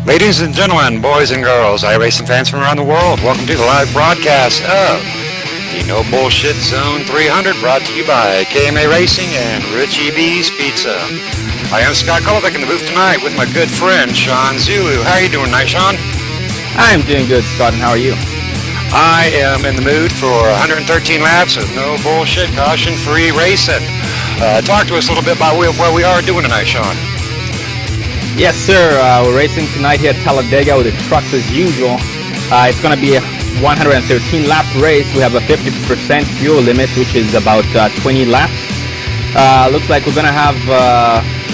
Ladies and gentlemen, boys and girls, iRacing fans from around the world, welcome to the live broadcast of the No Bullshit Zone 300, brought to you by KMA Racing and Richie B's Pizza. I am Scott Kolovic in the booth tonight with my good friend Sean Zulu. How are you doing tonight, Sean? I'm doing good, Scott, and how are you? I am in the mood for 113 laps of no bullshit, caution-free racing. Talk to us a little bit about what we are doing tonight, Sean. Yes, sir. We're racing tonight here at Talladega with the trucks as usual. It's going to be a 113-lap race. We have a 50% fuel limit, which is about 20 laps. Looks like we're going to have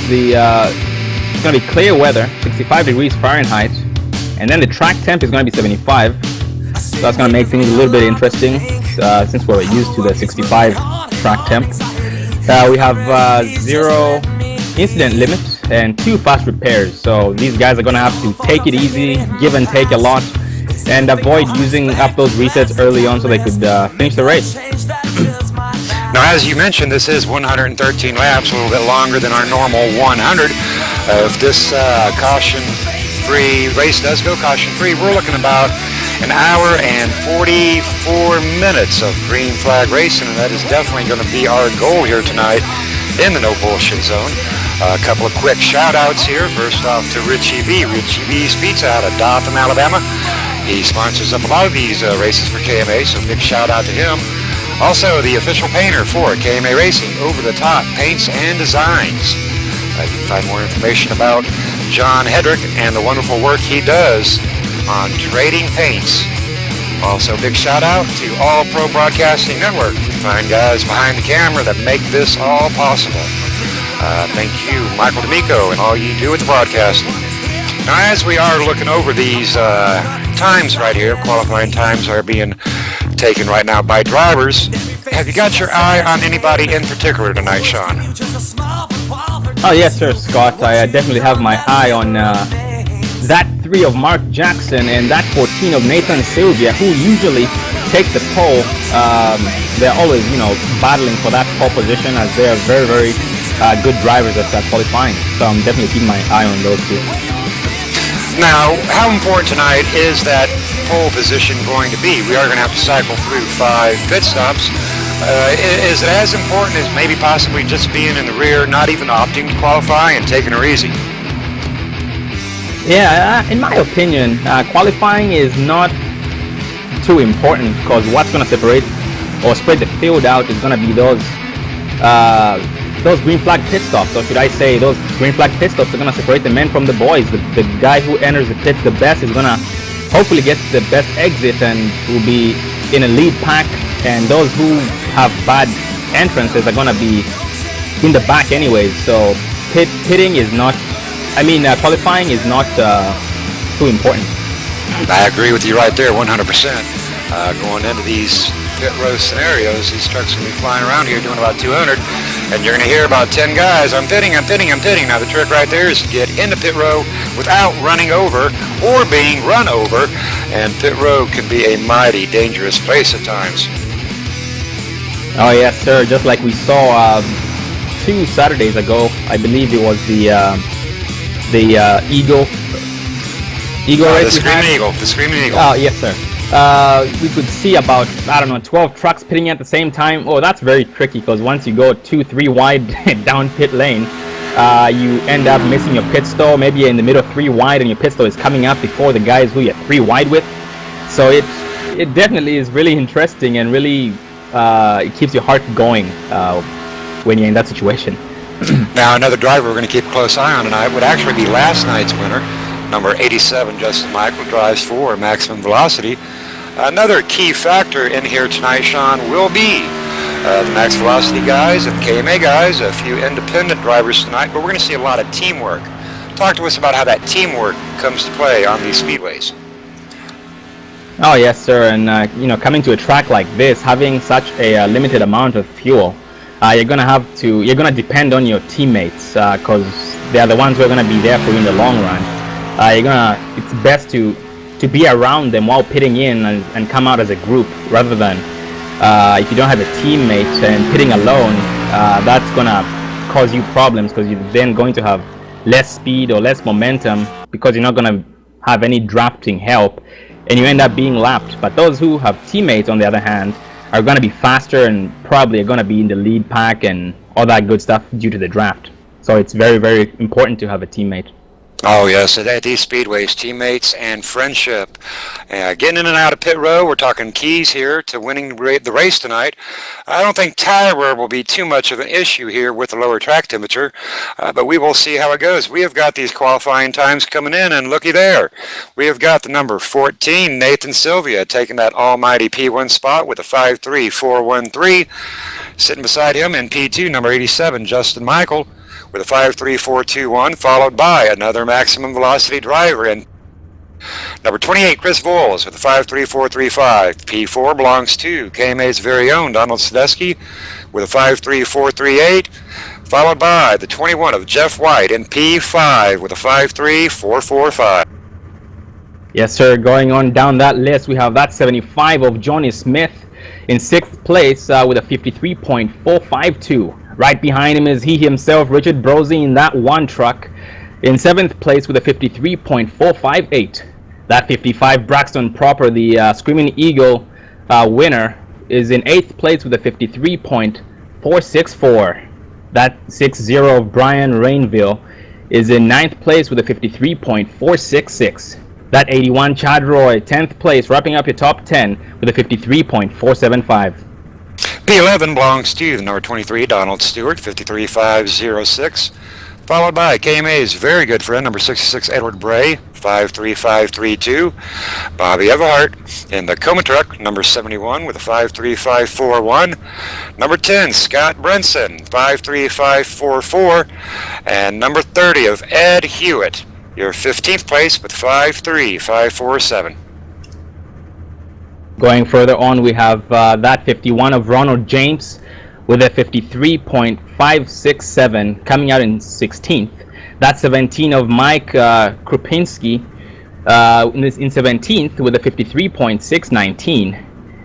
it's going to be clear weather, 65 degrees Fahrenheit, and then the track temp is going to be 75. So that's going to make things a little bit interesting since we're used to the 65 track temp. We have 0 incident limits and 2 fast repairs, so these guys are going to have to take it easy, give and take a lot, and avoid using up those resets early on so they could finish the race. Now, as you mentioned, this is 113 laps, a little bit longer than our normal 100. If this caution-free race does go caution-free, we're looking about an hour and 44 minutes of green flag racing, and that is definitely going to be our goal here tonight in the No Bullshit Zone. A couple of quick shout-outs here. First off to Richie B. Richie B's Pizza out of Dothan, Alabama. He sponsors up a lot of these races for KMA, so big shout-out to him. Also, the official painter for KMA Racing, Over the Top Paints and Designs. You can find more information about John Hedrick and the wonderful work he does on trading paints. Also, big shout-out to All Pro Broadcasting Network. Fine guys behind the camera that make this all possible. Thank you, Michael D'Amico, and all you do with the broadcasting. Now, as we are looking over these times right here, qualifying times are being taken right now by drivers. Have you got your eye on anybody in particular tonight, Sean? Oh, yes, sir, Scott. I definitely have my eye on that 3 of Mark Jackson and that 14 of Nathan Sylvia, who usually take the pole. They're always, battling for that pole position, as they are very, very good drivers at qualifying. So I'm definitely keeping my eye on those 2. Now, how important tonight is that pole position going to be? We are going to have to cycle through 5 pit stops. Is it as important as maybe possibly just being in the rear, not even opting to qualify and taking her easy? Yeah, in my opinion, qualifying is not too important, because what's going to separate or spread the field out is going to be those green flag pit stops, or should I say those green flag pit stops are going to separate the men from the boys. The guy who enters the pit the best is going to hopefully get the best exit and will be in a lead pack and those who have bad entrances are gonna be in the back anyways. So pitting is not, qualifying is not too important. I agree with you right there, 100%. Going into these pit row scenarios, these trucks will be flying around here doing about 200, and you're going to hear about 10 guys, I'm pitting. Now the trick right there is to get into pit row without running over or being run over, and pit row can be a mighty dangerous place at times. Oh yes, sir. Just like we saw 2 Saturdays ago, I believe it was the Eagle race. The Screaming Eagle. Oh yes, sir. We could see about 12 trucks pitting at the same time. Oh, that's very tricky because once you go 2-3 wide down pit lane, you end up missing your pit stop. Maybe you're in the middle 3 wide and your pit stop is coming up before the guys who you're 3 wide with. So it definitely is really interesting and really it keeps your heart going when you're in that situation. Now another driver we're going to keep a close eye on tonight would actually be last night's winner. Number 87, Justin Michael, drives for maximum velocity. Another key factor in here tonight, Sean, will be the max velocity guys and KMA guys, a few independent drivers tonight, but we're going to see a lot of teamwork. Talk to us about how that teamwork comes to play on these speedways. Oh yes, sir. And coming to a track like this, having such a limited amount of fuel, you're gonna depend on your teammates because they are the ones who are gonna be there for you in the long run. It's best to be around them while pitting in and come out as a group rather than if you don't have a teammate and pitting alone, that's gonna cause you problems because you're then going to have less speed or less momentum because you're not gonna have any drafting help and you end up being lapped. But those who have teammates, on the other hand, are gonna be faster and probably are gonna be in the lead pack and all that good stuff due to the draft. So it's very, very important to have a teammate. Oh yes, at these speedways, teammates and friendship. Getting in and out of pit row, we're talking keys here to winning the race tonight. I don't think tire wear will be too much of an issue here with the lower track temperature, but we will see how it goes. We have got these qualifying times coming in, and looky there. We have got the number 14, Nathan Sylvia, taking that almighty P1 spot with a 5.3413. Sitting beside him in P2, number 87, Justin Michael, with a 5.3421, followed by another maximum velocity driver in number 28, Chris Voles, with a 5.3435. P4 belongs to KMA's very own Donald Sadesky with a 5.3438, followed by the 21 of Jeff White in P5 with a 5.3445. Yes, sir. Going on down that list, we have that 75 of Johnny Smith in 6th place with a 53.452. Right behind him is he himself, Richard Brosey, in that one truck. In 7th place with a 53.458. That 55, Braxton Proper, the Screaming Eagle winner, is in 8th place with a 53.464. That 60 of Brian Rainville is in 9th place with a 53.466. That 81, Chad Roy, 10th place, wrapping up your top 10 with a 53.475. P11 belongs to the number 23, Donald Stewart, 53.506, followed by KMA's very good friend, number 66, Edward Bray, 5.3532. Bobby Everhart in the Coma truck, number 71, with a 5.3541. Number 10, Scott Brenson, 5.3544. And number 30 of Ed Hewitt, your 15th place with 5.3547. Going further on, we have that 51 of Ronald James with a 53.567 coming out in 16th. That 17 of Mike Krupinski in 17th with a 53.619.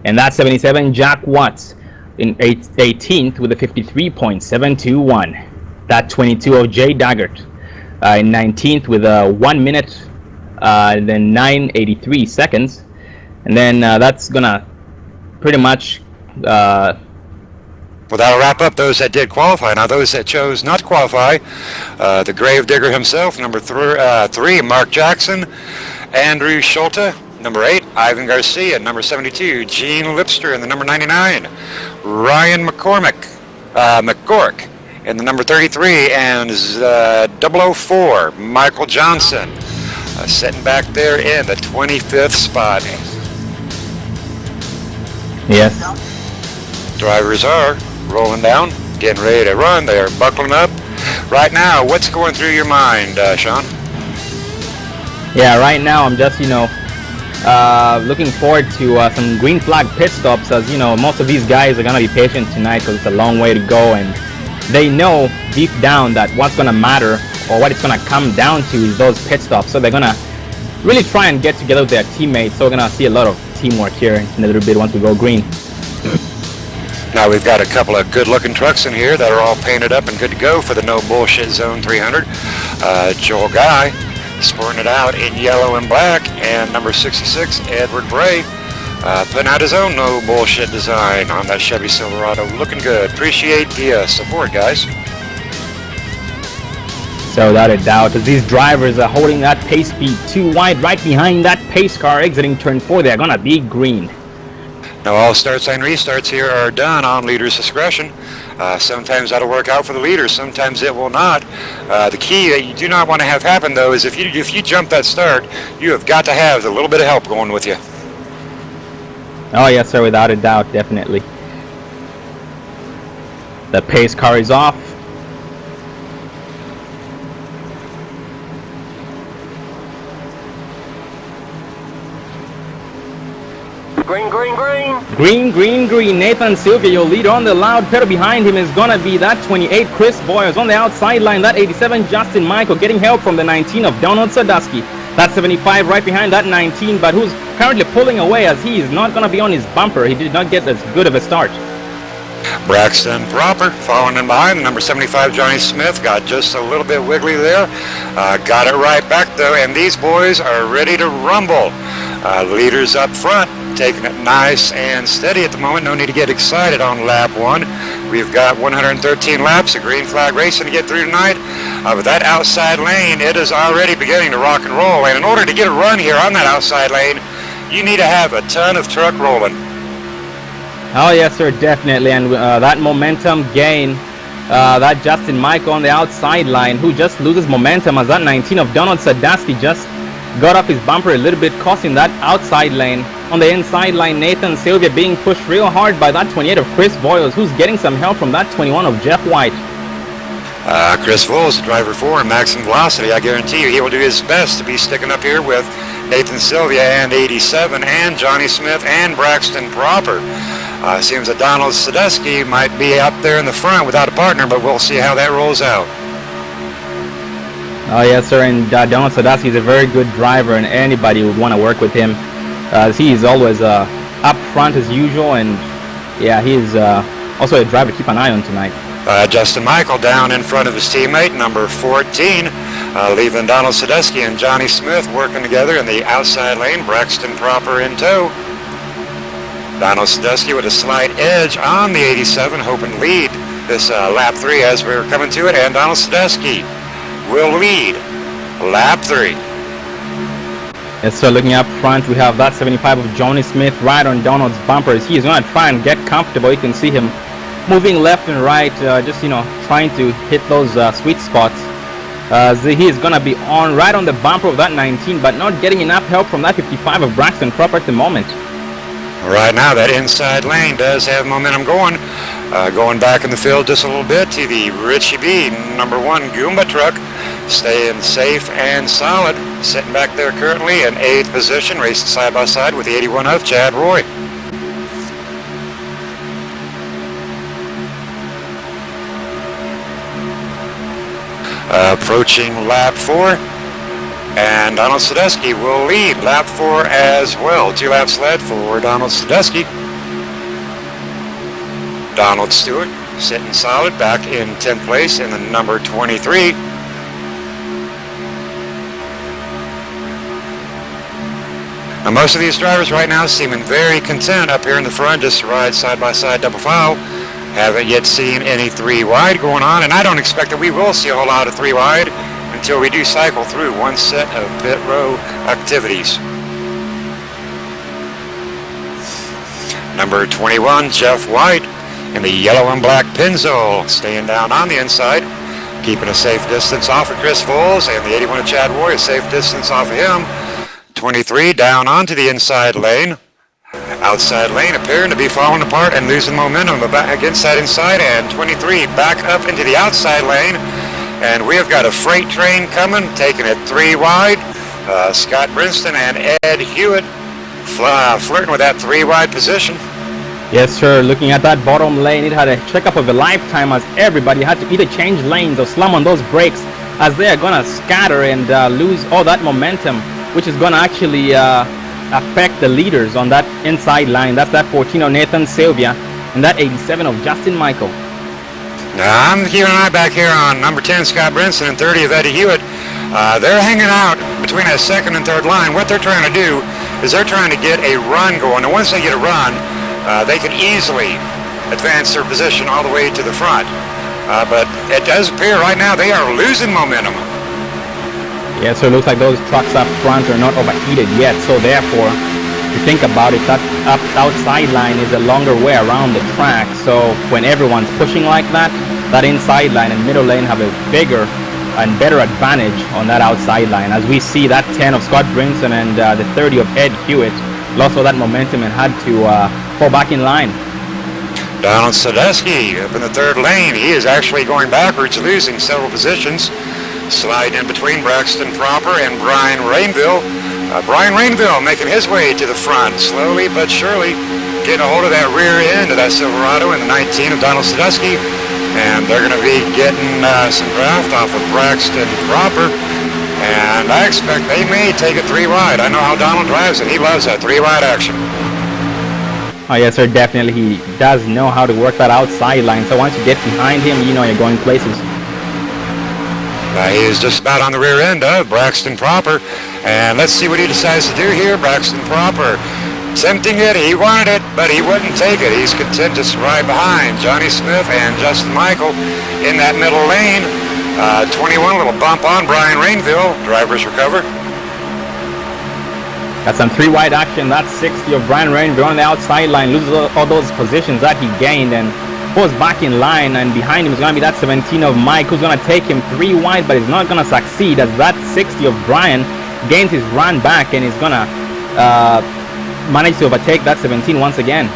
And that 77 Jack Watts in 18th with a 53.721. That 22 of Jay Daggart in 19th with a 1 minute then 983 seconds. And then that's gonna pretty much well, that'll wrap up those that did qualify. Now those that chose not to qualify, the grave digger himself, number 3, Mark Jackson, Andrew Schulte, number 8, Ivan Garcia, number 72, Gene Lipster in the number 99, Ryan McCormick, McCork in the number 33, and 004, Michael Johnson, sitting back there in the 25th spot. Yes. Drivers are rolling down, getting ready to run. They are buckling up. Right now, what's going through your mind, Sean? Yeah, right now I'm just, looking forward to some green flag pit stops, as most of these guys are gonna be patient tonight because it's a long way to go, and they know deep down that what's gonna matter or what it's gonna come down to is those pit stops. So they're gonna really try and get together with their teammates. So we're gonna see a lot of teamwork here in a little bit once we go green. Now we've got a couple of good-looking trucks in here that are all painted up and good to go for the No Bullshit Zone 300. Joel Guy sporting it out in yellow and black, and number 66, Edward Bray, putting out his own No Bullshit design on that Chevy Silverado. Looking good. Appreciate the support, guys. So without a doubt, as these drivers are holding that pace speed too wide right behind that pace car exiting turn 4, they're gonna be green. Now all starts and restarts here are done on leader's discretion. Sometimes that'll work out for the leader, sometimes it will not. The key that you do not want to have happen, though, is if you jump that start, you have got to have a little bit of help going with you. Oh yes, sir, without a doubt, definitely. The pace car is off. Green, green, green. Green, green, green. Nathan Sylvia, your leader on the loud pedal behind him is gonna be that 28 Chris Boyers on the outside line. That 87 Justin Michael getting help from the 19 of Donald Sadusky. That 75 right behind that 19, but who's currently pulling away as he is not gonna be on his bumper. He did not get as good of a start. Braxton Proper following in behind. Number 75 Johnny Smith got just a little bit wiggly there. Got it right back though, and these boys are ready to rumble. Leaders up front, taking it nice and steady at the moment. No need to get excited on lap 1. We've got 113 laps of green flag racing to get through tonight. But that outside lane, it is already beginning to rock and roll. And in order to get a run here on that outside lane, you need to have a ton of truck rolling. Oh yes, sir, definitely. And that momentum gain, that Justin Michael on the outside line, who just loses momentum as that 19 of Donald Sadusky just got off his bumper a little bit, costing that outside lane. On the inside line, Nathan Sylvia being pushed real hard by that 28 of Chris Boyles, who's getting some help from that 21 of Jeff White. Chris Voles, driver 4 in Maximum Velocity. I guarantee you he will do his best to be sticking up here with Nathan Sylvia and 87 and Johnny Smith and Braxton Proper. Seems that Donald Sadusky might be up there in the front without a partner, but we'll see how that rolls out. Oh yes, sir, and Donald Sadusky is a very good driver, and anybody would want to work with him. He is always up front as usual, and yeah, he is also a driver to keep an eye on tonight. Justin Michael down in front of his teammate, number 14, leaving Donald Sadusky and Johnny Smith working together in the outside lane. Braxton Proper in tow. Donald Sadusky with a slight edge on the 87, hoping to lead this lap 3 as we're coming to it, and Donald Sadusky will lead lap 3. Yes, so looking up front, we have that 75 of Johnny Smith right on Donald's bumpers. He is going to try and get comfortable. You can see him moving left and right, just trying to hit those sweet spots. He is going to be right on the bumper of that 19, but not getting enough help from that 55 of Braxton Proper at the moment. Right now, that inside lane does have momentum going. Going back in the field just a little bit to the Richie B, number 1 Goomba truck, staying safe and solid. Sitting back there currently in 8th position, racing side by side with the 81 of Chad Roy. Approaching lap 4. And Donald Sadusky will lead lap 4 as well. 2 laps led for Donald Sadusky. Donald Stewart sitting solid back in 10th place in the number 23. Now most of these drivers right now seeming very content up here in the front, just to ride side by side double file. Haven't yet seen any 3 wide going on, and I don't expect that we will see a whole lot of 3 wide until we do cycle through one set of pit row activities. Number 21, Jeff White in the yellow and black Pennzoil, staying down on the inside, keeping a safe distance off of Chris Voles, and the 81 of Chad Roy, a safe distance off of him. 23 down onto the inside lane. Outside lane appearing to be falling apart and losing momentum against that inside, and 23 back up into the outside lane, and we have got a freight train coming, taking it 3 wide. Scott Brinston and Ed Hewitt flirting with that 3 wide position. Yes, sir. Looking at that bottom lane, it had a checkup of a lifetime, as everybody had to either change lanes or slam on those brakes, as they are going to scatter and lose all that momentum, which is going to actually affect the leaders on that inside line. That's that 14 of Nathan Sylvia and that 87 of Justin Michael. Now I'm keeping an eye back here on number 10 Scott Brinson and 30 of Eddie Hewitt. They're hanging out between that second and third line. What they're trying to do is they're trying to get a run going, and once they get a run, they can easily advance their position all the way to the front. But it does appear right now they are losing momentum. Yeah, so it looks like those trucks up front are not overheated yet, so therefore, if you think about it, that outside line is a longer way around the track, so when everyone's pushing like that, that inside line and middle lane have a bigger and better advantage on that outside line. As we see, that 10 of Scott Brinson and the 30 of Ed Hewitt lost all that momentum and had to fall back in line. Donald Sadusky up in the third lane. He is actually going backwards, losing several positions. Sliding in between Braxton Proper and Brian Rainville. Brian Rainville making his way to the front, slowly but surely getting a hold of that rear end of that Silverado in the 19 of Donald Sadusky. And they're going to be getting some draft off of Braxton Proper. And I expect they may take it 3 wide. I know how Donald drives it. He loves that 3 wide action. Oh yes, sir, definitely. He does know how to work that outside line. So once you get behind him, you know you're going places. He is just about on the rear end of Braxton Proper. And let's see what he decides to do here. Braxton Proper tempting it. He wanted it, but he wouldn't take it. He's content to ride behind Johnny Smith and Justin Michael in that middle lane. 21, a little bump on Brian Rainville. Drivers recover. Got some 3 wide action. That's 60 of Brian Rainville on the outside line. Loses all those positions that he gained and pulls back in line, and behind him is going to be that 17 of Mike, who's going to take him 3 wide, but he's not going to succeed, as that 60 of Brian gains his run back and is going to manage to overtake that 17 once again.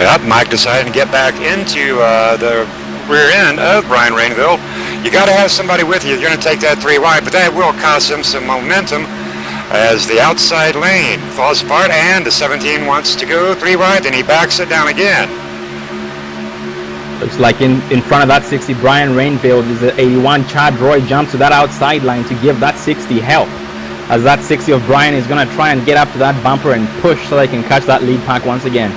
Yep, Mike decided to get back into the rear end of Brian Rainville. You got to have somebody with you. You're going to take that 3 wide, but that will cost him some momentum as the outside lane falls apart and the 17 wants to go 3 wide, then he backs it down again. Looks like in front of that 60 Brian Rainville is the 81 Chad Roy jumps to that outside line to give that 60 help, as that 60 of Brian is going to try and get up to that bumper and push so they can catch that lead pack once again.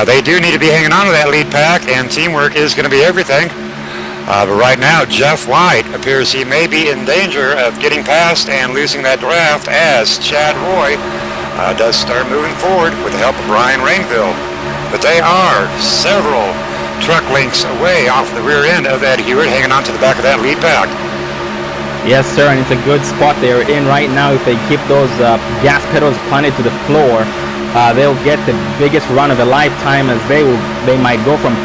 They do need to be hanging on to that lead pack, and teamwork is going to be everything. But right now, Jeff White appears he may be in danger of getting past and losing that draft, as Chad Roy does start moving forward with the help of Brian Rainville. But they are several truck lengths away off the rear end of that Hewitt, hanging on to the back of that lead pack. Yes, sir, and it's a good spot they're in right now. If they keep those gas pedals planted to the floor, they'll get the biggest run of a lifetime, as they might go from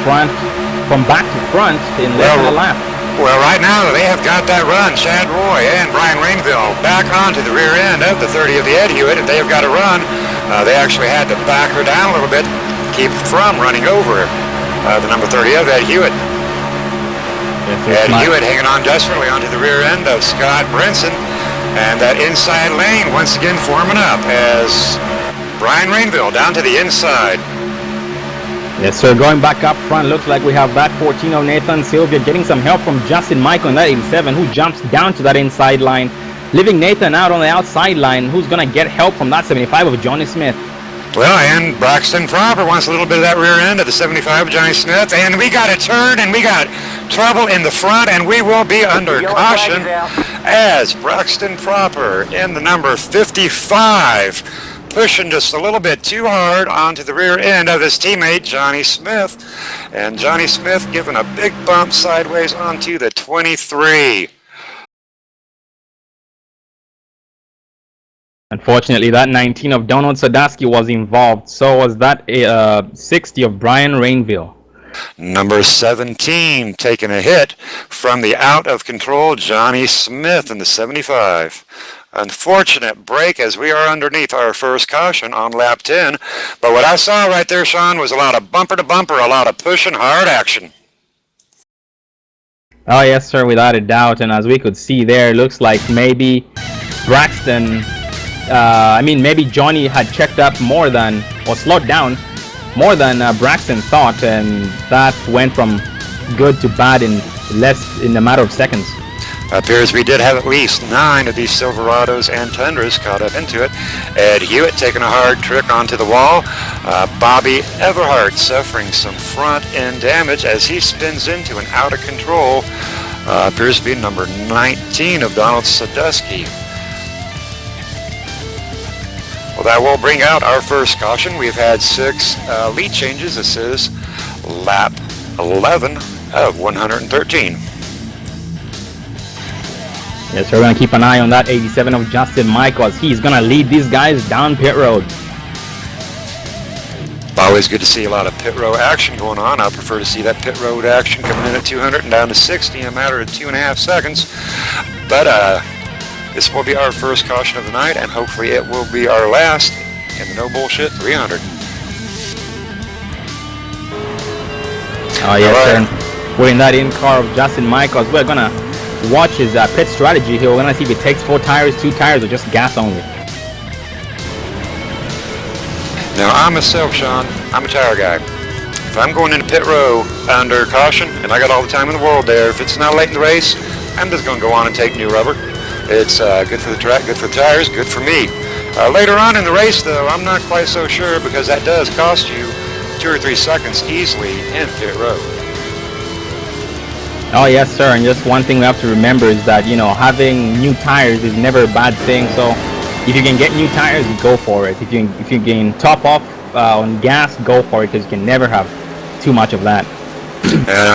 back to front in less than a lap. Well, right now they have got that run. Chad Roy and Brian Rainville back onto the rear end of the 30 of the Ed Hewitt. If they have got a run, they actually had to back her down a little bit to keep from running over the number 30 of Ed Hewitt. Ed Hewitt hanging on desperately onto the rear end of Scott Brinson, and that inside lane once again forming up as Brian Rainville down to the inside. Yes, sir, going back up front, looks like we have that 14 of Nathan Sylvia getting some help from Justin Michael in that 87, who jumps down to that inside line, leaving Nathan out on the outside line, who's going to get help from that 75 of Johnny Smith. Well, and Braxton Proper wants a little bit of that rear end of the 75 of Johnny Smith, and we got a turn, and we got trouble in the front, and we will be under caution as Braxton Proper in the number 55 pushing just a little bit too hard onto the rear end of his teammate Johnny Smith, and Johnny Smith giving a big bump sideways onto the 23. Unfortunately, that 19 of Donald Sadusky was involved. So was that 60 of Brian Rainville. Number 17 taking a hit from the out of control Johnny Smith in the 75. Unfortunate break as we are underneath our first caution on lap 10. But what I saw right there, Sean, was a lot of bumper to bumper, a lot of pushing hard action. Oh yes, sir, without a doubt. And as we could see there, looks like maybe Braxton, maybe Johnny had checked up more than, or slowed down more than Braxton thought, and that went from good to bad in a matter of seconds. Appears we did have at least 9 of these Silverados and Tundras caught up into it. Ed Hewitt taking a hard trick onto the wall. Bobby Everhart suffering some front end damage as he spins into an out of control. Appears to be number 19 of Donald Sadusky. Well, that will bring out our first caution. We've had 6 lead changes. This is lap 11 of 113. Yes, we're going to keep an eye on that 87 of Justin Michaels. He's going to lead these guys down pit road. Always good to see a lot of pit road action going on. I prefer to see that pit road action coming in at 200 and down to 60 in a matter of 2.5 seconds. But this will be our first caution of the night, and hopefully it will be our last in the No Bullshit 300. Oh yes, sir. We're in that in-car of Justin Michaels. We're going to watch his pit strategy here. We're going to see if it takes 4 tires, 2 tires, or just gas only. Now, I'm myself, Sean, I'm a tire guy. If I'm going into pit row under caution, and I got all the time in the world there, if it's not late in the race, I'm just going to go on and take new rubber. It's good for the track, good for the tires, good for me. Later on in the race, though, I'm not quite so sure, because that does cost you 2 or 3 seconds easily in pit row. Oh yes, sir. And just one thing we have to remember is that, having new tires is never a bad thing. So if you can get new tires, go for it. If you can top off on gas, go for it, because you can never have too much of that.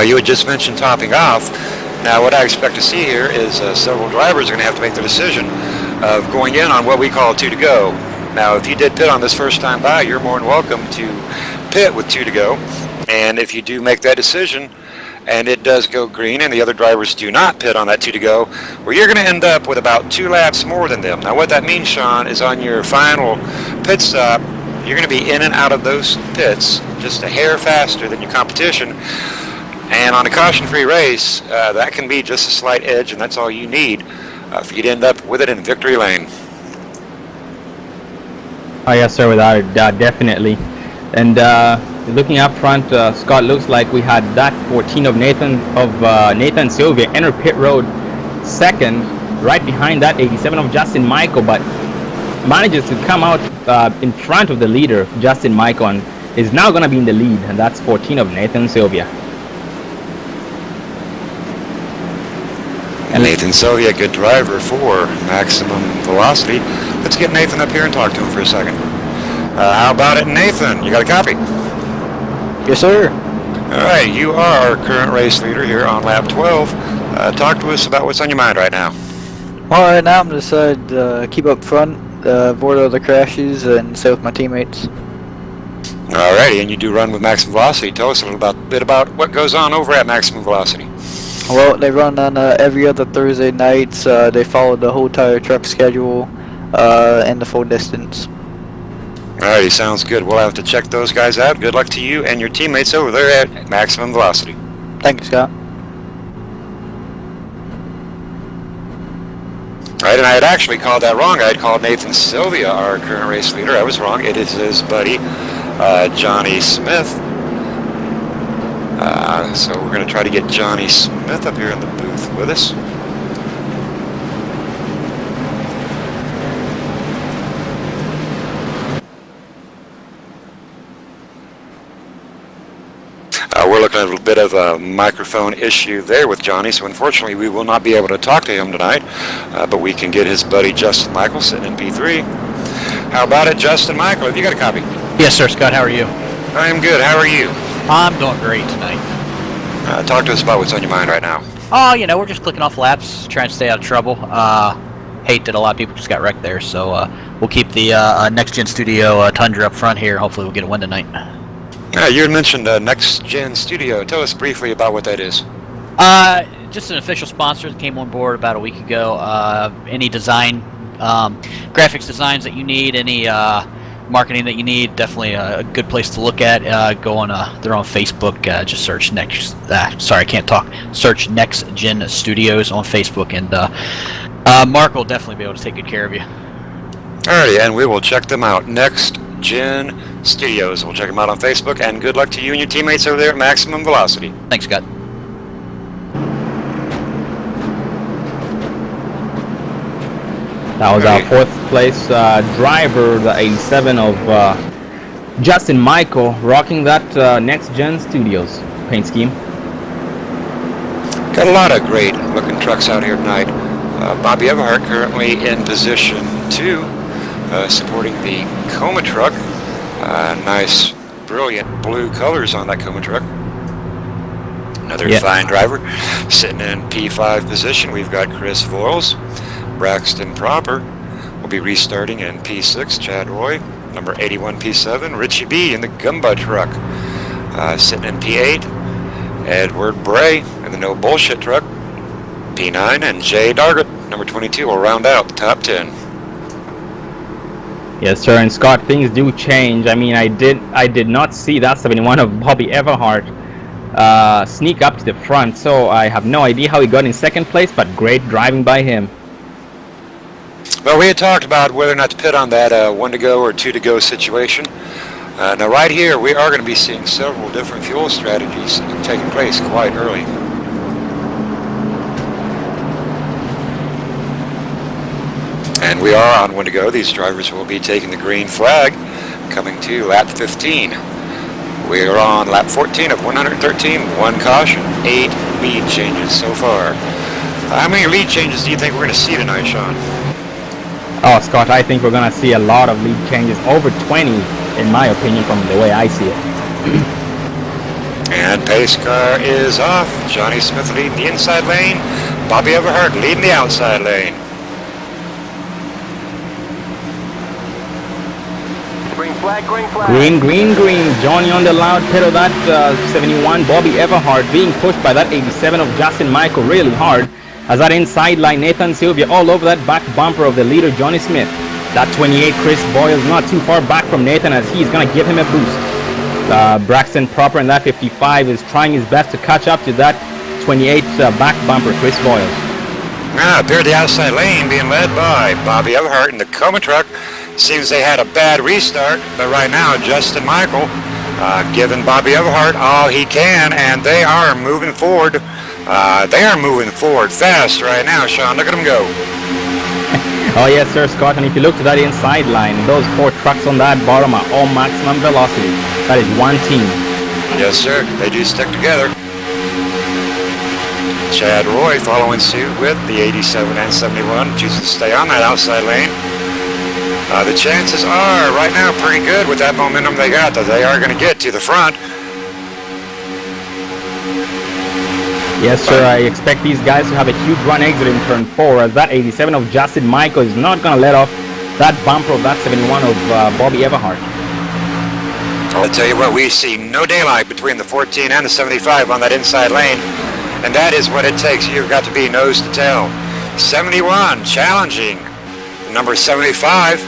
You had just mentioned topping off. Now, what I expect to see here is several drivers are going to have to make the decision of going in on what we call 2 to go. Now, if you did pit on this first time by, you're more than welcome to pit with 2 to go. And if you do make that decision, and it does go green, and the other drivers do not pit on that 2 to go, well, you're going to end up with about 2 laps more than them. Now, what that means, Sean, is on your final pit stop, you're going to be in and out of those pits just a hair faster than your competition. And on a caution-free race, that can be just a slight edge, and that's all you need for you to end up with it in victory lane. Oh yes, sir, without a doubt, definitely. And looking up front, Scott, looks like we had that 14 of Nathan Sylvia enter pit road second, right behind that 87 of Justin Michael, but manages to come out in front of the leader, Justin Michael, and is now going to be in the lead, and that's 14 of Nathan Sylvia. And Nathan Sylvia, good driver for Maximum Velocity. Let's get Nathan up here and talk to him for a second. How about it, Nathan? You got a copy? Yes, sir. All right, you are our current race leader here on lap 12. Talk to us about what's on your mind right now. Well, right now I'm decided to keep up front, avoid other crashes, and stay with my teammates. All righty, and you do run with Maximum Velocity. Tell us a little bit about what goes on over at Maximum Velocity. Well, they run on every other Thursday nights. They follow the whole tire truck schedule and the full distance. Alrighty, sounds good. We'll have to check those guys out. Good luck to you and your teammates over there at Maximum Velocity. Thank you, Scott. Alright, and I had actually called that wrong. I had called Nathan Sylvia our current race leader. I was wrong. It is his buddy, Johnny Smith. So we're going to try to get Johnny Smith up here in the booth with us. We're looking at a little bit of a microphone issue there with Johnny, so unfortunately we will not be able to talk to him tonight, but we can get his buddy Justin Michael sitting in P3. How about it, Justin Michael? Have you got a copy? Yes, sir, Scott. How are you? I am good. How are you? I'm doing great tonight. Talk to us about what's on your mind right now. Oh, we're just clicking off laps, trying to stay out of trouble. Hate that a lot of people just got wrecked there, so we'll keep the Next Gen Studio Tundra up front here. Hopefully we'll get a win tonight. You had mentioned Next Gen Studio. Tell us briefly about what that is. Just an official sponsor that came on board about a week ago. Any design graphics designs that you need, any marketing that you need, definitely a good place to look at. Go on they're on Facebook. Just search sorry, I can't talk. Search Next Gen Studios on Facebook, and Mark will definitely be able to take good care of you. Alrighty, and we will check them out. Next Gen Studios. We'll check them out on Facebook, and good luck to you and your teammates over there at Maximum Velocity. Thanks, Scott. That was our fourth place driver, the 87 of Justin Michael, rocking that Next Gen Studios paint scheme. Got a lot of great looking trucks out here tonight. Bobby Everhart currently in position 2, supporting the Coma truck. Nice, brilliant blue colors on that Coma truck. Another fine driver. Sitting in P5 position, we've got Chris Voiles. Braxton Proper will be restarting in P6. Chad Roy, number 81 P7. Richie B in the Gumba truck. Sitting in P8. Edward Bray in the No Bullshit truck. P9, and Jay Dargett, number 22, will round out the top 10. Yes, sir. And Scott, things do change. I mean, I did not see that 71 of Bobby Everhart sneak up to the front, so I have no idea how he got in second place, but great driving by him. Well, we had talked about whether or not to pit on that 1 to go or 2 to go situation. Now, right here, we are going to be seeing several different fuel strategies taking place quite early. And we are on 1 to go. These drivers will be taking the green flag, coming to lap 15. We are on lap 14 of 113, 1 caution, 8 lead changes so far. How many lead changes do you think we're going to see tonight, Sean? Oh, Scott, I think we're going to see a lot of lead changes, over 20, in my opinion, from the way I see it. And pace car is off. Johnny Smith leading the inside lane. Bobby Everhart leading the outside lane. Green flag, green flag. Green, green, green. Johnny on the loud pit of that 71. Bobby Everhart being pushed by that 87 of Justin Michael really hard. As that inside line, Nathan Sylvia all over that back bumper of the leader, Johnny Smith. That 28, Chris Boyle's not too far back from Nathan, as he's going to give him a boost. Braxton Proper in that 55 is trying his best to catch up to that 28 back bumper, Chris Boyle. Now, appeared the outside lane being led by Bobby Everhart in the Coma truck. Seems they had a bad restart, but right now, Justin Michael giving Bobby Everhart all he can, and they are moving forward. They are moving forward fast right now, Sean. Look at them go. Oh yes, sir, Scott. And if you look to that inside line, those 4 trucks on that bottom are all maximum velocity. That is one team. Yes, sir. They do stick together. Chad Roy following suit with the 87 and 71. Chooses to stay on that outside lane. The chances are right now pretty good with that momentum they got that they are going to get to the front. Yes, sir, I expect these guys to have a huge run exit in turn 4, as that 87 of Justin Michael is not going to let off that bumper of that 71 of Bobby Everhart. I'll tell you what, we see no daylight between the 14 and the 75 on that inside lane, and that is what it takes. You've got to be nose to tail. 71 challenging number 75,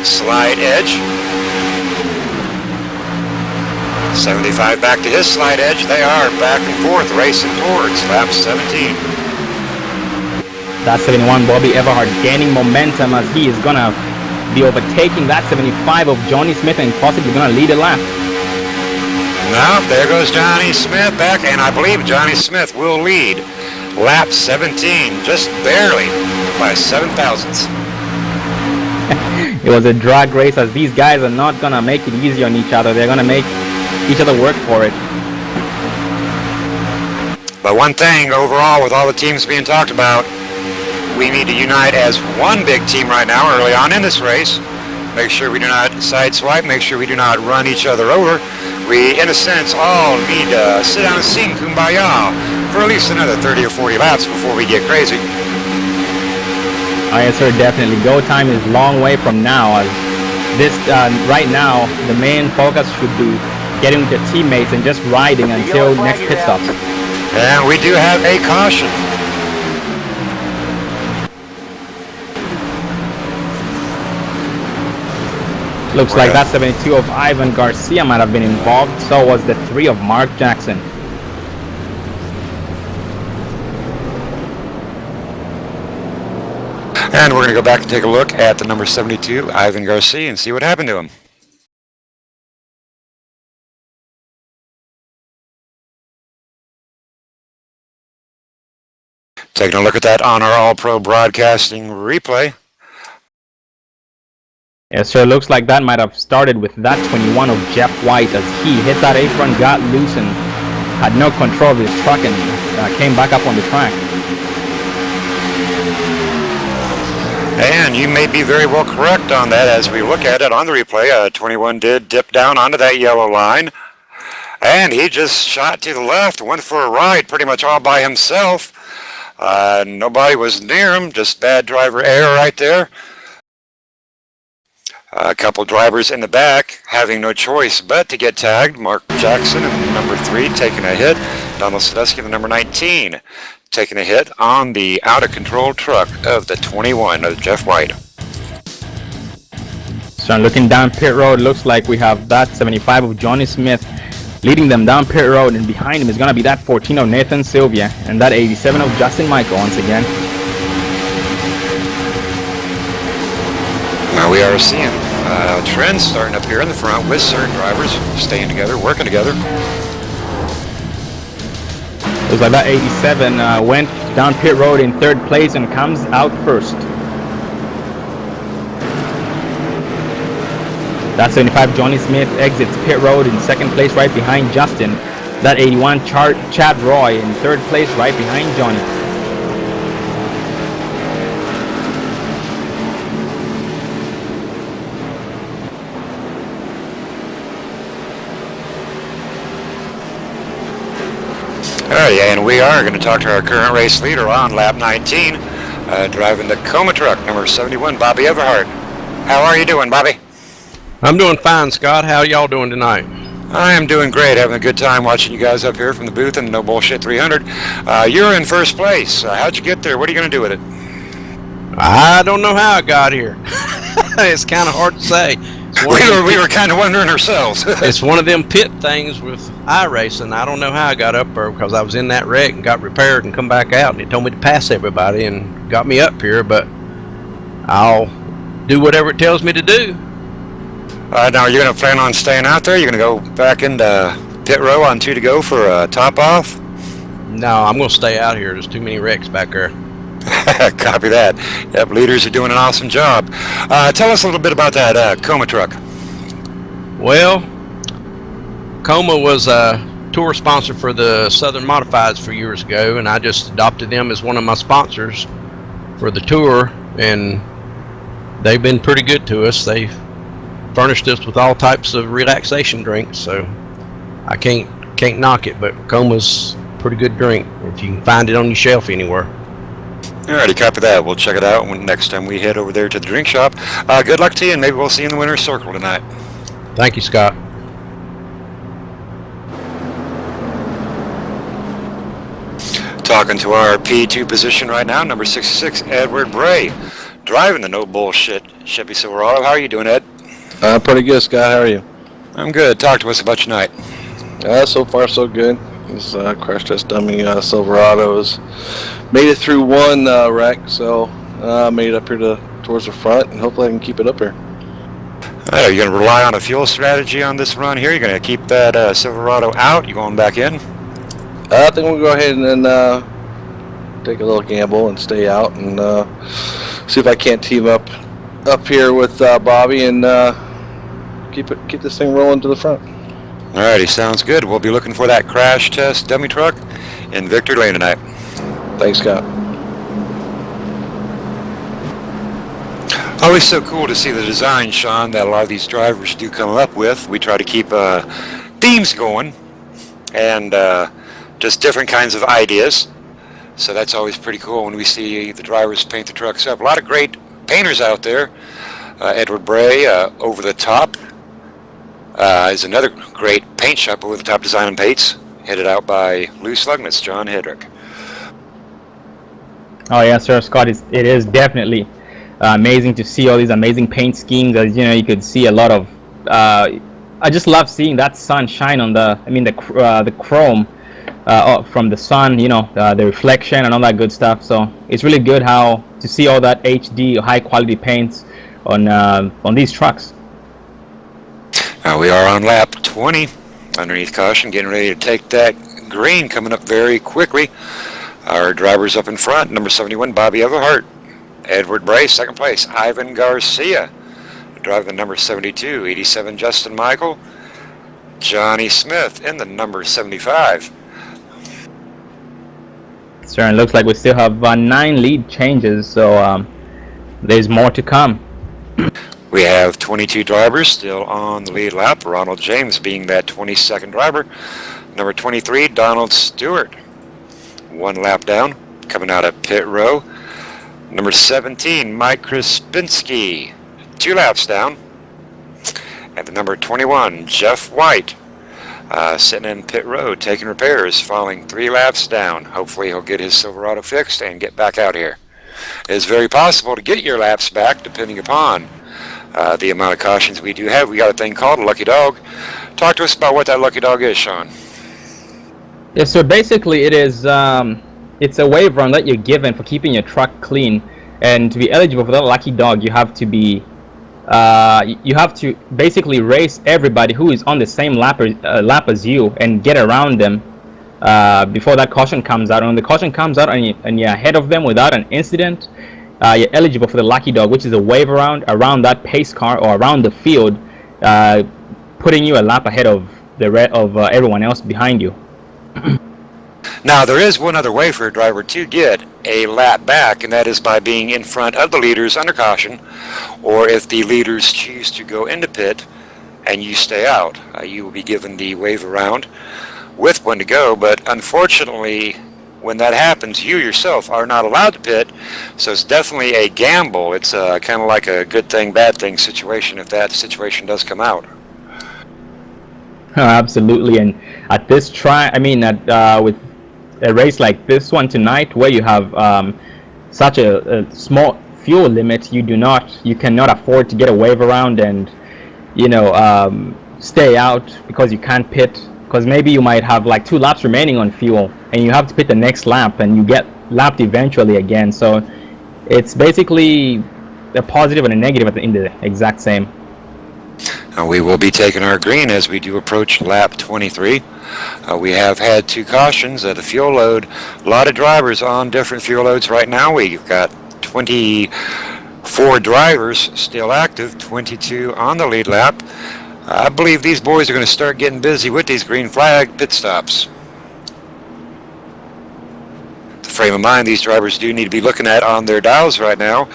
slide edge. 75 back to his slide edge. They are back and forth racing towards lap 17. That 71 Bobby Everhart gaining momentum, as he is going to be overtaking that 75 of Johnny Smith and possibly going to lead a lap. Now, there goes Johnny Smith back, and I believe Johnny Smith will lead lap 17, just barely by 7 thousandths. It was a drag race, as these guys are not going to make it easy on each other. They're going to make each other work for it. But one thing overall, with all the teams being talked about, we need to unite as one big team right now early on in this race. Make sure we do not sideswipe, make sure we do not run each other over. We, in a sense, all need to sit down and sing Kumbaya for at least another 30 or 40 laps before we get crazy. Yes, sir, definitely. Go time is a long way from now. As this, right now, the main focus should be getting with your teammates and just riding until next pit stops. And we do have a caution. Looks like that 72 of Ivan Garcia might have been involved. So was the 3 of Mark Jackson. And we're going to go back and take a look at the number 72, Ivan Garcia, and see what happened to him. Taking a look at that on our All-Pro Broadcasting replay. Yes, sir. Looks like that might have started with that 21 of Jeff White as he hit that apron, got loose, and had no control of his truck and came back up on the track. And you may be very well correct on that as we look at it on the replay. 21 did dip down onto that yellow line. And he just shot to the left, went for a ride pretty much all by himself. Nobody was near him, just bad driver error right there. A couple drivers in the back having no choice but to get tagged. Mark Jackson in number 3 taking a hit. Donald Sadusky, the number 19, taking a hit on the out-of-control truck of the 21 of Jeff White. So looking down pit road, looks like we have that 75 of Johnny Smith leading them down pit road, and behind him is going to be that 14 of Nathan Sylvia and that 87 of Justin Michael once again. Now we are seeing trends starting up here in the front with certain drivers staying together, working together. Looks like that 87 went down pit road in 3rd place and comes out 1st. That 75 Johnny Smith exits pit road in 2nd place right behind Justin. That 81 Chad Roy in 3rd place right behind Johnny. Alrighty, and we are going to talk to our current race leader on lap 19, driving the Coma truck, number 71, Bobby Everhart. How are you doing, Bobby? I'm doing fine, Scott. How y'all doing tonight? I am doing great, having a good time watching you guys up here from the booth in the No Bullshit 300. You're in 1st place. How'd you get there? What are you going to do with it? I don't know how I got here. It's kind of hard to say. We were kind of wondering ourselves. It's one of them pit things with iRacing. I don't know how I got up there because I was in that wreck and got repaired and come back out, and it told me to pass everybody and got me up here, but I'll do whatever it tells me to do. Now, are you going to plan on staying out there? You're going to go back into pit row on 2 to go for a top off? No, I'm going to stay out here. There's too many wrecks back there. Copy that. Yep, leaders are doing an awesome job. Tell us a little bit about that Coma truck. Well, Coma was a tour sponsor for the Southern Modifieds for years ago, and I just adopted them as one of my sponsors for the tour, and they've been pretty good to us. They've furnished us with all types of relaxation drinks, so I can't knock it, but Coma's a pretty good drink if you can find it on your shelf anywhere. Alrighty, copy that. We'll check it out when next time we head over there to the drink shop. Good luck to you, and maybe we'll see you in the winner's circle tonight. Thank you, Scott. Talking to our P2 position right now, number 66, Edward Bray, driving the No Bullshit Chevy Silverado. How are you doing, Ed? Pretty good, Scott. How are you? I'm good. Talk to us about your night. So far, so good. This crash test dummy Silverado's made it through one wreck, so made it up here towards the front, and hopefully I can keep it up here. Are you going to rely on a fuel strategy on this run here? You're going to keep that Silverado out? You going back in? I think we'll go ahead and then take a little gamble and stay out and see if I can't team up here with Bobby and keep this thing rolling to the front. Alrighty, sounds good. We'll be looking for that crash test dummy truck in Victory Lane tonight. Thanks, Scott. Always so cool to see the design, Sean, that a lot of these drivers do come up with. We try to keep themes going and just different kinds of ideas. So that's always pretty cool when we see the drivers paint the trucks up. A lot of great painters out there. Edward Bray, Over the Top, is another great paint shop, Over the Top Design and Paints, headed out by Lou Slugness, John Hedrick. Oh yes, sir, Scott. It is definitely Amazing to see all these amazing paint schemes. As you know, you could see a lot of. I just love seeing that sun shine on the chrome from the sun. You know, the reflection and all that good stuff. So it's really good how to see all that HD high quality paints on these trucks. We are on lap 20 underneath caution, getting ready to take that green, coming up very quickly. Our drivers up in front, number 71, Bobby Everhart. Edward Bray, second place. Ivan Garcia, driving the number 72. 87, Justin Michael. Johnny Smith in the number 75. So it looks like we still have 9 lead changes, so there's more to come. We have 22 drivers still on the lead lap. Ronald James being that 22nd driver. Number 23, Donald Stewart. 1 lap down, coming out of pit row. Number 17, Mike Krispinski. 2 laps down. And the number 21, Jeff White. Sitting in pit road, taking repairs, falling 3 laps down. Hopefully he'll get his Silverado fixed and get back out here. It is very possible to get your laps back depending upon the amount of cautions we do have. We got a thing called a lucky dog. Talk to us about what that lucky dog is, Sean. Yes, so basically it is it's a waiver run that you're given for keeping your truck clean, and to be eligible for that lucky dog you have to be you have to basically race everybody who is on the same lap as you and get around them before that caution comes out. And when the caution comes out and you're ahead of them without an incident, you're eligible for the lucky dog, which is a wave around that pace car or around the field, putting you a lap ahead of everyone else behind you. Now, there is one other way for a driver to get a lap back, and that is by being in front of the leaders under caution, or if the leaders choose to go into pit and you stay out, you will be given the wave around with one to go. But unfortunately, when that happens, you yourself are not allowed to pit, so it's definitely a gamble. It's kind of like a good thing, bad thing situation if that situation does come out. Absolutely, and at this with a race like this one tonight, where you have such a small fuel limit, you cannot afford to get a wave around and stay out because you can't pit, because maybe you might have like 2 laps remaining on fuel and you have to pit the next lap and you get lapped eventually again. So it's basically a positive and a negative in the exact same. We will be taking our green as we do approach lap 23. We have had 2 cautions at the fuel load. A lot of drivers on different fuel loads right now. We've got 24 drivers still active, 22 on the lead lap. I believe these boys are going to start getting busy with these green flag pit stops. The frame of mind these drivers do need to be looking at on their dials right now.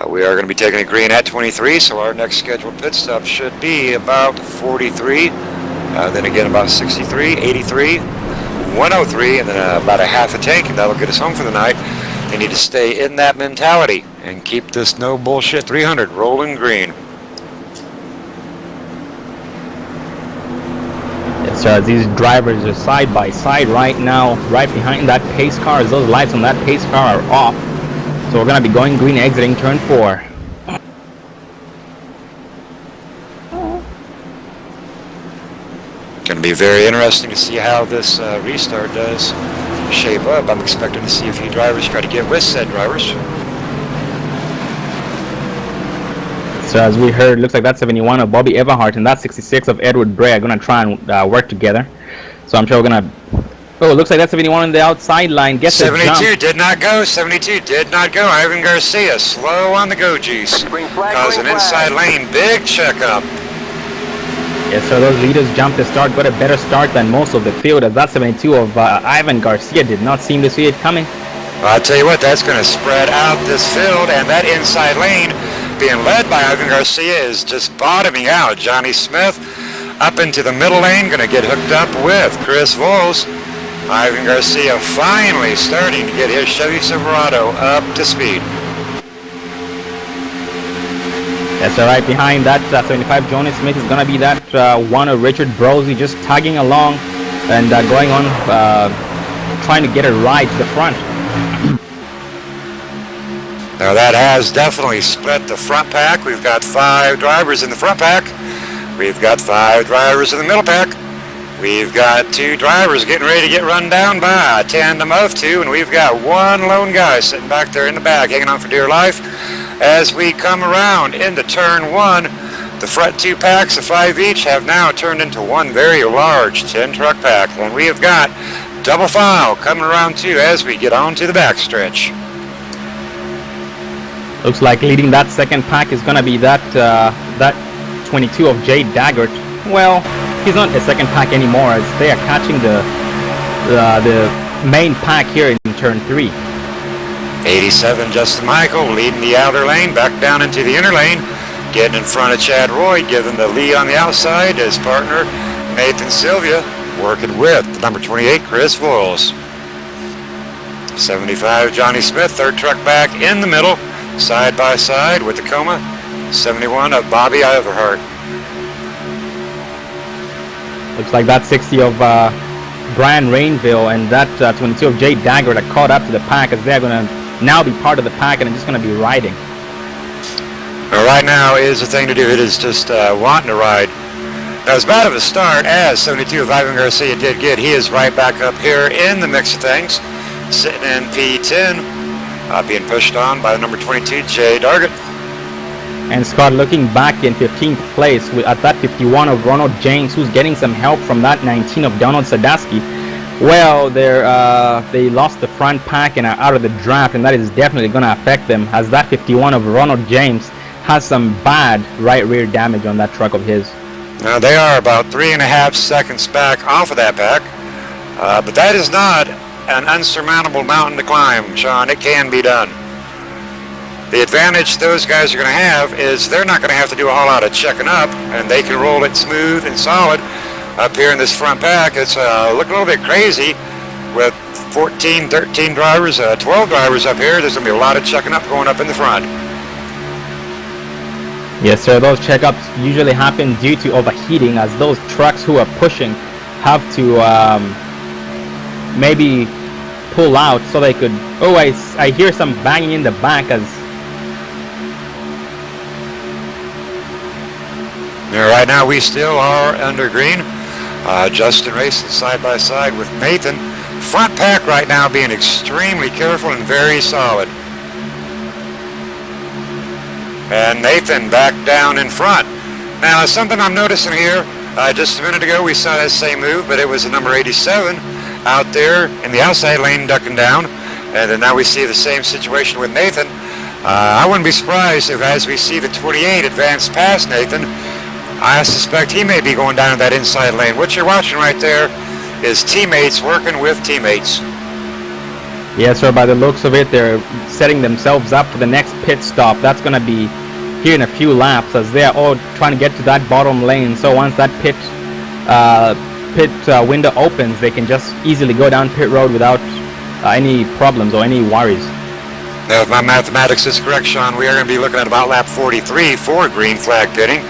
We are going to be taking a green at 23, so our next scheduled pit stop should be about 43, then again about 63, 83, 103, and then about a half a tank, and that'll get us home for the night. They need to stay in that mentality and keep this no bullshit 300 rolling green. Yes, sir. These drivers are side by side right now, right behind that pace car. As those lights on that pace car are off. So we're going to be going green exiting turn 4. Going to be very interesting to see how this restart does shape up. I'm expecting to see a few drivers try to get with said drivers. So as we heard, looks like that 71 of Bobby Everhart and that 66 of Edward Bray are going to try and work together. So I'm sure we're going to... Oh, it looks like that 71 on the outside line gets 72 did not go. 72 did not go. Ivan Garcia slow on the go juice. Cause an inside lane big checkup. Yes, so those leaders jumped the start, got a better start than most of the field, as that 72 of Ivan Garcia did not seem to see it coming. Well, I'll tell you what, that's going to spread out this field, and that inside lane being led by Ivan Garcia is just bottoming out. Johnny Smith up into the middle lane, going to get hooked up with Chris Voles. Ivan Garcia finally starting to get his Chevy Silverado up to speed. That's all right. Behind that 75 Jonas Smith is going to be that one of Richard Brosey, just tagging along and going on, trying to get a ride to the front. Now that has definitely split the front pack. We've got 5 drivers in the front pack. We've got 5 drivers in the middle pack. We've got 2 drivers getting ready to get run down by a tandem of 2, and we've got 1 lone guy sitting back there in the back, hanging on for dear life. As we come around into turn 1, the front 2 packs of 5 each have now turned into one very large 10 truck pack, and we have got double file coming around too as we get on to the back stretch. Looks like leading that second pack is gonna be that 22 of Jay Daggett. Well, he's not the second pack anymore, as they are catching the main pack here in turn 3. 87 Justin Michael leading the outer lane, back down into the inner lane, getting in front of Chad Roy, giving the lead on the outside. His partner Nathan Sylvia working with the number 28 Chris Voiles. 75 Johnny Smith, third truck back in the middle, side by side with Tacoma. 71 of Bobby Everhart. Looks like that 60 of Brian Rainville and that 22 of Jay Daggett are caught up to the pack, as they're going to now be part of the pack and are just going to be riding. Well, right now is the thing to do. It is just wanting to ride. Now, as bad of a start as 72 of Ivan Garcia did get, he is right back up here in the mix of things, sitting in P10, being pushed on by the number 22 Jay Daggett. And Scott looking back in 15th place at that 51 of Ronald James, who's getting some help from that 19 of Donald Sadowski. Well, they lost the front pack and are out of the draft, and that is definitely going to affect them, as that 51 of Ronald James has some bad right rear damage on that truck of his. Now, they are about 3.5 seconds back off of that pack, but that is not an unsurmountable mountain to climb, Sean. It can be done. The advantage those guys are going to have is they're not going to have to do a whole lot of checking up, and they can roll it smooth and solid up here in this front pack. It's looking a little bit crazy with 14, 13 drivers, 12 drivers up here. There's going to be a lot of checking up going up in the front. Yes, sir. Those checkups usually happen due to overheating, as those trucks who are pushing have to maybe pull out so they could... Oh, I hear some banging in the back as... Right now we still are under green. Justin racing side by side with Nathan. Front pack right now being extremely careful and very solid. And Nathan back down in front. Now, something I'm noticing here, just a minute ago we saw that same move, but it was the number 87 out there in the outside lane ducking down. And then now we see the same situation with Nathan. I wouldn't be surprised if, as we see the 28 advance past Nathan, I suspect he may be going down in that inside lane. What you're watching right there is teammates working with teammates. Yes, sir. By the looks of it, they're setting themselves up for the next pit stop. That's going to be here in a few laps, as they are all trying to get to that bottom lane. So once that pit window opens, they can just easily go down pit road without any problems or any worries. Now, if my mathematics is correct, Sean, we are going to be looking at about lap 43 for green flag pitting.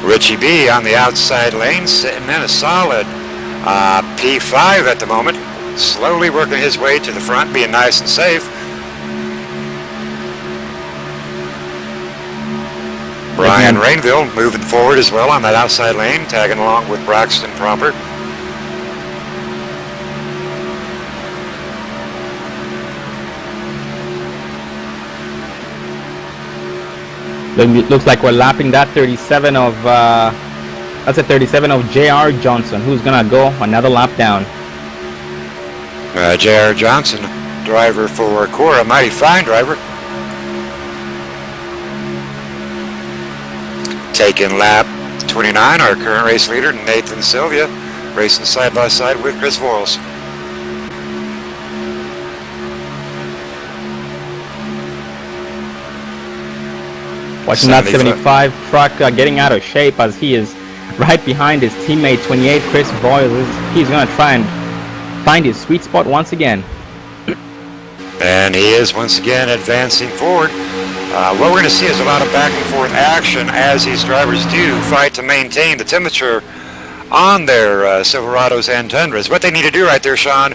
Richie B on the outside lane, sitting in a solid P5 at the moment, slowly working his way to the front, being nice and safe. Brian Rainville moving forward as well on that outside lane, tagging along with Braxton Proper. Looks like we're lapping that 37 of that's a 37 of J.R. Johnson, who's gonna go another lap down. J.R. Johnson, driver for Cora, mighty fine driver. Taking lap 29, our current race leader, Nathan Sylvia, racing side by side with Chris Voiles. Watching that 75 truck getting out of shape, as he is right behind his teammate 28 Chris Voiles. He's going to try and find his sweet spot once again. And he is once again advancing forward. What we're going to see is a lot of back and forth action as these drivers do fight to maintain the temperature on their Silverados and Tundras. What they need to do right there, Sean,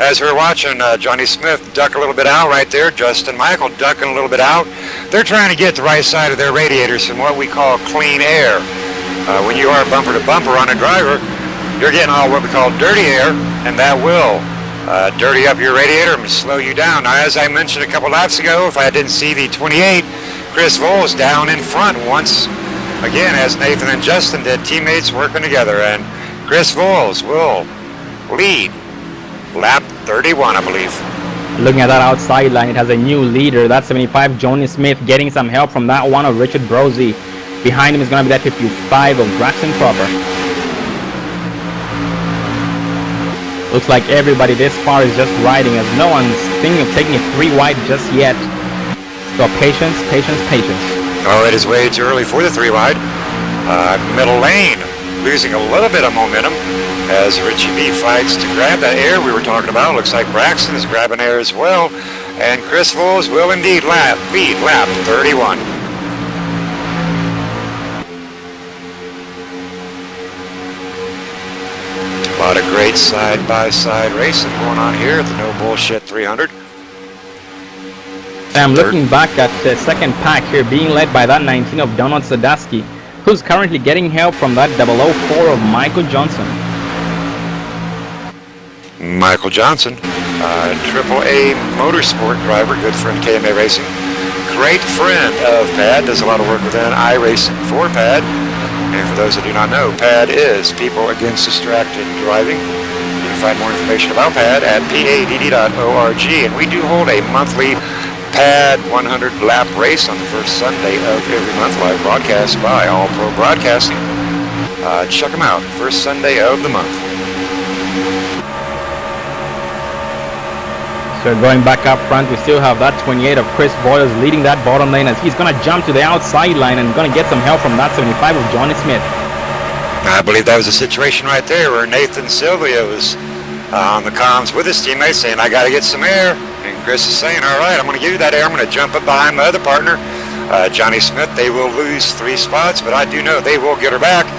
as we're watching Johnny Smith duck a little bit out right there, Justin Michael ducking a little bit out. They're trying to get the right side of their radiators from what we call clean air. When you are bumper to bumper on a driver, you're getting all what we call dirty air, and that will dirty up your radiator and slow you down. Now, as I mentioned a couple laps ago, if I didn't see the 28, Chris Voles down in front once again, as Nathan and Justin did, teammates working together, and Chris Voles will lead lap 31, I believe. Looking at that outside line, it has a new leader. That's 75, Johnny Smith, getting some help from that one of Richard Brosey. Behind him is going to be that 55 of Braxton Proper. Looks like everybody this far is just riding, as no one's thinking of taking it 3 wide just yet. So patience, patience, patience. Oh, it is way too early for the 3 wide. Middle lane losing a little bit of momentum as Richie B fights to grab that air we were talking about. Looks like Braxton is grabbing air as well, and Chris Voles will indeed lead lap 31. A lot of great side-by-side racing going on here at the No Bullshit 300. I'm looking back at the second pack here, being led by that 19 of Donald Sadowski, who's currently getting help from that 004 of Michael Johnson. Michael Johnson, AAA motorsport driver, good friend KMA Racing. Great friend of Pad, does a lot of work within iRacing for Pad. And for those that do not know, PAD is People Against Distracted Driving. You can find more information about PAD at padd.org. And we do hold a monthly PAD 100 lap race on the first Sunday of every month, live broadcast by All Pro Broadcasting. Check them out, first Sunday of the month. So going back up front, we still have that 28 of Chris Boyles leading that bottom lane, as he's going to jump to the outside line and going to get some help from that 75 of Johnny Smith. I believe that was a situation right there where Nathan Sylvia was on the comms with his teammates saying, I got to get some air. And Chris is saying, all right, I'm going to give you that air. I'm going to jump up behind my other partner, Johnny Smith. They will lose 3 spots, but I do know they will get her back.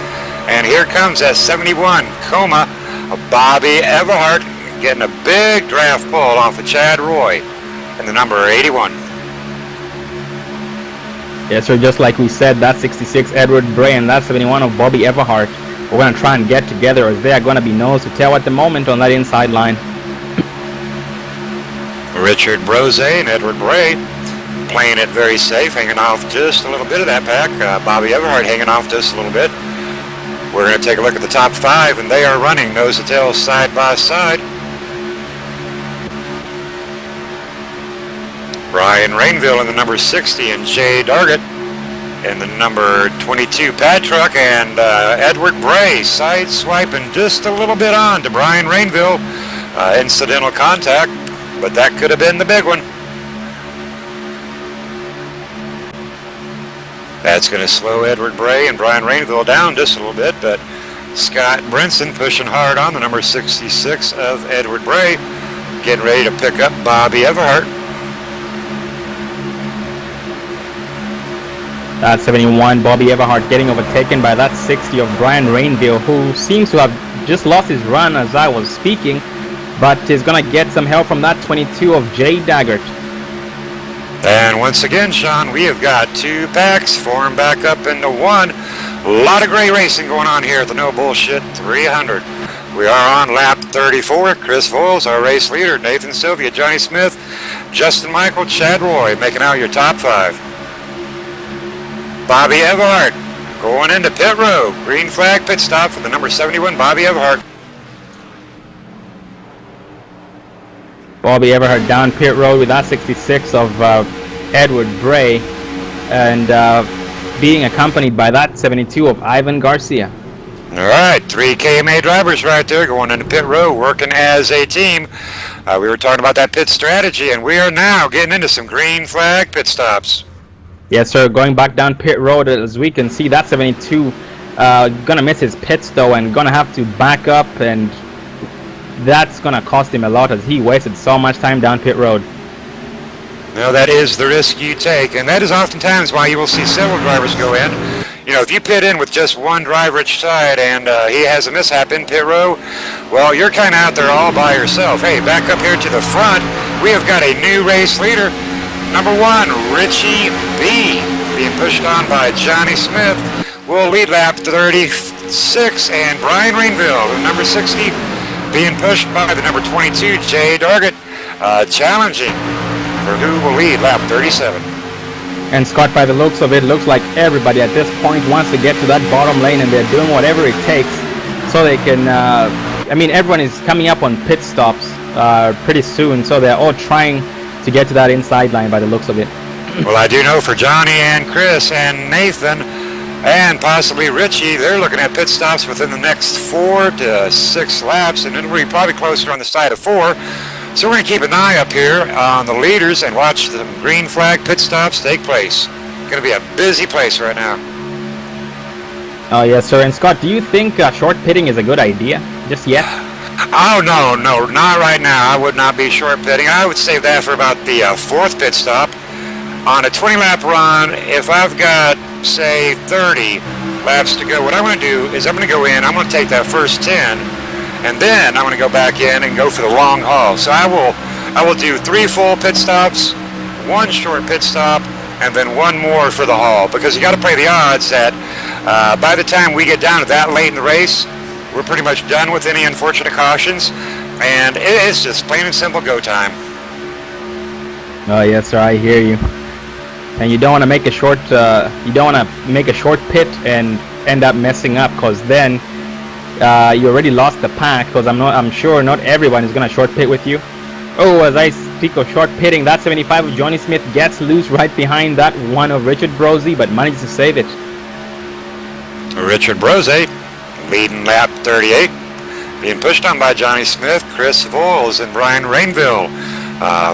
And here comes that 71 Coma of Bobby Everhart, getting a big draft pull off of Chad Roy in the number 81. Yeah, so just like we said, that 66 Edward Bray and that 71 of Bobby Everhart, we're going to try and get together, as they are going to be nose to tail at the moment on that inside line. Richard Brose and Edward Bray playing it very safe, hanging off just a little bit of that pack. Bobby Everhart hanging off just a little bit. We're going to take a look at the top 5, and they are running nose to tail side by side. Brian Rainville in the number 60 and Jay Dargett in the number 22 pad truck, and Edward Bray side swiping just a little bit on to Brian Rainville. Incidental contact, but that could have been the big one. That's going to slow Edward Bray and Brian Rainville down just a little bit, but Scott Brinson pushing hard on the number 66 of Edward Bray, getting ready to pick up Bobby Everhart. That 71 Bobby Everhart getting overtaken by that 60 of Brian Rainville, who seems to have just lost his run as I was speaking, but is going to get some help from that 22 of Jay Daggert. And once again, Sean, we have got 2 packs formed back up into 1. A lot of great racing going on here at the No Bullshit 300. We are on lap 34. Chris Voles, our race leader, Nathan Sylvia, Johnny Smith, Justin Michael, Chad Roy, making out your top 5. Bobby Everhart going into pit road. Green flag pit stop for the number 71, Bobby Everhart. Bobby Everhart down pit road with that 66 of Edward Bray, and being accompanied by that 72 of Ivan Garcia. All right, 3 KMA drivers right there going into pit road, working as a team. We were talking about that pit strategy, and we are now getting into some green flag pit stops. Yes, sir. Going back down pit road, as we can see, that 72 gonna miss his pits though, and gonna have to back up, and that's gonna cost him a lot as he wasted so much time down pit road. Well, that is the risk you take, and that is oftentimes why you will see several drivers go in. You know, if you pit in with just one driver each side and he has a mishap in pit row, well, you're kind of out there all by yourself. Hey, back up here to the front, we have got a new race leader. Number 1, Richie B, being pushed on by Johnny Smith, will lead lap 36, and Brian Rainville, number 60, being pushed by the number 22, Jay Dargett, challenging for who will lead lap 37. And Scott, by the looks of it, looks like everybody at this point wants to get to that bottom lane, and they're doing whatever it takes so they can, I mean, everyone is coming up on pit stops pretty soon, so they're all trying to get to that inside line by the looks of it. Well, I do know for Johnny and Chris and Nathan and possibly Richie, they're looking at pit stops within the next 4 to 6 laps, and it'll be probably closer on the side of 4. So we're going to keep an eye up here on the leaders and watch the green flag pit stops take place. It's going to be a busy place right now. Oh, yes, sir. And Scott, do you think short pitting is a good idea just yet? Oh, no, not right now. I would not be short pitting. I would save that for about the 4th pit stop. On a 20-lap run, if I've got, say, 30 laps to go, what I'm going to do is I'm going to go in, I'm going to take that first 10, and then I'm going to go back in and go for the long haul. So I will do 3 full pit stops, 1 short pit stop, and then 1 more for the haul, because you got to play the odds that by the time we get down to that late in the race, we're pretty much done with any unfortunate cautions, and it's just plain and simple go time. Oh, yes, sir. I hear you. And you don't want to make a short pit and end up messing up, because then you already lost the pack, because I'm sure not everyone is going to short pit with you. Oh, as I speak of short pitting, that 75 of Johnny Smith gets loose right behind that one of Richard Brosey, but manages to save it. Richard Brosey leading lap 38, being pushed on by Johnny Smith, Chris Voles, and Brian Rainville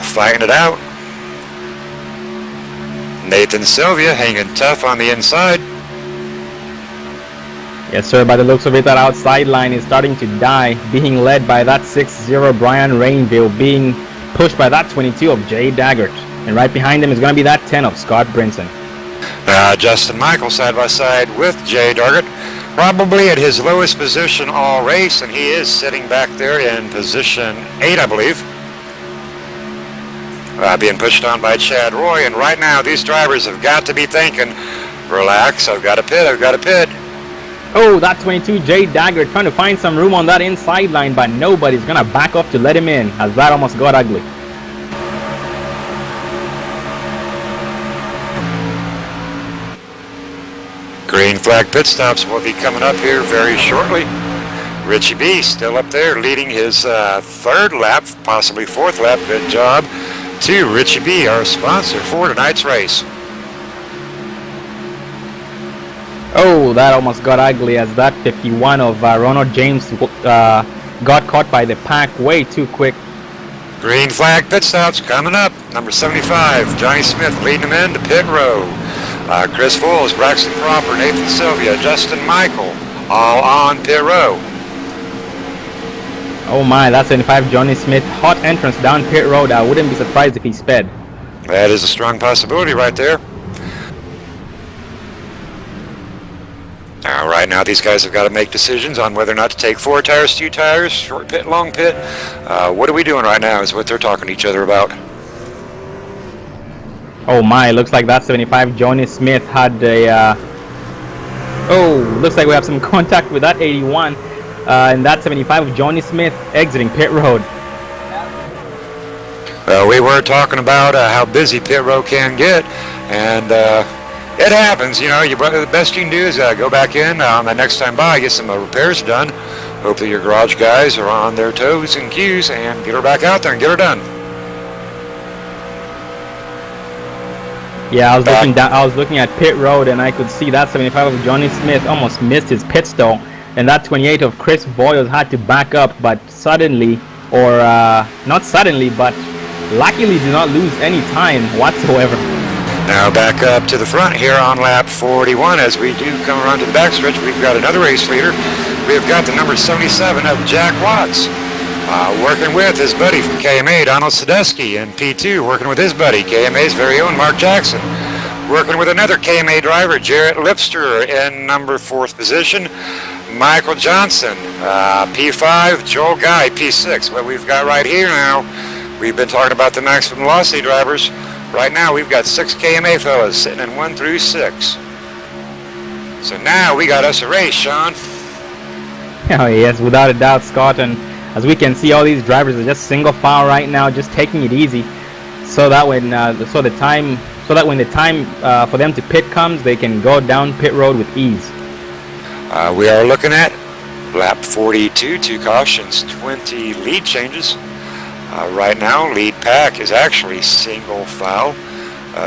fighting it out. Nathan Sylvia hanging tough on the inside. Yes, sir. By the looks of it, that outside line is starting to die, being led by that 6-0 Brian Rainville, being pushed by that 22 of Jay Daggert. And right behind him is going to be that 10 of Scott Brinson. Justin Michael side by side with Jay Dargett, probably at his lowest position all race, and he is sitting back there in position 8, I believe. Being pushed on by Chad Roy, and right now these drivers have got to be thinking, relax, I've got to pit. Oh, that 22 Jay Daggert trying to find some room on that inside line, but nobody's going to back up to let him in, as that almost got ugly. Green flag pit stops will be coming up here very shortly. Richie B still up there leading his 3rd lap, possibly 4th lap. Good job to Richie B, our sponsor for tonight's race. Oh, that almost got ugly, as that 51 of Ronald James got caught by the pack way too quick. Green flag pit stops coming up. Number 75, Johnny Smith leading him into pit row. Chris Foles, Braxton Cropper, Nathan Sylvia, Justin Michael, all on pit row. Oh my, that's 75 Johnny Smith, hot entrance down pit road. I wouldn't be surprised if he sped. That is a strong possibility right there. Now, right now, these guys have got to make decisions on whether or not to take 4 tires, 2 tires, short pit, long pit. What are we doing right now is what they're talking to each other about. Oh my, looks like that 75 Johnny Smith had a... oh, looks like we have some contact with that 81. And that 75 of Johnny Smith exiting pit road. We were talking about how busy pit road can get, and it happens. You know, the best you can do is go back in on the next time by, get some repairs done. Hopefully your garage guys are on their toes and cues, and get her back out there and get her done. Yeah, I was looking at pit road, and I could see that 75 of Johnny Smith almost missed his pit stall. And that 28 of Chris Boyles had to back up, but suddenly, or not suddenly, but luckily did not lose any time whatsoever. Now back up to the front here on lap 41. As we do come around to the backstretch, we've got another race leader. We've got the number 77 of Jack Watts. Working with his buddy from KMA, Donald Sadusky, and P2 working with his buddy, KMA's very own Mark Jackson. Working with another KMA driver, Jarrett Lipster, in number 4th position. Michael Johnson, P5, Joel Guy, P6. What we've got right here now, we've been talking about the maximum velocity drivers. Right now we've got 6 KMA fellas sitting in 1 through 6. So now we got us a race, Sean. Oh yes, without a doubt, Scott. And as we can see, all these drivers are just single file right now, just taking it easy, so that when when the time for them to pit comes, they can go down pit road with ease. We are looking at lap 42, 2 cautions, 20 lead changes. Right now, lead pack is actually single file,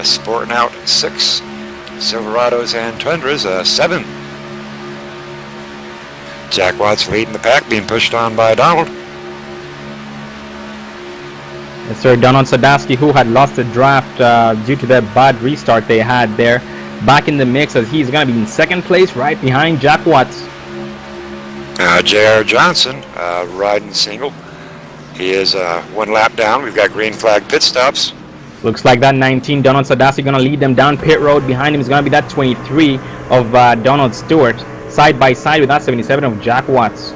sporting out 6 Silverados and Tundras, 7. Jack Watts leading the pack, being pushed on by Donald. Yes, sir. Donald Sadowski, who had lost the draft due to that bad restart they had there, back in the mix as he's going to be in 2nd place right behind Jack Watts. J.R. Johnson riding single. He is 1 lap down. We've got green flag pit stops. Looks like that 19 Donald Sadowski going to lead them down pit road. Behind him is going to be that 23 of Donald Stewart, side by side with that 77 of Jack Watts.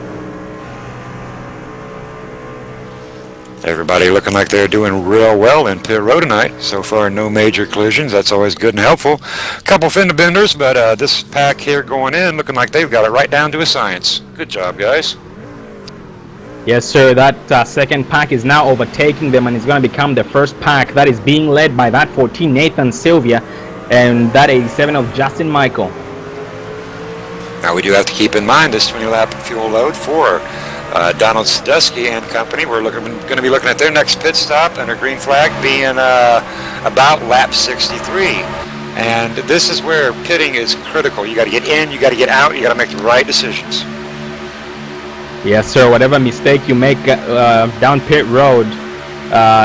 Everybody looking like they're doing real well in pit road tonight. So far, no major collisions. That's always good and helpful. A couple fender benders, but this pack here going in looking like they've got it right down to a science. Good job, guys. Yes, sir. That 2nd pack is now overtaking them, and it's going to become the 1st pack that is being led by that 14 Nathan Sylvia and that 87 of Justin Michael. Now we do have to keep in mind this 20-lap fuel load for Donald Sadusky and company. We're going to be looking at their next pit stop and a green flag being about lap 63. And this is where pitting is critical. You got to get in, you got to get out, you got to make the right decisions. Yes, sir. Whatever mistake you make down pit road,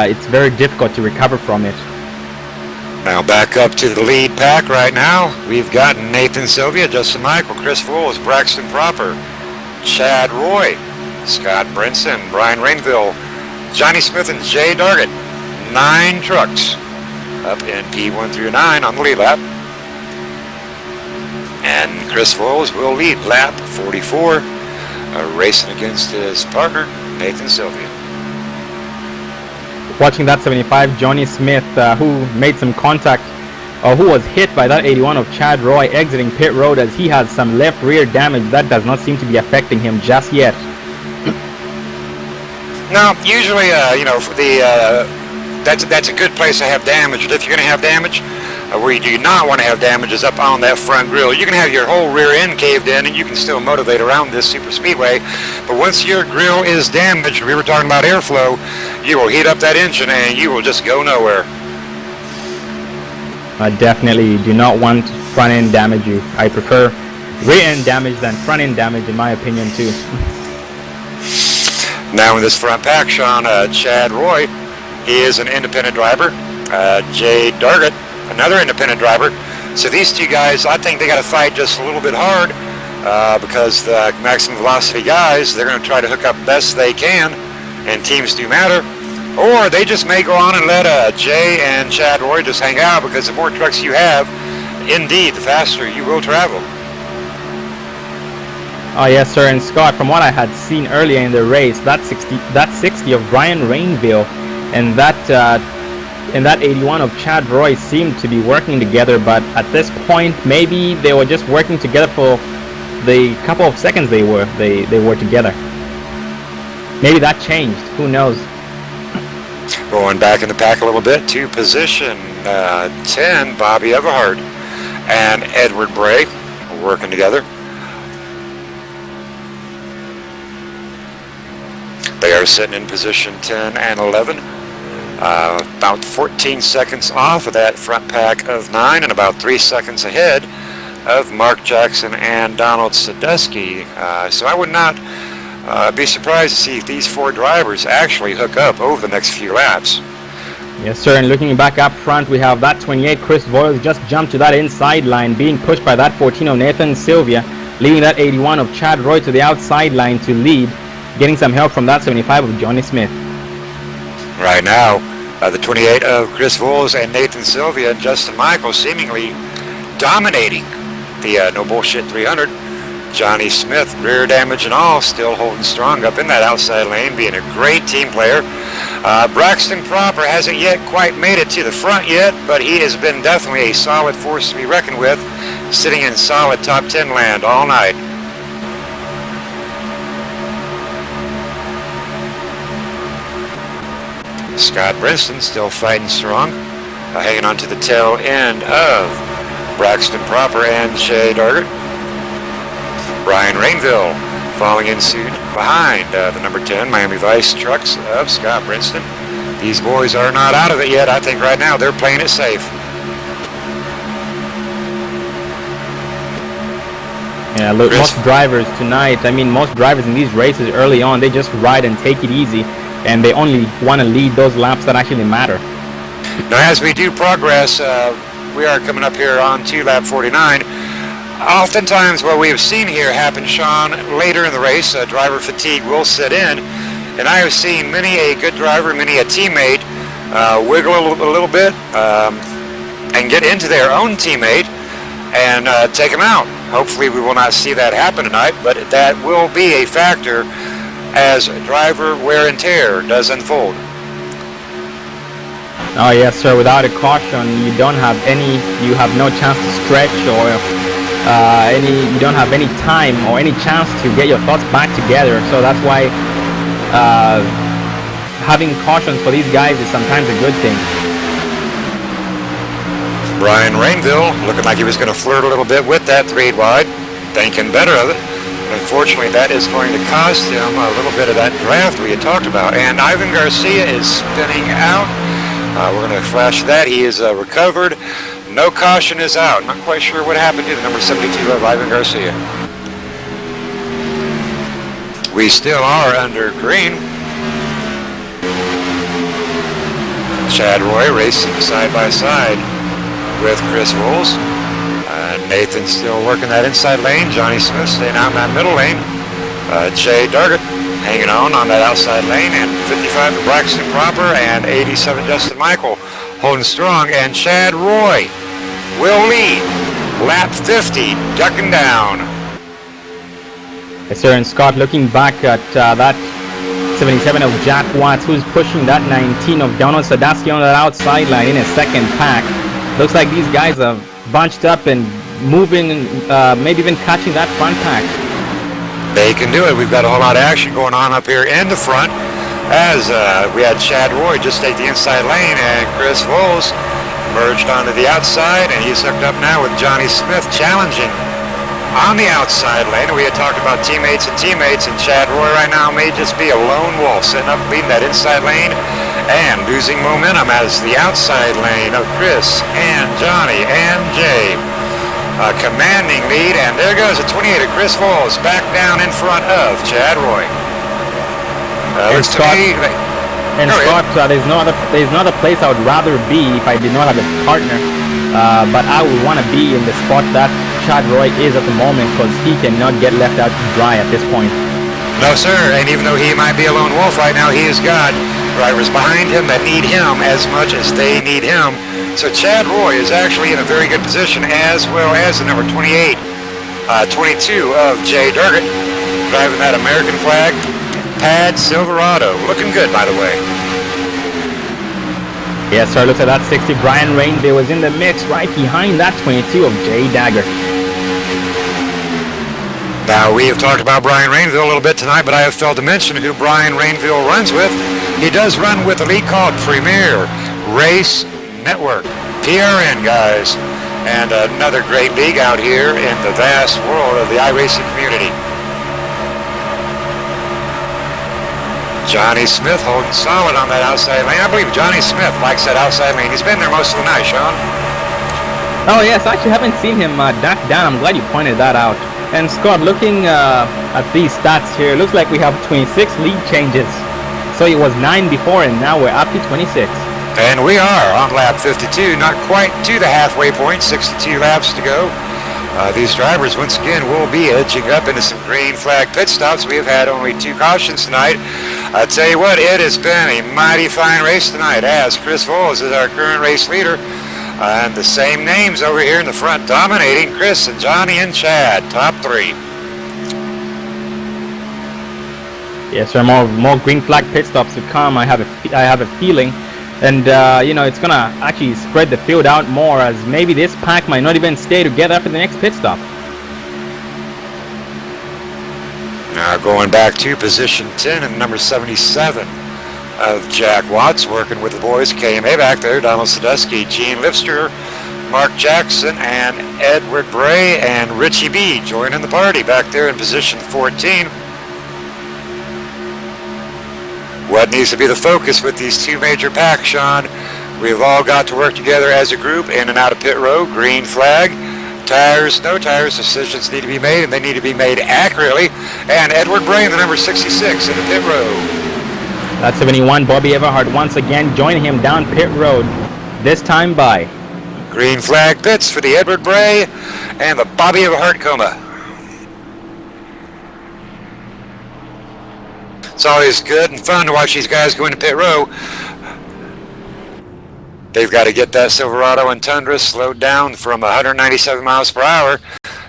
it's very difficult to recover from it. Now back up to the lead pack right now. We've got Nathan Sylvia, Justin Michael, Chris Foles, Braxton Proper, Chad Roy, Scott Brinson, Brian Rainville, Johnny Smith, and Jay Dargett. 9 trucks up in P1 through 9 on the lead lap. And Chris Foles will lead lap 44, racing against his partner, Nathan Sylvia. Watching that 75, Johnny Smith, who made some contact, or who was hit by that 81 of Chad Roy exiting pit road, as he has some left rear damage that does not seem to be affecting him just yet. No, usually, that's a good place to have damage. But if you're going to have damage, where you do not want to have damage is up on that front grille. You can have your whole rear end caved in, and you can still motivate around this super speedway. But once your grille is damaged, we were talking about airflow, you will heat up that engine and you will just go nowhere. I definitely do not want front end damage. I prefer rear end damage than front end damage, in my opinion, too. Now in this front pack, Sean, Chad Roy, he is an independent driver. Jay Dargett, another independent driver. So these 2 guys, I think they got to fight just a little bit hard because the maximum velocity guys, they're going to try to hook up best they can, and teams do matter. Or they just may go on and let Jay and Chad Roy just hang out, because the more trucks you have, indeed, the faster you will travel. Oh yes, sir. And Scott, from what I had seen earlier in the race, that 60 of Brian Rainville and that 81 of Chad Roy seemed to be working together, but at this point, maybe they were just working together for the couple of seconds they were together. Maybe that changed. Who knows? Going back in the pack a little bit to position 10, Bobby Everhart and Edward Bray working together. They are sitting in position 10 and 11. About 14 seconds off of that front pack of 9 and about 3 seconds ahead of Mark Jackson and Donald Sadusky. So I would not be surprised to see if these 4 drivers actually hook up over the next few laps. Yes, sir. And looking back up front, we have that 28 Chris Voiles just jumped to that inside line, being pushed by that 14 of Nathan Sylvia, leaving that 81 of Chad Roy to the outside line to lead. getting some help from that 75 of Johnny Smith. Right now, the 28 of Chris Voles and Nathan Sylvia and Justin Michael seemingly dominating the No Bullshit 300. Johnny Smith, rear damage and all, still holding strong up in that outside lane, being a great team player. Braxton Proper hasn't yet quite made it to the front yet, but he has been definitely a solid force to be reckoned with, sitting in solid top 10 land all night. Scott Brinston still fighting strong, hanging on to the tail end of Braxton Proper and Shay Dargett. Brian Rainville falling in suit behind the number 10 Miami Vice trucks of Scott Brinston. These boys are not out of it yet. I think right now they're playing it safe. Yeah, look, most drivers tonight, most drivers in these races early on, they just ride and take it easy, and they only want to lead those laps that actually matter. Now, as we do progress, we are coming up here on to lap 49. Oftentimes what we have seen here happen, Sean, later in the race, driver fatigue will set in, and I have seen many a good driver, many a teammate wiggle a little bit and get into their own teammate and take him out. Hopefully we will not see that happen tonight, but that will be a factor as driver wear and tear does unfold. Oh yes, sir, without a caution you have no chance to stretch or you don't have any time or any chance to get your thoughts back together. So that's why having cautions for these guys is sometimes a good thing. Brian Rainville looking like he was going to flirt a little bit with that 3 wide, thinking better of it. Unfortunately, that is going to cost him a little bit of that draft we had talked about. And Ivan Garcia is spinning out. We're going to flash that. He is recovered. No caution is out. Not quite sure what happened to the number 72 of Ivan Garcia. We still are under green. Chad Roy racing side by side with Chris Voles. Nathan still working that inside lane. Johnny Smith staying out in that middle lane. Jay Dargett hanging on that outside lane. And 55 to Braxton Proper and 87 Justin Michael holding strong. And Chad Roy will lead lap 50, ducking down. Yes, sir, and Scott, looking back at that 77 of Jack Watts, who's pushing that 19 of Donald Sadowski on that outside line in a second pack. Looks like these guys are bunched up and moving, maybe even catching that front pack. They can do it. We've got a whole lot of action going on up here in the front as we had Chad Roy just take the inside lane and Chris Voles merged onto the outside, and he's hooked up now with Johnny Smith challenging on the outside lane. We had talked about teammates, and Chad Roy right now may just be a lone wolf sitting up leading that inside lane and losing momentum as the outside lane of Chris and Johnny and Jay commanding lead, and there goes the 28 of Chris Voles back down in front of Chad Roy. Looks to me And Scott, there's no other place I would rather be if I did not have a partner. But I would want to be in the spot that Chad Roy is at the moment, because he cannot get left out to dry at this point. No, sir. And even though he might be a lone wolf right now, he has got drivers behind him that need him as much as they need him. So Chad Roy is actually in a very good position, as well as the number 28, 22 of Jay Dargett, driving that American flag Pad Silverado. Looking good, by the way. Yes, sir. Looks at that 60. Brian Rainville was in the mix right behind that 22 of Jay Dagger. Now, we have talked about Brian Rainville a little bit tonight, but I have failed to mention who Brian Rainville runs with. He does run with a league called Premier Race Network, PRN, guys, and another great league out here in the vast world of the iRacing community. Johnny Smith holding solid on that outside lane. I believe Johnny Smith likes that outside lane. He's been there most of the night, Sean. Oh yes, I actually haven't seen him duck down. I'm glad you pointed that out. And Scott, looking at these stats here, looks like we have 26 lead changes. So it was 9 before, and now we're up to 26. And we are on lap 52, not quite to the halfway point, 62 laps to go. These drivers, once again, will be edging up into some green flag pit stops. We have had only 2 cautions tonight. I tell you what, it has been a mighty fine race tonight, as Chris Voles is our current race leader. And the same names over here in the front dominating: Chris and Johnny and Chad, top 3. Yes, sir. More green flag pit stops to come. I have a feeling, and you know, it's gonna actually spread the field out more, as maybe this pack might not even stay together after the next pit stop. Now going back to position 10 and number 77 of Jack Watts, working with the boys. KMA back there, Donald Sadusky, Gene Lipster, Mark Jackson, and Edward Bray, and Richie B joining the party back there in position 14. What needs to be the focus with these 2 major packs, Sean? We've all got to work together as a group in and out of pit row. Green flag, tires, no tires, decisions need to be made, and they need to be made accurately. And Edward Bray in the number 66 in the pit road. That's 71, Bobby Everhart once again joining him down pit road, this time by. Green flag pits for the Edward Bray and the Bobby Everhart Coma. It's always good and fun to watch these guys go into pit row. They've got to get that Silverado and Tundra slowed down from 197 miles per hour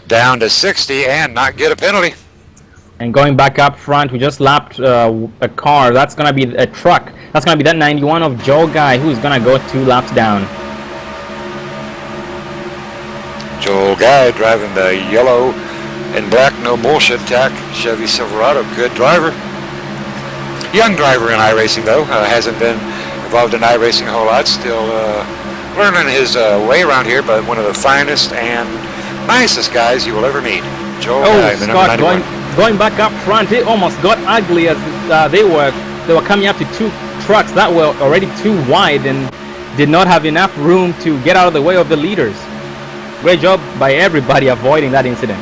down to 60 and not get a penalty. And going back up front, we just lapped a car. That's going to be a truck. That's going to be that 91 of Joe Guy, who's going to go 2 laps down. Joel Guy driving the yellow and black no bullshit tack Chevy Silverado. Good driver. Young driver in iRacing though. Hasn't been involved in iRacing a whole lot. Still learning his way around here, but one of the finest and nicest guys you will ever meet. Joel Guy, the number 91. Going back up front, it almost got ugly as they were coming up to 2 trucks that were already too wide and did not have enough room to get out of the way of the leaders. Great job by everybody avoiding that incident.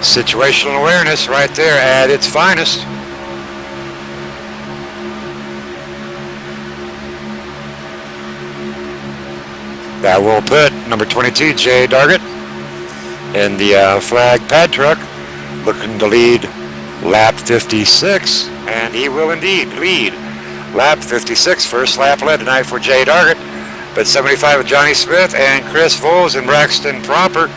Situational awareness right there at its finest. That will put number 22, Jay Dargett, in the flag pad truck, looking to lead lap 56, and he will indeed lead lap 56. First lap led tonight for Jay Dargett, but 75 with Johnny Smith and Chris Voles and Braxton Proper.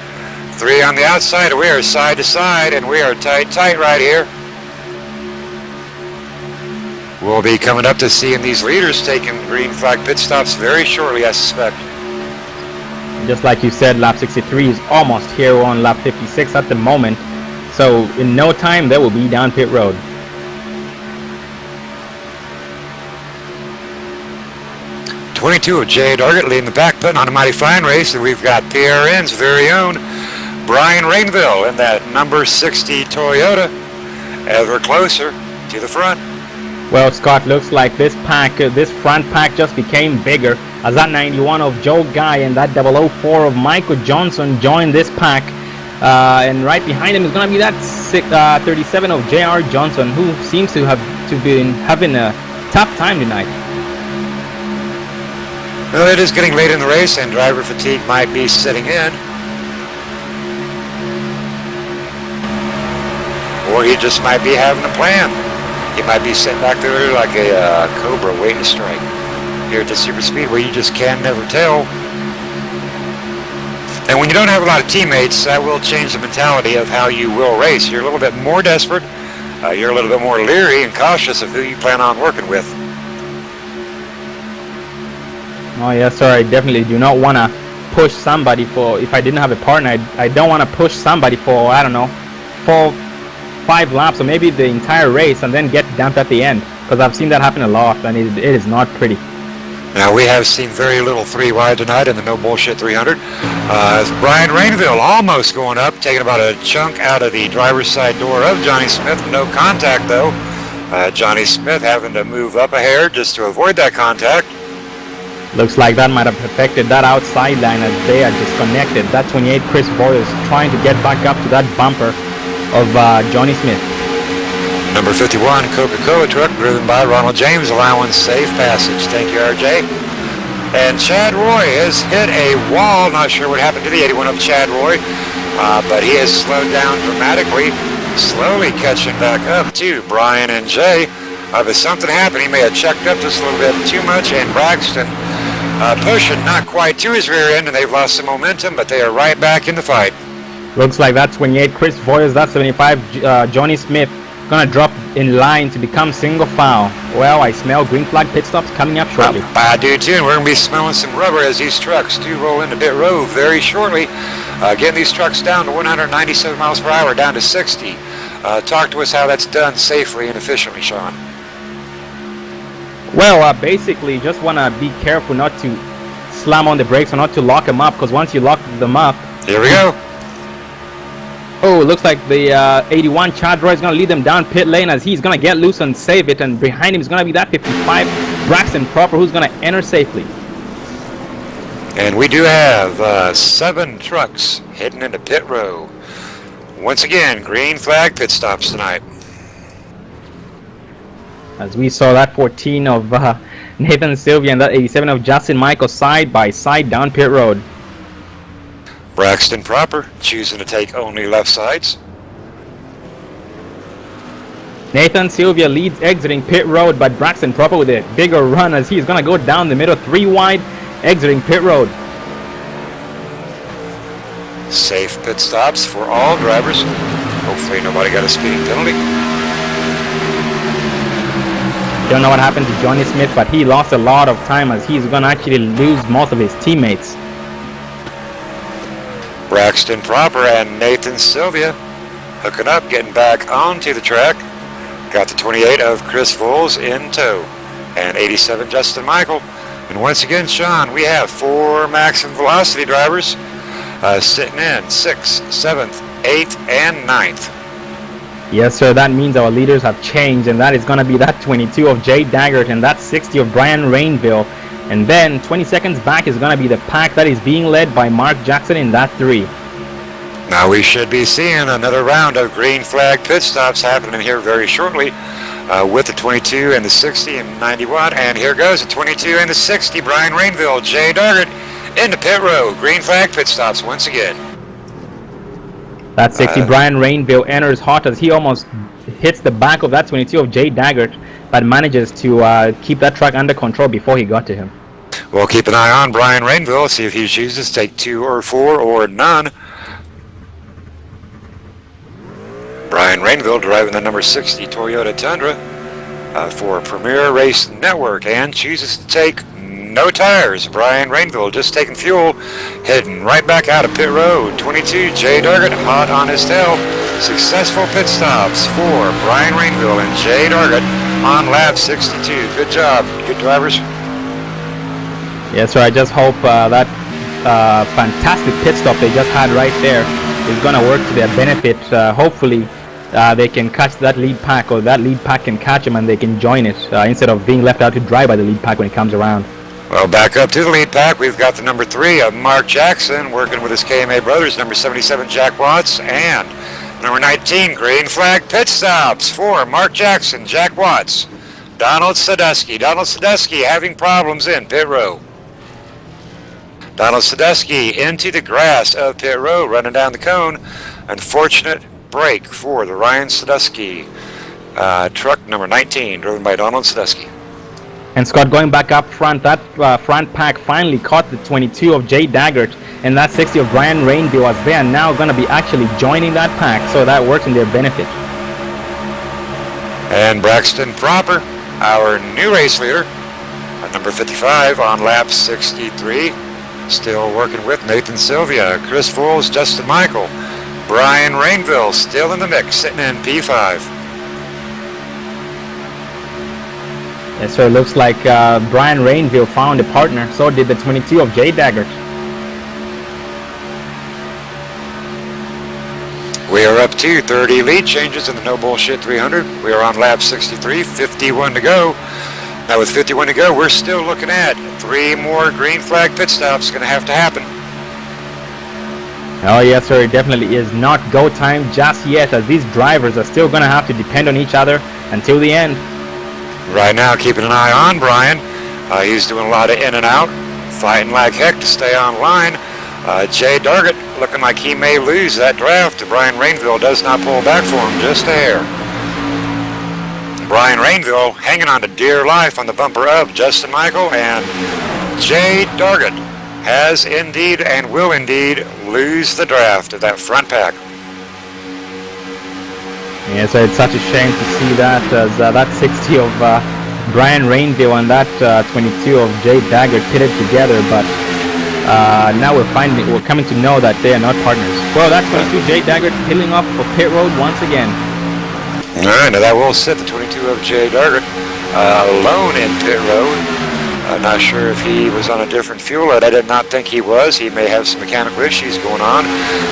3 on the outside. We are side to side, and we are tight right here. We'll be coming up to seeing these leaders taking green flag pit stops very shortly, I suspect. Just like you said, lap 63 is almost here on lap 56 at the moment. So in no time, they will be down pit road. .22 of Jay Dargett leading the pack, putting on a mighty fine race, and we've got PRN's very own Brian Rainville in that number 60 Toyota, ever closer to the front. Well, Scott, looks like this front pack just became bigger as that 91 of Joe Guy and that 004 of Michael Johnson joined this pack. And right behind him is going to be that 37 of J.R. Johnson, who seems to have been having a tough time tonight. Well, it is getting late in the race, and driver fatigue might be setting in. Or he just might be having a plan. He might be sitting back there like a cobra waiting to strike. Here at the super speedway, you just can never tell. And when you don't have a lot of teammates, that will change the mentality of how you will race. You're a little bit more desperate. You're a little bit more leery and cautious of who you plan on working with. Oh yes, sir. I definitely do not want to push somebody for. If I didn't have a partner, I don't want to push somebody for, I don't know, 4-5 laps or maybe the entire race and then get dumped at the end. Because I've seen that happen a lot, and it is not pretty. Now we have seen very little 3 wide tonight in the No Bullshit 300. As Brian Rainville almost going up, taking about a chunk out of the driver's side door of Johnny Smith. No contact though. Johnny Smith having to move up a hair just to avoid that contact. Looks like that might have affected that outside line as they are disconnected. That 28 Chris Boyles trying to get back up to that bumper of Johnny Smith. Number 51 Coca-Cola truck driven by Ronald James allowing safe passage. Thank you, RJ. And Chad Roy has hit a wall. Not sure what happened to the 81 of Chad Roy, but he has slowed down dramatically, slowly catching back up to Brian and Jay. But something happened. He may have checked up just a little bit too much, and Braxton pushing not quite to his rear end, and they've lost some momentum, but they are right back in the fight. Looks like that 28 Chris Voyers, that 75 Johnny Smith gonna drop in line to become single file. Well, I smell green flag pit stops coming up shortly. I do too, and we're gonna be smelling some rubber as these trucks do roll into pit road very shortly. Getting these trucks down to 197 miles per hour, down to 60. Talk to us how that's done safely and efficiently, Sean. Well, basically, just want to be careful not to slam on the brakes or not to lock them up, because once you lock them up... Here we go. Oh, it looks like the 81 Chad Roy is going to lead them down pit lane as he's going to get loose and save it, and behind him is going to be that 55 Braxton Proper, who's going to enter safely. And we do have 7 trucks heading into pit row. Once again, green flag pit stops tonight. As we saw that 14 of Nathan Sylvia and that 87 of Justin Michael side by side down pit road. Braxton Proper choosing to take only left sides. Nathan Sylvia leads exiting pit road, but Braxton Proper with a bigger run as he's going to go down the middle, 3 wide, exiting pit road. Safe pit stops for all drivers. Hopefully nobody got a speeding penalty. Don't know what happened to Johnny Smith, but he lost a lot of time as he's going to actually lose most of his teammates. Braxton Proper and Nathan Sylvia hooking up, getting back onto the track. Got the 28 of Chris Foles in tow, and 87 Justin Michael. And once again, Sean, we have 4 maximum velocity drivers sitting in 6th, 7th, 8th, and 9th. Yes, sir, that means our leaders have changed, and that is going to be that 22 of Jay Daggett and that 60 of Brian Rainville. And then 20 seconds back is going to be the pack that is being led by Mark Jackson in that 3. Now we should be seeing another round of green flag pit stops happening here very shortly with the 22 and the 60 and 91. And here goes the 22 and the 60, Brian Rainville, Jay Daggett into pit row. Green flag pit stops once again. That 60 Brian Rainville enters hot as he almost hits the back of that 22 of Jay Daggett, but manages to keep that truck under control before he got to him. We'll keep an eye on Brian Rainville, see if he chooses to take 2 or 4 or none. Brian Rainville driving the number 60 Toyota Tundra for Premier Race Network and chooses to take no tires. Brian Rainville just taking fuel, heading right back out of pit road. 22 Jay Daggett hot on his tail. Successful pit stops for Brian Rainville and Jay Daggett on lap 62. Good job, good drivers. Yes, sir. I just hope that fantastic pit stop they just had right there is going to work to their benefit. Hopefully they can catch that lead pack, or that lead pack can catch them and they can join it instead of being left out to dry by the lead pack when it comes around. Well, back up to the lead pack, we've got the number 3 of Mark Jackson working with his KMA brothers, number 77 Jack Watts, and number 19 green flag pit stops for Mark Jackson, Jack Watts, Donald Sadusky. Donald Sadusky having problems in pit row. Donald Sadusky into the grass of pit row, running down the cone. Unfortunate break for the Ryan Sadusky truck number 19, driven by Donald Sadusky. And Scott, going back up front, that front pack finally caught the 22 of Jay Daggett and that 60 of Brian Rainville, as they are now going to be actually joining that pack, so that works in their benefit. And Braxton Proper, our new race leader, at number 55 on lap 63, still working with Nathan Sylvia, Chris Foles, Justin Michael, Brian Rainville still in the mix, sitting in P5. Yes, sir. Looks like Brian Rainville found a partner. So did the 22 of Jay Daggett. We are up to 30 lead changes in the No Bullshit 300. We are on lap 63, 51 to go. Now with 51 to go, we're still looking at 3 more green flag pit stops going to have to happen. Oh yes, sir. It definitely is not go time just yet, as these drivers are still going to have to depend on each other until the end. Right now, keeping an eye on Brian. He's doing a lot of in and out fighting like heck to stay on line. Jay Dargett looking like he may lose that draft. Brian Rainville does not pull back for him, just a hair. Brian Rainville hanging on to dear life on the bumper of Justin Michael, and Jay Dargett has indeed and will indeed lose the draft of that front pack. Yeah, so it's such a shame to see that, as that 60 of Brian Rainville and that 22 of Jay Daggett pitted together, but now we're coming to know that they are not partners. Well, that's 22 Jay Daggett peeling off for pit road once again. All right, now that will sit the 22 of Jay Daggett alone in pit road. I'm not sure if he was on a different fuel. I did not think he was. He may have some mechanical issues going on,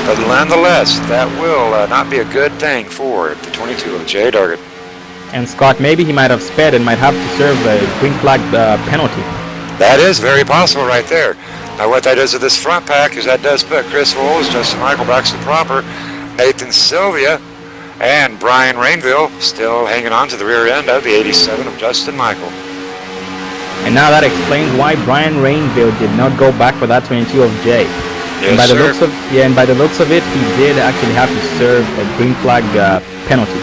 but nonetheless, that will not be a good thing for the 22 of Jay Daggett. And Scott, maybe he might have sped and might have to serve a green flag penalty. That is very possible right there. Now what that does with this front pack is that does put Chris Voles, Justin Michael, Braxton Proper, Nathan Sylvia, and Brian Rainville still hanging on to the rear end of the 87 of Justin Michael. And now that explains why Brian Rainville did not go back for that 22 of Jay. Yes, and by the sir. looks of it, he did actually have to serve a green flag penalty.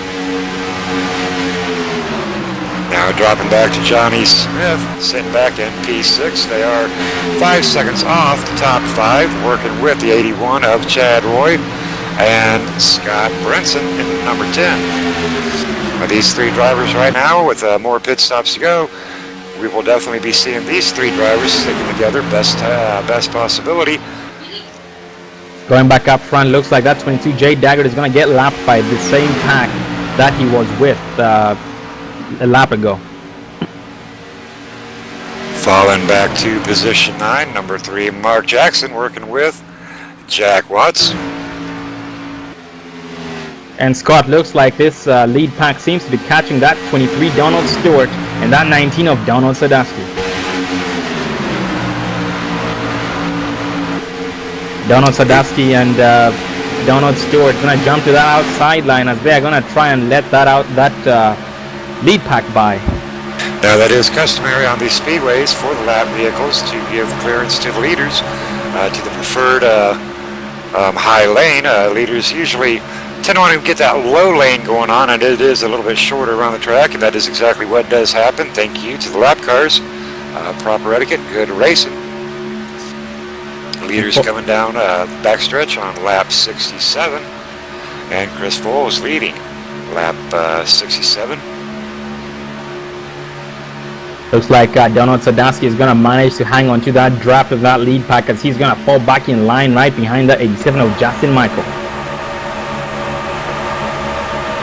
Now dropping back to Johnny Smith, sitting back in P6. They are 5 seconds off the top 5, working with the 81 of Chad Roy and Scott Brinson in number 10. Now these three drivers right now, with more pit stops to go, we will definitely be seeing these three drivers sticking together, best possibility. Going back up front, looks like that 22 Jay Daggett is going to get lapped by the same pack that he was with a lap ago. Falling back to position 9, number 3, Mark Jackson, working with Jack Watts. And Scott, looks like this lead pack seems to be catching that 23 Donald Stewart and that 19 of Donald Sadowski. Donald Sadowski and Donald Stewart going to jump to that outside line as they are going to try and let that lead pack by. Now that is customary on these speedways for the lap vehicles to give clearance to the leaders to the preferred high lane. Leaders usually tend to want to get that low lane going on, and it is a little bit shorter around the track, and that is exactly what does happen. Thank you to the lap cars. Proper etiquette, good racing. Leaders coming down backstretch on lap 67, and Chris Voles leading lap 67. Looks like Donald Sadowski is going to manage to hang on to that draft of that lead pack as he's going to fall back in line right behind the 87 of Justin Michael.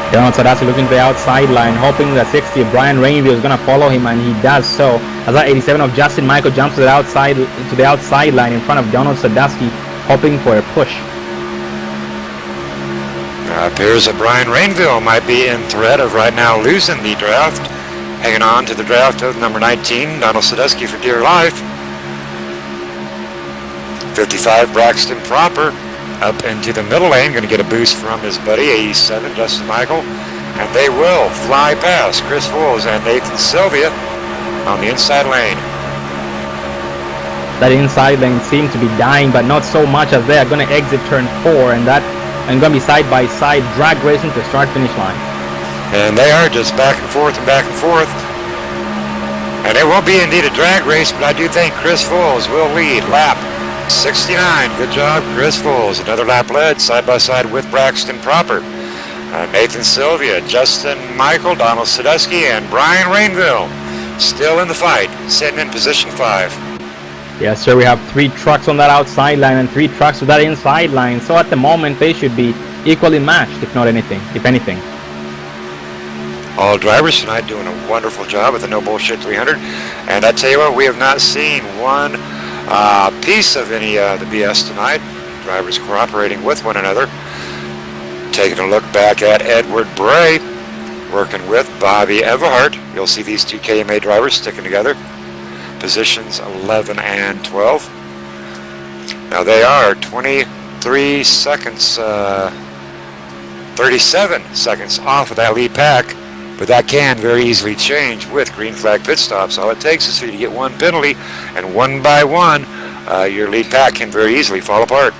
Donald Sadowski looking to the outside line, hoping that 60 of Brian Rainville is going to follow him, and he does so. As that 87 of Justin Michael jumps to the outside line in front of Donald Sadowski, hoping for a push. Appears that Brian Rainville might be in threat of right now losing the draft. Hanging on to the draft of number 19, Donald Sadowski for dear life. 55, Braxton Proper, up into the middle lane, going to get a boost from his buddy, 87, Justin Michael. And they will fly past Chris Voles and Nathan Sylvia on the inside lane. That inside lane seemed to be dying, but not so much as they are going to exit turn 4, and going to be side-by-side drag racing to start-finish line. And they are just back and forth and back and forth. And it will be indeed a drag race, but I do think Chris Voles will lead lap 69. Good job, Chris Voles. Another lap led side by side with Braxton Proper. Nathan Sylvia, Justin Michael, Donald Sadowski, and Brian Rainville still in the fight, sitting in position 5. Yes, sir. We have 3 trucks on that outside line and 3 trucks with that inside line. So at the moment, they should be equally matched, if anything. All drivers tonight doing a wonderful job with the No Bullshit 300. And I tell you what, we have not seen one piece of any the BS tonight. Drivers cooperating with one another. Taking a look back at Edward Bray, working with Bobby Everhart. You'll see these 2 KMA drivers sticking together. Positions 11 and 12. Now they are 23 seconds, 37 seconds off of that lead pack. But that can very easily change with green flag pit stops. All it takes is for you to get one penalty, and one by one, your lead pack can very easily fall apart.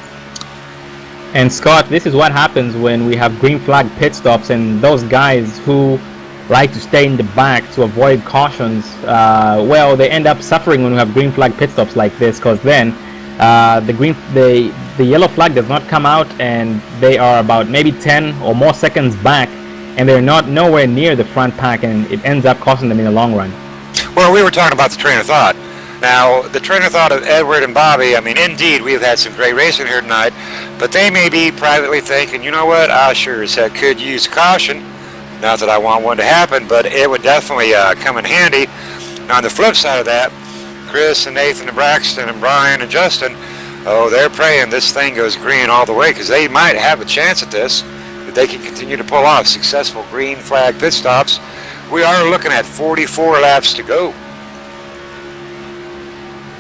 And Scott, this is what happens when we have green flag pit stops, and those guys who like to stay in the back to avoid cautions, well, they end up suffering when we have green flag pit stops like this, because then the yellow flag does not come out, and they are about maybe 10 or more seconds back, and they're nowhere near the front pack, and it ends up costing them in the long run. Well, we were talking about the train of thought. Now, the train of thought of Edward and Bobby, I mean, indeed, we've had some great racing here tonight, but they may be privately thinking, you know what, I sure as heck could use caution. Not that I want one to happen, but it would definitely come in handy. Now, on the flip side of that, Chris and Nathan and Braxton and Brian and Justin, oh, they're praying this thing goes green all the way, because they might have a chance at this, that they can continue to pull off successful green flag pit stops. We are looking at 44 laps to go.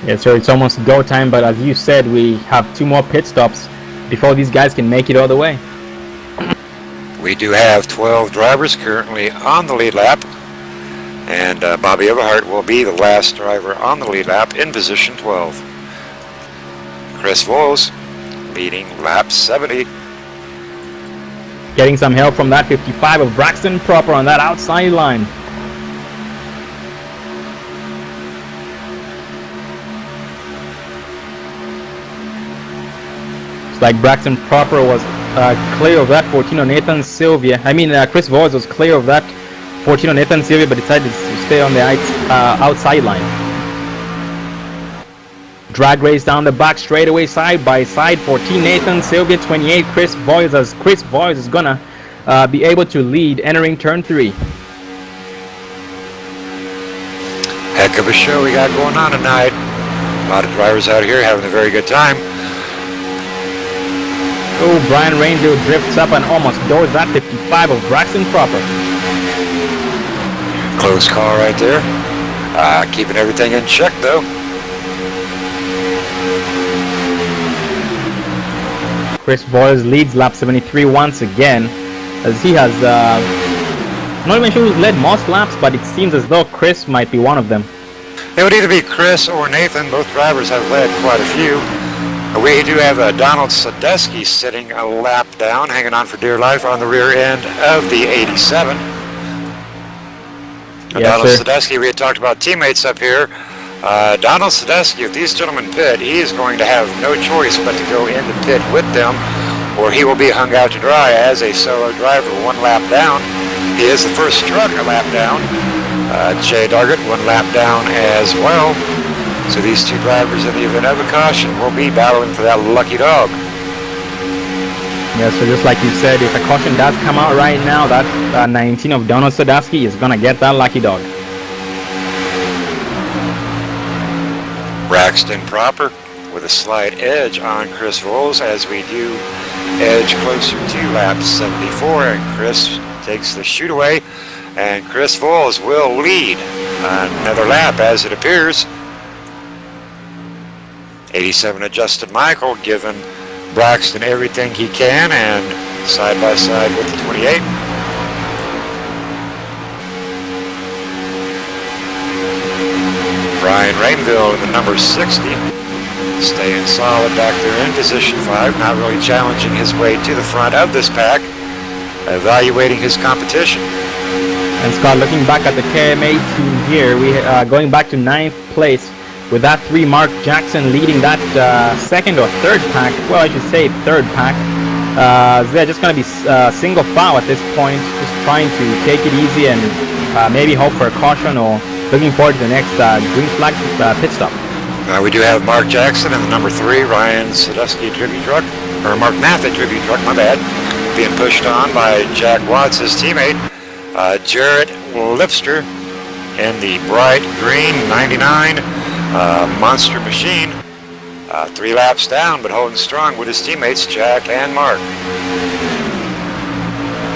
Yes, sir, it's almost go time, but as you said, we have 2 more pit stops before these guys can make it all the way. We do have 12 drivers currently on the lead lap, and Bobby Everhart will be the last driver on the lead lap in position 12. Chris Voles leading lap 70. Getting some help from that 55 of Braxton Proper on that outside line. It's like Braxton Proper was clear of that 14 on Nathan Sylvia. I mean, Chris Voice was clear of that 14 on Nathan Sylvia, but decided to stay on the outside line. Drag race down the back straightaway, side by side. 14 Nathan Sylvia, 28 Chris Voice, as Chris Voice is gonna be able to lead entering turn 3. Heck of a show we got going on tonight. A lot of drivers out here having a very good time. Oh, Brian Rainville drifts up and almost doors that 55 of Braxton Proper. Close call right there. Keeping everything in check though. Chris Boyles leads lap 73 once again, as he has, I'm not even sure who's led most laps, but it seems as though Chris might be one of them. It would either be Chris or Nathan. Both drivers have led quite a few. We do have Donald Sadesky sitting a lap down, hanging on for dear life on the rear end of the 87. Yes, Donald sir. Sadesky, we had talked about teammates up here. Donald Sadesky, if these gentlemen pit, he is going to have no choice but to go in the pit with them, or he will be hung out to dry as a solo driver 1 lap down. He is the first truck a lap down. Jay Dargett 1 lap down as well. So these 2 drivers, in the event of a caution, will be battling for that lucky dog. Yeah, so just like you said, if a caution does come out right now, that 19 of Donald Sadesky is gonna get that lucky dog. Braxton Proper with a slight edge on Chris Voles as we do edge closer to lap 74, and Chris takes the shoot away, and Chris Voles will lead another lap as it appears. 87 of Justin Michael giving Braxton everything he can, and side by side with the 28. Brian Rainville in the number 60, staying solid back there in position 5, not really challenging his way to the front of this pack, evaluating his competition. And Scott, looking back at the KMA team here, we going back to 9th place with that 3 Mark Jackson leading that 2nd or 3rd pack. Well, I should say 3rd pack. They're just going to be single file at this point, just trying to take it easy and maybe hope for a caution, or looking forward to the next green flag pit stop. We do have Mark Jackson in the number 3, Ryan Sadusky tribute truck, or Mark Mathey tribute truck, my bad, being pushed on by Jack Watts, his teammate. Jarrett Lipster in the bright green 99 Monster Machine. 3 laps down, but holding strong with his teammates, Jack and Mark.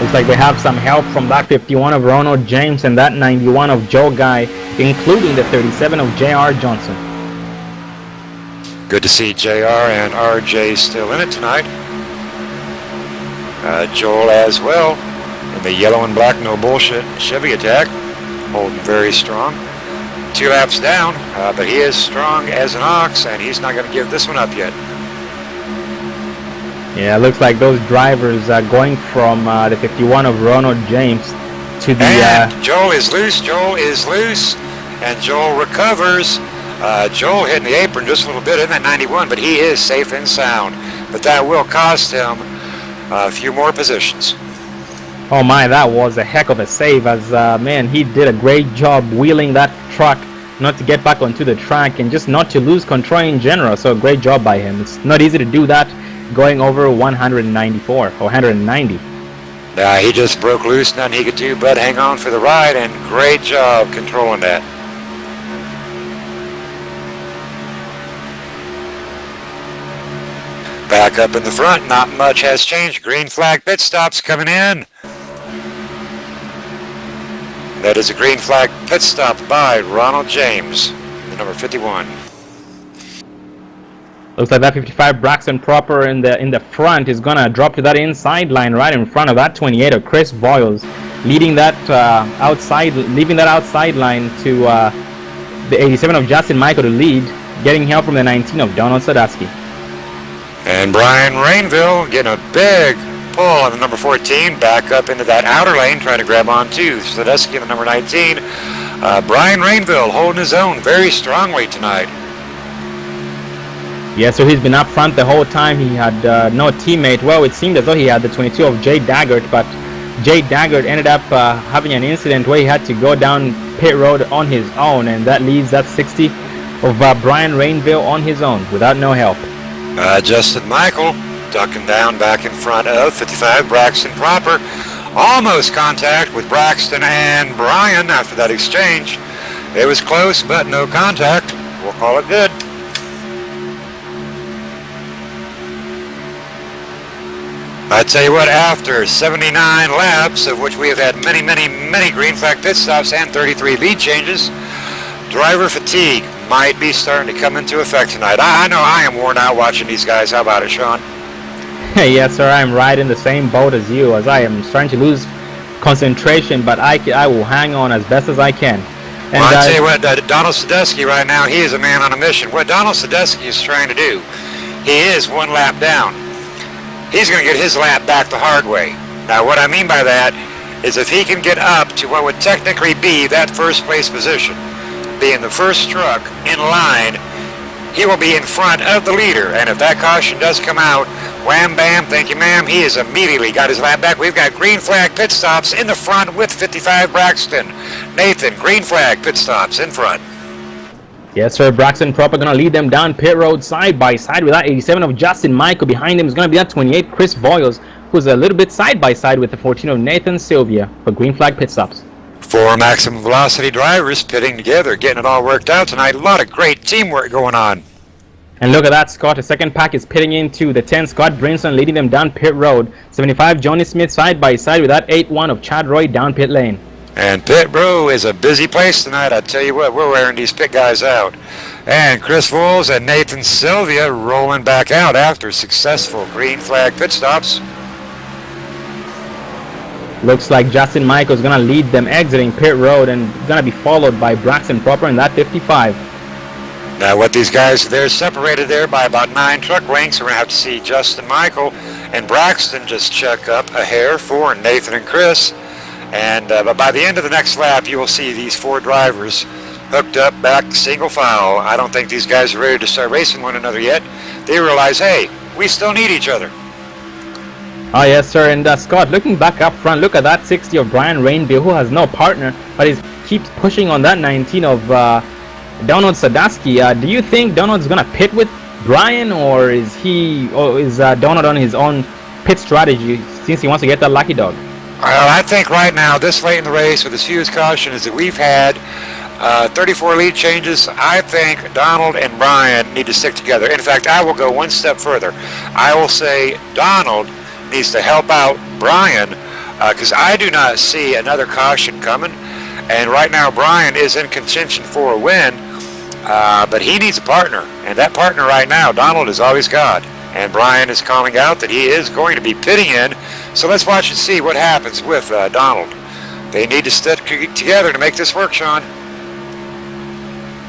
Looks like they have some help from that 51 of Ronald James and that 91 of Joe Guy, including the 37 of J.R. Johnson. Good to see JR and RJ still in it tonight. Joel as well in In the yellow and black, no bullshit Chevy attack, holding very strong. 2 laps down, but he is strong as an ox, and he's not going to give this one up yet. Yeah, it looks like those drivers are going from the 51 of Ronald James to the... And Joel is loose, and Joel recovers. Joel hitting the apron just a little bit in that 91, but he is safe and sound. But that will cost him a few more positions. Oh my, that was a heck of a save, as man, he did a great job wheeling that truck not to get back onto the track and just not to lose control in general. So great job by him. It's not easy to do that going over 194 or 190. He just broke loose, nothing he could do but hang on for the ride, and great job controlling that. Back up in the front, not much has changed. Green flag pit stops coming in. That is a green flag pit stop by Ronald James, the number 51. Looks like that 55 Braxton Proper in the front is gonna drop to that inside line right in front of that 28 of Chris Boyles, leaving that outside line to the 87 of Justin Michael to lead, getting help from the 19 of Donald Sadowski. And Brian Rainville getting a big pull on the number 14, back up into that outer lane, trying to grab on to Sadowski on the number 19. Brian Rainville holding his own very strongly tonight. Yeah, so he's been up front the whole time. He had no teammate. Well, it seemed as though he had the 22 of Jay Daggart, but Jay Daggart ended up having an incident where he had to go down pit road on his own, and that leaves that 60 of Brian Rainville on his own without no help. Justin Michael ducking down back in front of 55 Braxton Proper. Almost contact with Braxton and Brian after that exchange. It was close, but no contact. We'll call it good. I tell you what, after 79 laps, of which we have had many green flag pit stops and 33 lead changes, driver fatigue might be starting to come into effect tonight. I know I am worn out watching these guys. How about it, Sean? Yes, sir, I'm right in the same boat as you, as I am starting to lose concentration, but I will hang on as best as I can. And well, I tell you what, Donald Sadowski right now, he is a man on a mission. What Donald Sadowski is trying to do, he is 1 lap down. He's going to get his lap back the hard way. Now, what I mean by that is if he can get up to what would technically be that first place position, being the first truck in line, he will be in front of the leader. And if that caution does come out, wham bam, thank you ma'am, he has immediately got his lap back. We've got green flag pit stops in the front with 55 Braxton. Nathan, green flag pit stops in front. Yes, sir, Braxton Proper gonna lead them down pit road side by side with that 87 of Justin Michael. Behind him is gonna be that 28 Chris Boyles, who's a little bit side by side with the 14 of Nathan Sylvia for green flag pit stops. 4 maximum velocity drivers pitting together, getting it all worked out tonight. A lot of great teamwork going on. And look at that, Scott. The second pack is pitting into the 10 Scott Brinson, leading them down pit road. 75 Johnny Smith side by side with that 8-1 of Chad Roy down pit lane. And pit row is a busy place tonight. I tell you what, we're wearing these pit guys out. And Chris Voles and Nathan Sylvia rolling back out after successful green flag pit stops. Looks like Justin Michael's gonna lead them exiting pit road and gonna be followed by Braxton Proper in that 55. Now what these guys, they're separated there by about 9 truck lengths. We're gonna have to see Justin Michael and Braxton just check up a hair for Nathan and Chris. And but by the end of the next lap, you will see these 4 drivers hooked up back single file. I don't think these guys are ready to start racing one another yet. They realize, hey, we still need each other. Oh yes, sir. And Scott, looking back up front, look at that 60 of Brian Rainville, who has no partner, but he keeps pushing on that 19 of Donald Sadowski. Do you think Donald's gonna pit with Brian, or is Donald on his own pit strategy since he wants to get that lucky dog? Well, I think right now, this late in the race, with as few as caution as that we've had, 34 lead changes, I think Donald and Brian need to stick together. In fact, I will go one step further. I will say Donald needs to help out Brian, because I do not see another caution coming. And right now, Brian is in contention for a win, but he needs a partner. And that partner right now, Donald is all he's got. And Brian is calling out that he is going to be pitting in. So let's watch and see what happens with Donald. They need to stick together to make this work, Sean.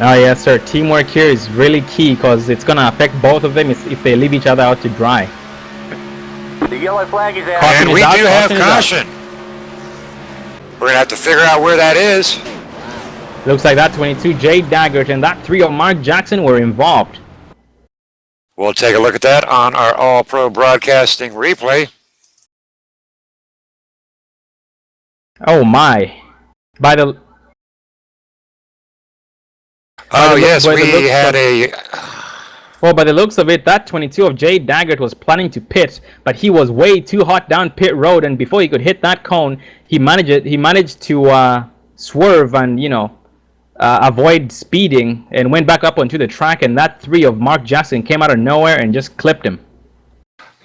Oh yes, sir. Teamwork here is really key because it's going to affect both of them if they leave each other out to dry. The yellow flag is out. And Caution we is out, do have caution is out. caution. We're going to have to figure out where that is. Looks like that 22 Jay Daggett and that 3 of Mark Jackson were involved. We'll take a look at that on our All-Pro Broadcasting replay. Oh my. By the Oh, yes, by the we looks had Well, by the looks of it, that 22 of Jay Daggett was planning to pit, but he was way too hot down pit road, and before he could hit that cone, he managed to swerve and, you know, avoid speeding and went back up onto the track, and that 3 of Mark Jackson came out of nowhere and just clipped him.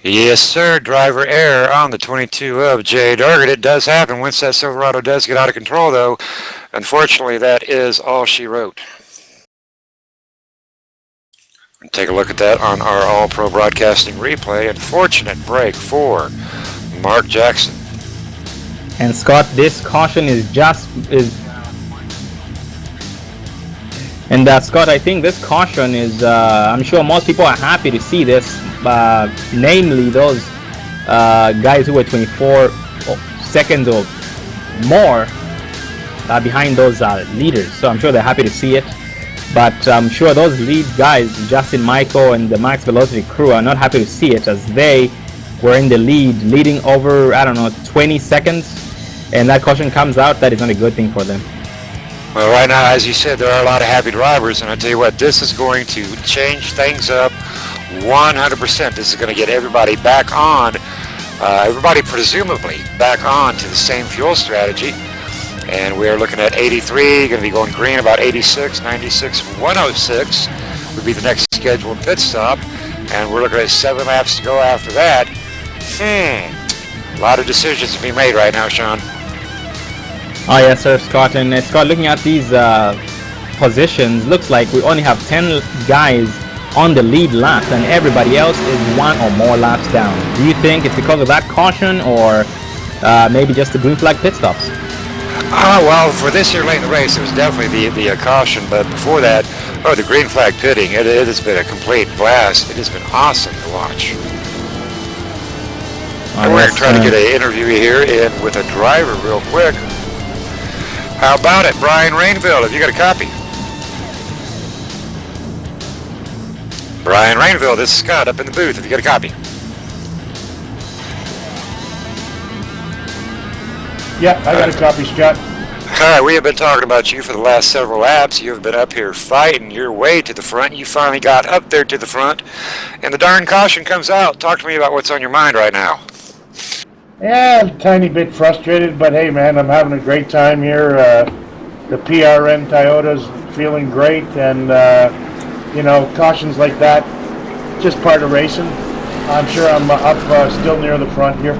Yes, sir. Driver error on the 22 of Jay Daggett. It does happen once that Silverado does get out of control, though. Unfortunately, that is all she wrote. Take a look at that on our All-Pro Broadcasting replay. Unfortunate break for Mark Jackson. And Scott, this caution is Scott, I think this caution is, I'm sure most people are happy to see this, namely those guys who were 24 seconds or more behind those leaders. So I'm sure they're happy to see it. But I'm sure those lead guys, Justin Michael and the Max Velocity crew, are not happy to see it, as they were in the leading over, I don't know, 20 seconds. And that caution comes out, that is not a good thing for them. Well, right now, as you said, there are a lot of happy drivers, and I tell you what, this is going to change things up 100%. This is going to get everybody back on, everybody presumably back on to the same fuel strategy. And we are looking at 83, going to be going green about 86, 96, 106 would be the next scheduled pit stop. And we're looking at 7 laps to go after that. A lot of decisions to be made right now, Sean. Oh yes, sir, Scott. And Scott, looking at these positions, looks like we only have 10 guys on the lead lap, and everybody else is 1 or more laps down. Do you think it's because of that caution, or maybe just the green flag pit stops? Well, for this here late in the race, it was definitely the caution, but before that, the green flag pitting, it has been a complete blast. It has been awesome to watch. And we're going to try to get an interview here with a driver real quick. How about it, Brian Rainville? Have you got a copy? Brian Rainville, this is Scott up in the booth. Have you got a copy? Yeah, I got a copy, Scott. All right, we have been talking about you for the last several laps. You have been up here fighting your way to the front. You finally got up there to the front, and the darn caution comes out. Talk to me about what's on your mind right now. Yeah, a tiny bit frustrated, but hey, man, I'm having a great time here. The PRN Toyota's feeling great, and, you know, cautions like that, just part of racing. I'm sure I'm up still near the front here.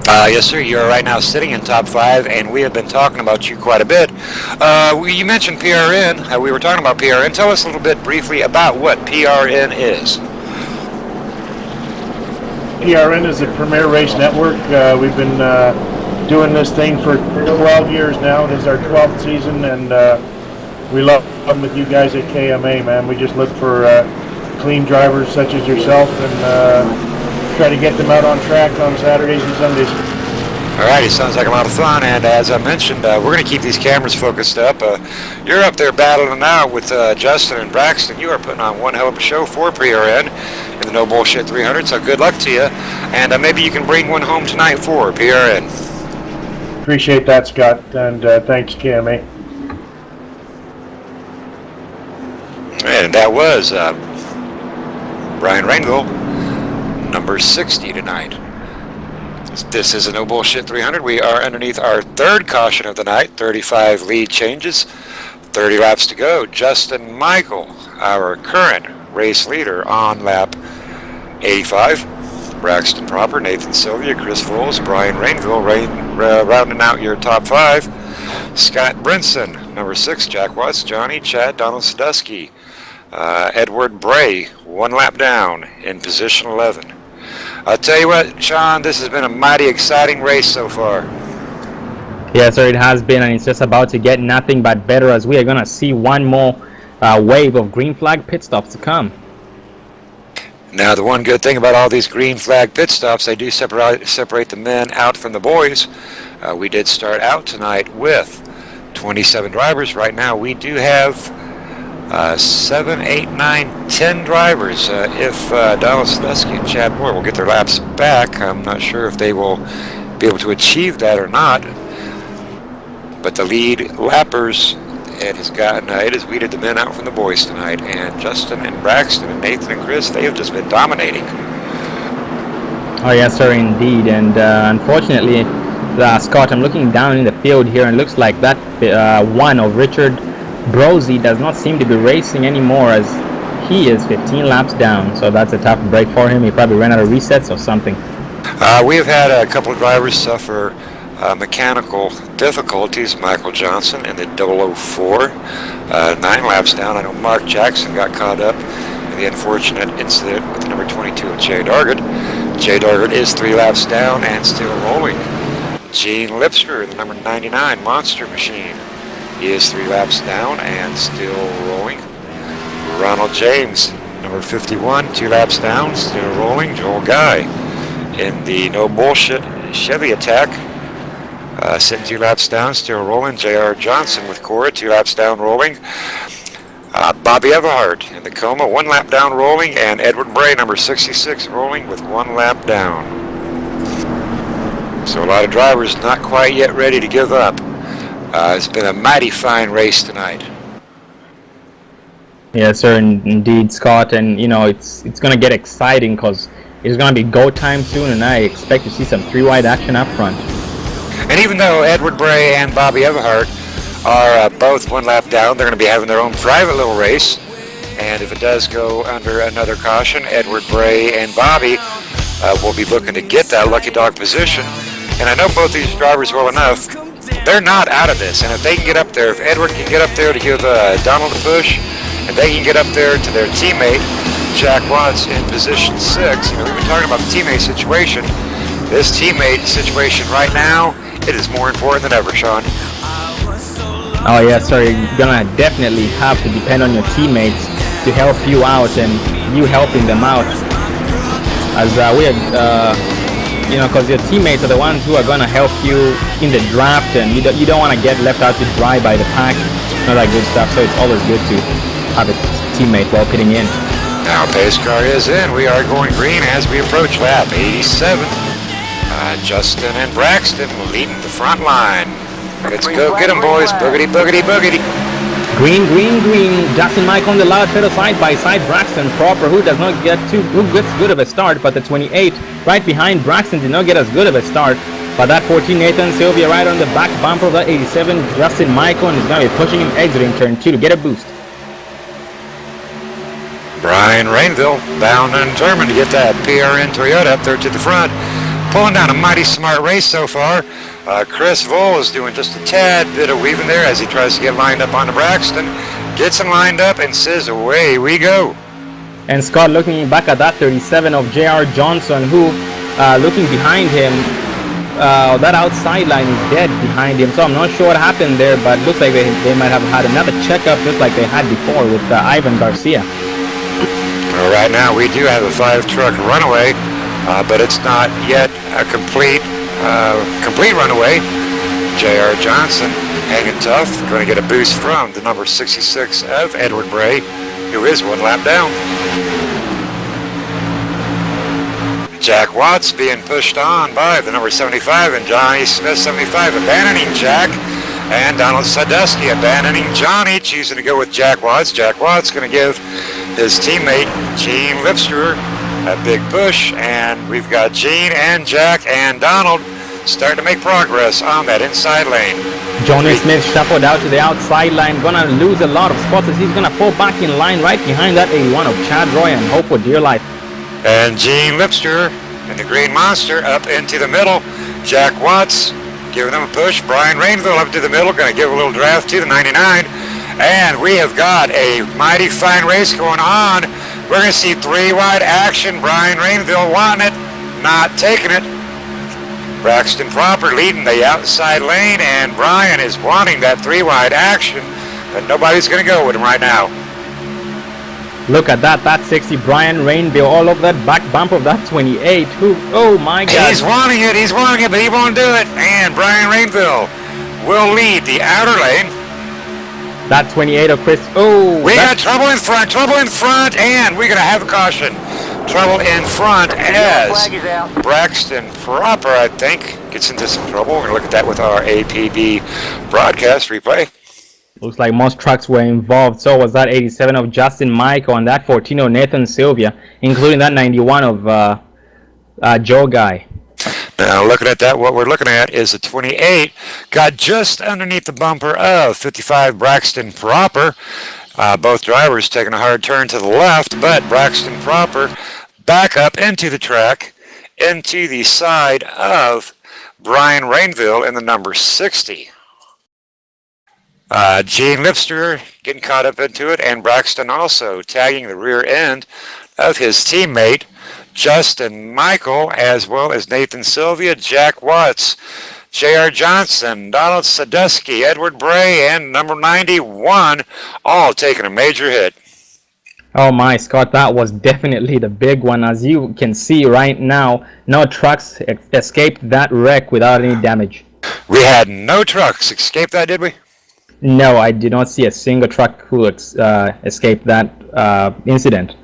Yes, sir. You're right now sitting in top 5, and we have been talking about you quite a bit. You mentioned PRN. We were talking about PRN. Tell us a little bit briefly about what PRN is. PRN is a Premier Race Network. We've been doing this thing for 12 years now. It is our 12th season, and we love them with you guys at KMA, man. We just look for clean drivers such as yourself, and try to get them out on track on Saturdays and Sundays. All right, it sounds like a lot of fun, and as I mentioned, we're going to keep these cameras focused up. You're up there battling out with Justin and Braxton. You are putting on one hell of a show for PRN in the No Bullshit 300, so good luck to you, and maybe you can bring one home tonight for PRN. Appreciate that, Scott, and thanks, KMA. And that was Brian Rainville, number 60 tonight. This is a No Bullshit 300. We are underneath our 3rd caution of the night. 35 lead changes, 30 laps to go. Justin Michael, our current race leader, on lap 85. Braxton Proper, Nathan Sylvia, Chris Foles, Brian Rainville, rounding out your top 5. Scott Brinson, number 6, Jack Watts, Johnny, Chad, Donald Sadusky, Edward Bray, 1 lap down in position 11. I'll tell you what, Sean, this has been a mighty exciting race so far. Yeah, sir, it has been, and it's just about to get nothing but better as we are going to see one more wave of green flag pit stops to come. Now, the one good thing about all these green flag pit stops, they do separate the men out from the boys. We did start out tonight with 27 drivers. Right now, we do have 7, 8, 9, 10 drivers. If Donald Sadusky and Chad Boyer will get their laps back, I'm not sure if they will be able to achieve that or not. But the lead lappers, it has weeded the men out from the boys tonight. And Justin and Braxton and Nathan and Chris, they have just been dominating. Oh yes, sir, indeed. And unfortunately, Scott, I'm looking down in the field here, and it looks like that one of Richard Brosey does not seem to be racing anymore, as he is 15 laps down. So that's a tough break for him. He probably ran out of resets or something. We have had a couple of drivers suffer mechanical difficulties. Michael Johnson in the 004, 9 laps down. I know Mark Jackson got caught up in the unfortunate incident with the number 22 of Jay Dargett. Jay Dargett is 3 laps down and still rolling. Gene Lipsker, the number 99 Monster Machine, he is 3 laps down and still rolling. Ronald James, number 51, 2 laps down, still rolling. Joel Guy in the No Bullshit Chevy Attack, sitting 2 laps down, still rolling. J.R. Johnson with Cora, 2 laps down, rolling. Bobby Everhart in the Coma, 1 lap down, rolling. And Edward Bray, number 66, rolling with 1 lap down. So a lot of drivers not quite yet ready to give up. It's been a mighty fine race tonight. Yes, sir, indeed, Scott. And, you know, it's going to get exciting because it's going to be go time soon, and I expect to see some 3-wide action up front. And even though Edward Bray and Bobby Everhart are both 1 lap down, they're going to be having their own private little race. And if it does go under another caution, Edward Bray and Bobby will be looking to get that lucky dog position. And I know both these drivers well enough. They're not out of this. And if they can get up there, if Edward can get up there to give Donald a push, and they can get up there to their teammate, Jack Watts, in position 6. You know, we've been talking about the teammate situation. This teammate situation right now, it is more important than ever, Sean. Oh yeah, sir, you're gonna definitely have to depend on your teammates to help you out, and you helping them out. As you know, because your teammates are the ones who are gonna help you in the draft, and you don't want to get left out to dry by the pack. All that good stuff. So it's always good to have a teammate while pitting in. Now pace car is in. We are going green as we approach lap 87. Justin and Braxton leading the front line. Let's go get them, boys. Boogity, boogity, boogity. Green, green, green. Justin Mike on the loud pedal side by side. Braxton proper, who gets good of a start, but the 28 right behind Braxton did not get as good of a start. But that 14 Nathan Sylvia right on the back bumper of that 87 Justin Michael, and is going to be pushing him exiting turn 2 to get a boost. Brian Rainville bound and determined to get that PRN Toyota up there to the front. Pulling down a mighty smart race so far. Chris Vole is doing just a tad bit of weaving there as he tries to get lined up onto Braxton. Gets him lined up and says, away we go. And Scott looking back at that 37 of J.R. Johnson, who looking behind him, that outside line is dead behind him. So I'm not sure what happened there, but it looks like they might have had another checkup just like they had before with Ivan Garcia. Well, right now we do have a 5-truck runaway, but it's not yet a complete runaway. J.R. Johnson hanging tough, going to get a boost from the number 66 of Edward Bray, who is 1 lap down. Jack Watts being pushed on by the number 75 and Johnny Smith 75, abandoning Jack, and Donald Sadusky abandoning Johnny, choosing to go with Jack Watts. Jack Watts going to give his teammate Gene Lipster a big push, and we've got Gene and Jack and Donald starting to make progress on that inside lane. Johnny Smith shuffled out to the outside line, gonna lose a lot of spots as he's gonna fall back in line right behind that 81 of Chad Roy and hope for dear life. And Gene Lipster and the Green Monster up into the middle. Jack Watts giving them a push. Brian Rainville up to the middle, gonna give a little draft to the 99. And we have got a mighty fine race going on We're going to see 3 wide action. Brian Rainville wanting it, not taking it. Braxton Proper leading the outside lane, and Brian is wanting that 3 wide action, but nobody's going to go with him right now. Look at that. That's 60. Brian Rainville all over that back bumper of that 28. Oh my God. He's wanting it, but he won't do it. And Brian Rainville will lead the outer lane. That 28 of Chris. Oh, we got trouble in front, and we're going to have a caution. Trouble in front as Braxton Proper, I think, gets into some trouble. We're going to look at that with our APB broadcast replay. Looks like most trucks were involved. So was that 87 of Justin Michael and that 14 of Nathan Sylvia, including that 91 of Joe Guy. Now looking at that, what we're looking at is a 28 got just underneath the bumper of 55 Braxton Proper. Both drivers taking a hard turn to the left, but Braxton Proper back up into the track, into the side of Brian Rainville in the number 60. Gene Lipster getting caught up into it, and Braxton also tagging the rear end of his teammate Justin Michael, as well as Nathan Sylvia, Jack Watts, J.R. Johnson, Donald Sadusky, Edward Bray, and number 91, all taking a major hit. Oh my, Scott, that was definitely the big one. As you can see right now, no trucks escaped that wreck without any damage. We had no trucks escape that, did we? No, I did not see a single truck who escaped that incident.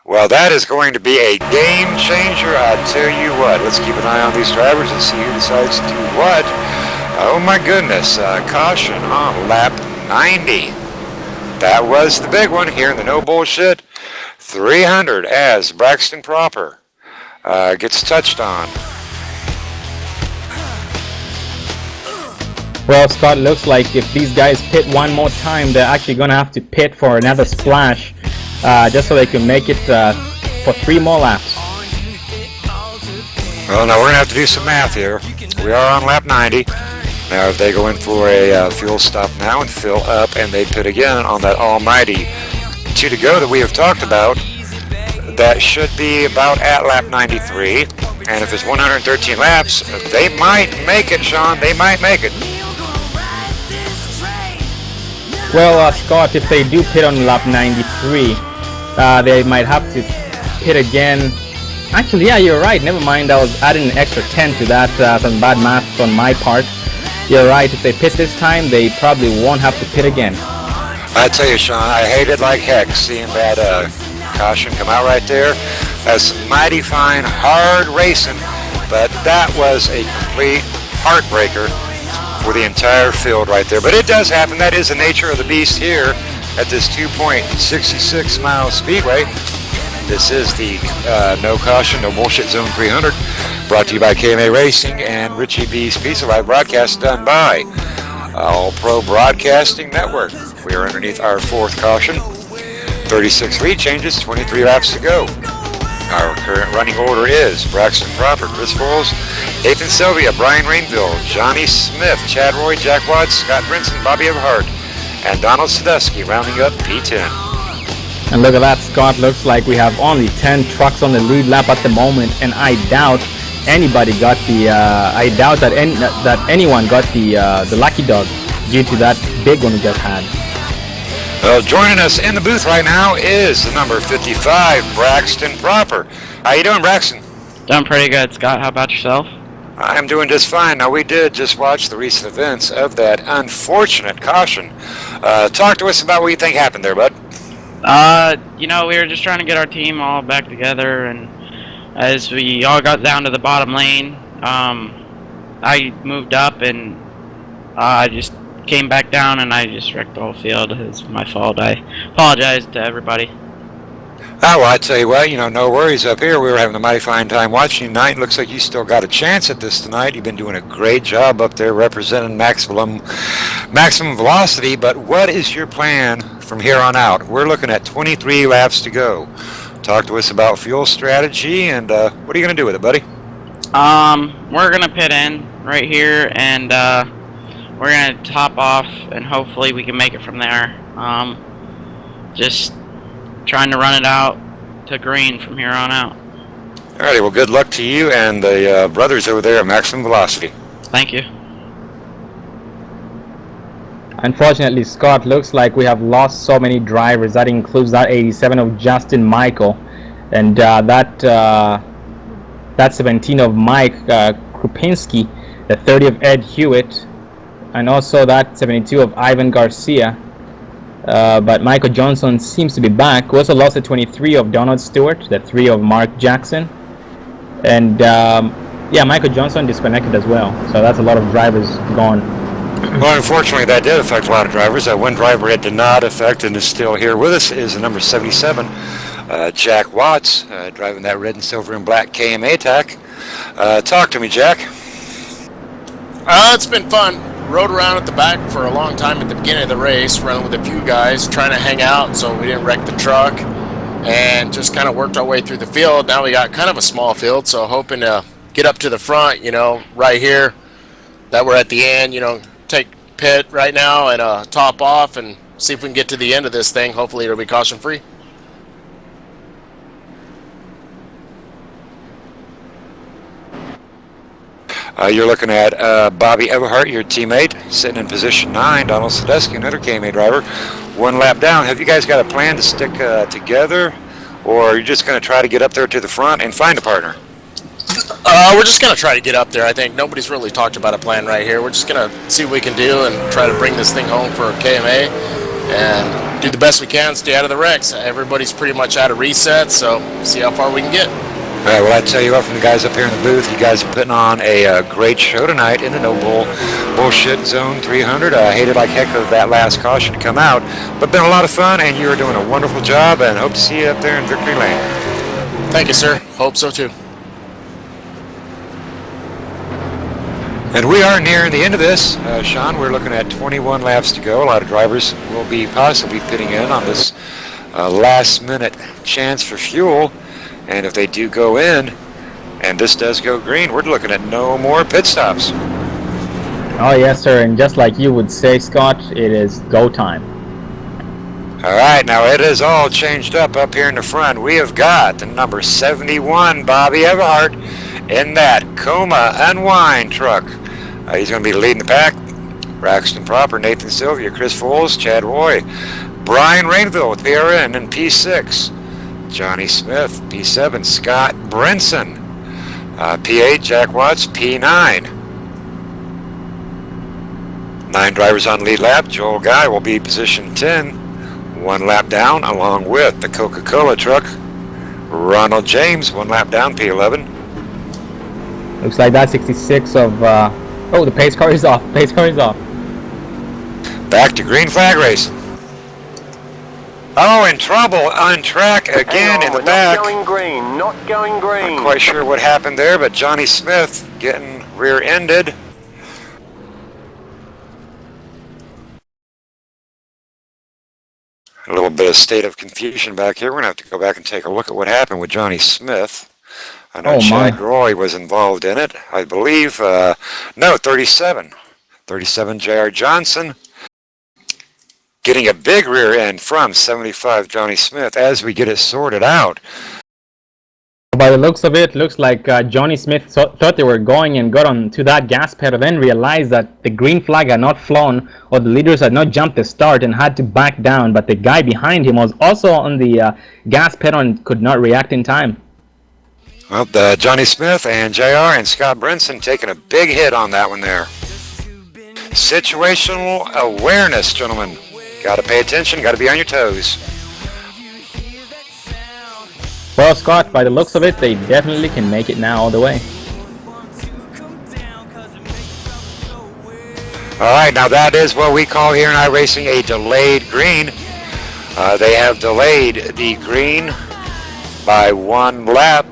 Well, that is going to be a game changer, I tell you what. Let's keep an eye on these drivers and see who decides to do what. Oh my goodness, caution on lap 90. That was the big one here in the no bullshit 300 as Braxton Proper gets touched on. Well, Scott, looks like if these guys pit one more time, they're actually going to have to pit for another splash just so they can make it for 3 more laps. Well, now we're going to have to do some math here. We are on lap 90. Now, if they go in for a fuel stop now and fill up and they pit again on that almighty 2 to go that we have talked about, that should be about at lap 93. And if it's 113 laps, they might make it, Sean. They might make it. Well, Scott, if they do pit on lap 93, they might have to pit again. Actually, yeah, you're right. Never mind, I was adding an extra 10 to that. Some bad math on my part. You're right. If they pit this time, they probably won't have to pit again. I tell you, Sean, I hated like heck seeing that caution come out right there. That's some mighty fine, hard racing, but that was a complete heartbreaker for the entire field right there. But it does happen. That is the nature of the beast here at this 2.66 mile speedway. This is the No Caution, No Bullshit Zone 300, brought to you by KMA Racing and Richie B's Pizza Live broadcast done by All Pro Broadcasting Network. We are underneath our 4th caution. 36 lead changes, 23 laps to go. Our current running order is Braxton Proper, Chris Foles, Nathan Sylvia, Brian Rainville, Johnny Smith, Chad Roy, Jack Watts, Scott Brinson, Bobby Everhart, and Donald Sadusky rounding up P10. And look at that, Scott. Looks like we have only 10 trucks on the lead lap at the moment, and I doubt anybody got the. I doubt that anyone got the lucky dog due to that big one we just had. Well, joining us in the booth right now is the number 55, Braxton Proper. How you doing, Braxton? Doing pretty good, Scott. How about yourself? I'm doing just fine. Now, we did just watch the recent events of that unfortunate caution. Talk to us about what you think happened there, bud. You know, we were just trying to get our team all back together, and as we all got down to the bottom lane, I moved up and I just came back down and I just wrecked the whole field. It was my fault. I apologize to everybody. Oh, well, I tell you what, no worries up here. We were having a mighty fine time watching you tonight. Looks like you still got a chance at this tonight. You've been doing a great job up there representing maximum velocity, but what is your plan from here on out? We're looking at 23 laps to go. Talk to us about fuel strategy, and what are you going to do with it, buddy? We're going to pit in right here, and we're going to top off, and hopefully we can make it from there. Just trying to run it out to green from here on out. Alrighty, well, good luck to you and the brothers over there at Maximum Velocity. Thank you. Unfortunately, Scott, looks like we have lost so many drivers. That includes that 87 of Justin Michael, and that 17 of Mike Krupinski, the 30 of Ed Hewitt, and also that 72 of Ivan Garcia. But Michael Johnson seems to be back. We also lost the 23 of Donald Stewart, the 3 of Mark Jackson, and yeah, Michael Johnson disconnected as well. So that's a lot of drivers gone. Well, unfortunately, that did affect a lot of drivers. One driver it did not affect and is still here with us is the number 77, Jack Watts, driving that red and silver and black KMA attack. Talk to me, Jack. It's been fun. Rode around at the back for a long time at the beginning of the race, running with a few guys, trying to hang out so we didn't wreck the truck, and just kind of worked our way through the field. Now we got kind of a small field, so hoping to get up to the front, right here, that we're at the end, take pit right now and top off and see if we can get to the end of this thing. Hopefully it'll be caution free. You're looking at Bobby Everhart, your teammate, sitting in position 9. Donald Sadesky, another KMA driver, 1 lap down. Have you guys got a plan to stick together, or are you just going to try to get up there to the front and find a partner? We're just going to try to get up there. I think nobody's really talked about a plan right here. We're just going to see what we can do and try to bring this thing home for KMA and do the best we can, stay out of the wrecks. Everybody's pretty much out of reset, so see how far we can get. All right, well, I tell you what, from the guys up here in the booth, you guys are putting on a great show tonight in the no bullshit zone 300. I hated like heck of that last caution to come out, but been a lot of fun, and you are doing a wonderful job, and hope to see you up there in Victory Lane. Thank you, sir. Hope so, too. And we are nearing the end of this. Sean, we're looking at 21 laps to go. A lot of drivers will be possibly pitting in on this last-minute chance for fuel. And if they do go in, and this does go green, we're looking at no more pit stops. Oh, yes, sir. And just like you would say, Scott, it is go time. All right, now it is all changed up here in the front. We have got the number 71, Bobby Everhart, in that Coma Unwind truck. He's going to be leading the pack. Braxton Proper, Nathan Sylvia, Chris Foles, Chad Roy, Brian Rainville with PRN in P6. Johnny Smith, P7, Scott Brinson, P8, Jack Watts, P9. 9 drivers on lead lap. Joel Guy will be position 10, 1 lap down, along with the Coca-Cola truck. Ronald James, 1 lap down, P11. Looks like that 66 of, oh, the pace car is off. Pace car is off. Back to green flag racing. Oh, in trouble on track again in the back. Not going green, not going green. Not quite sure what happened there, but Johnny Smith getting rear-ended. A little bit of state of confusion back here. We're going to have to go back and take a look at what happened with Johnny Smith. I know Chad Roy was involved in it. I believe, no, 37. 37 J.R. Johnson. Getting a big rear end from 75 Johnny Smith as we get it sorted out. By the looks of it, looks like Johnny Smith thought they were going and got on to that gas pedal, then realized that the green flag had not flown or the leaders had not jumped the start and had to back down, but the guy behind him was also on the gas pedal and could not react in time. Well, Johnny Smith and JR and Scott Brinson taking a big hit on that one there. Situational awareness, gentlemen. Got to pay attention, got to be on your toes. Well, Scott, by the looks of it, they definitely can make it now all the way. All right, now that is what we call here in iRacing a delayed green. They have delayed the green by 1 lap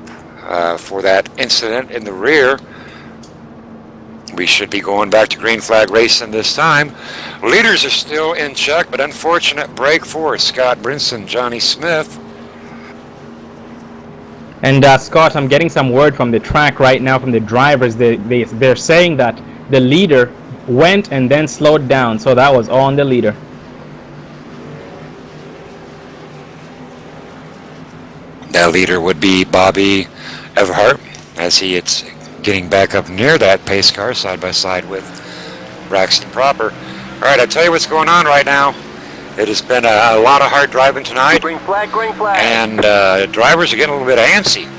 for that incident in the rear. We should be going back to green flag racing this time. Leaders are still in check, but unfortunate break for Scott Brinson, Johnny Smith. And Scott, I'm getting some word from the track right now from the drivers. They're saying that the leader went and then slowed down, so that was all on the leader. That leader would be Bobby Everhart, as he is getting back up near that pace car, side by side with Braxton Proper. All right, I'll tell you what's going on right now. It has been a lot of hard driving tonight, Green flag, green flag. and drivers are getting a little bit antsy.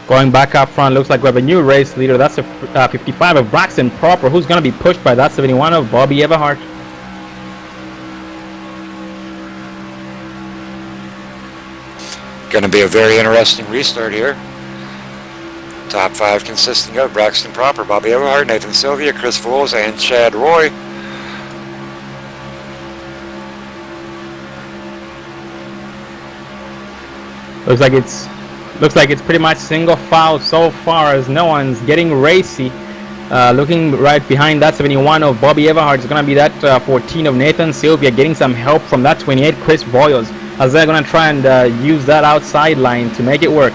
Going back up front, looks like we have a new race leader. That's a 55 of Braxton Proper, who's going to be pushed by that 71 of Bobby Everhart. Going to be a very interesting restart here. Top 5 consisting of Braxton Proper, Bobby Everhart, Nathan Sylvia, Chris Foles, and Chad Roy. Looks like it's pretty much single file so far, as no one's getting racy. Looking right behind that 71 of Bobby Everhart is going to be that 14 of Nathan Sylvia, getting some help from that 28 Chris Boyles, as they're going to try and use that outside line to make it work.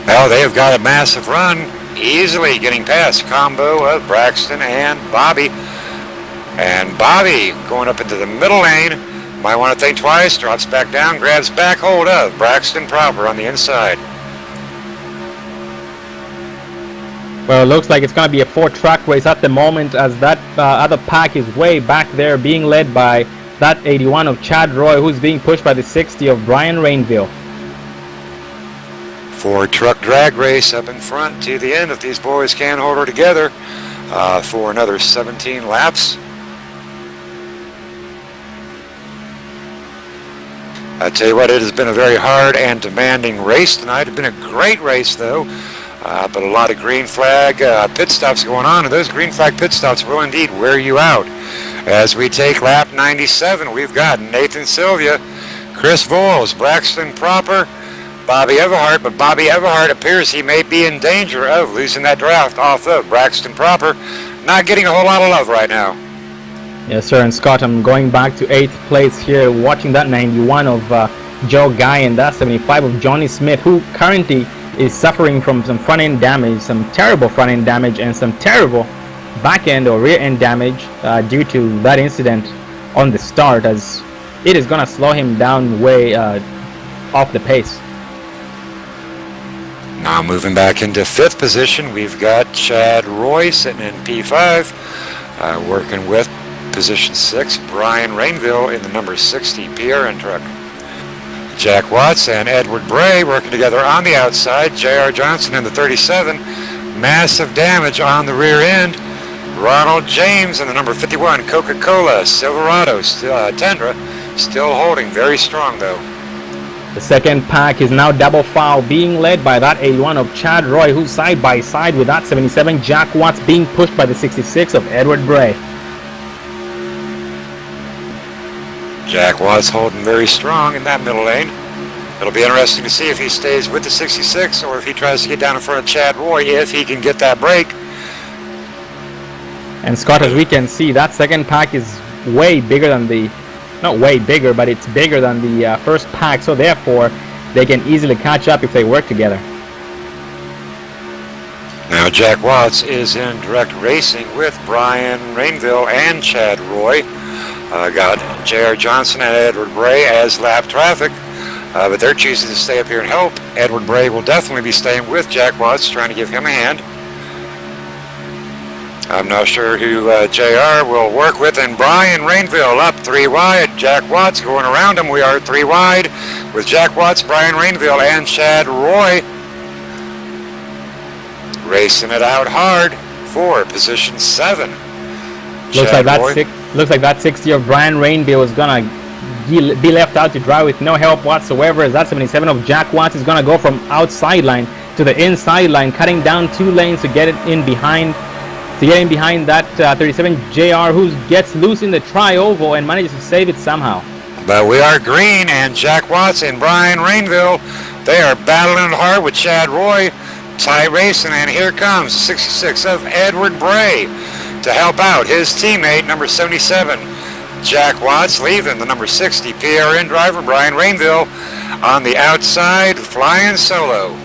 Well, they have got a massive run, easily getting past a combo of Braxton and Bobby. And Bobby going up into the middle lane. Might want to think twice, drops back down, grabs back hold of Braxton Proper on the inside. Well, it looks like it's going to be a 4-track race at the moment, as that other pack is way back there, being led by that 81 of Chad Roy, who's being pushed by the 60 of Brian Rainville. 4-truck drag race up in front to the end, if these boys can hold her together for another 17 laps. I tell you what, it has been a very hard and demanding race tonight. It's been a great race, though, but a lot of green flag pit stops going on, and those green flag pit stops will indeed wear you out. As we take lap 97, we've got Nathan Sylvia, Chris Voles, Braxton Proper, Bobby Everhart, but Bobby Everhart appears he may be in danger of losing that draft off of Braxton Proper. Not getting a whole lot of love right now. Yes, sir, and Scott, I'm going back to 8th place here, watching that 91 of Joe Guy and that 75 of Johnny Smith, who currently is suffering from some front-end damage, some terrible front-end damage, and some terrible back-end or rear-end damage due to that incident on the start, as it is going to slow him down way off the pace. Now moving back into 5th position, we've got Chad Roy sitting in P5, working with position 6, Brian Rainville in the number 60 PRN truck. Jack Watts and Edward Bray working together on the outside. J.R. Johnson in the 37. Massive damage on the rear end. Ronald James in the number 51 Coca-Cola Silverado Tundra, still holding very strong though. The second pack is now double foul, being led by that 81 of Chad Roy, who's side by side with that 77 Jack Watts, being pushed by the 66 of Edward Bray. Jack Watts holding very strong in that middle lane. It'll be interesting to see if he stays with the 66 or if he tries to get down in front of Chad Roy, if he can get that break. And Scott, as we can see, that second pack is way bigger than the, not way bigger, but it's bigger than the first pack, so therefore they can easily catch up if they work together. Now Jack Watts is in direct racing with Brian Rainville and Chad Roy. Got J.R. Johnson and Edward Bray as lap traffic, but they're choosing to stay up here and help. Edward Bray will definitely be staying with Jack Watts, trying to give him a hand. I'm not sure who J.R. will work with, and Brian Rainville up 3 wide. Jack Watts going around him. We are 3 wide with Jack Watts, Brian Rainville, and Chad Roy racing it out hard for position 7. Looks like that 60 of Brian Rainville is gonna be left out to dry with no help whatsoever, as that 77 of Jack Watts is gonna go from outside line to the inside line, cutting down 2 lanes to get it in behind. To get in behind that 37 JR, who gets loose in the tri-oval and manages to save it somehow. But we are green, and Jack Watts and Brian Rainville, they are battling hard with Chad Roy. Tie racing, and here comes 66 of Edward Bray to help out his teammate, number 77, Jack Watts, leaving the number 60 PRN driver, Brian Rainville, on the outside, flying solo.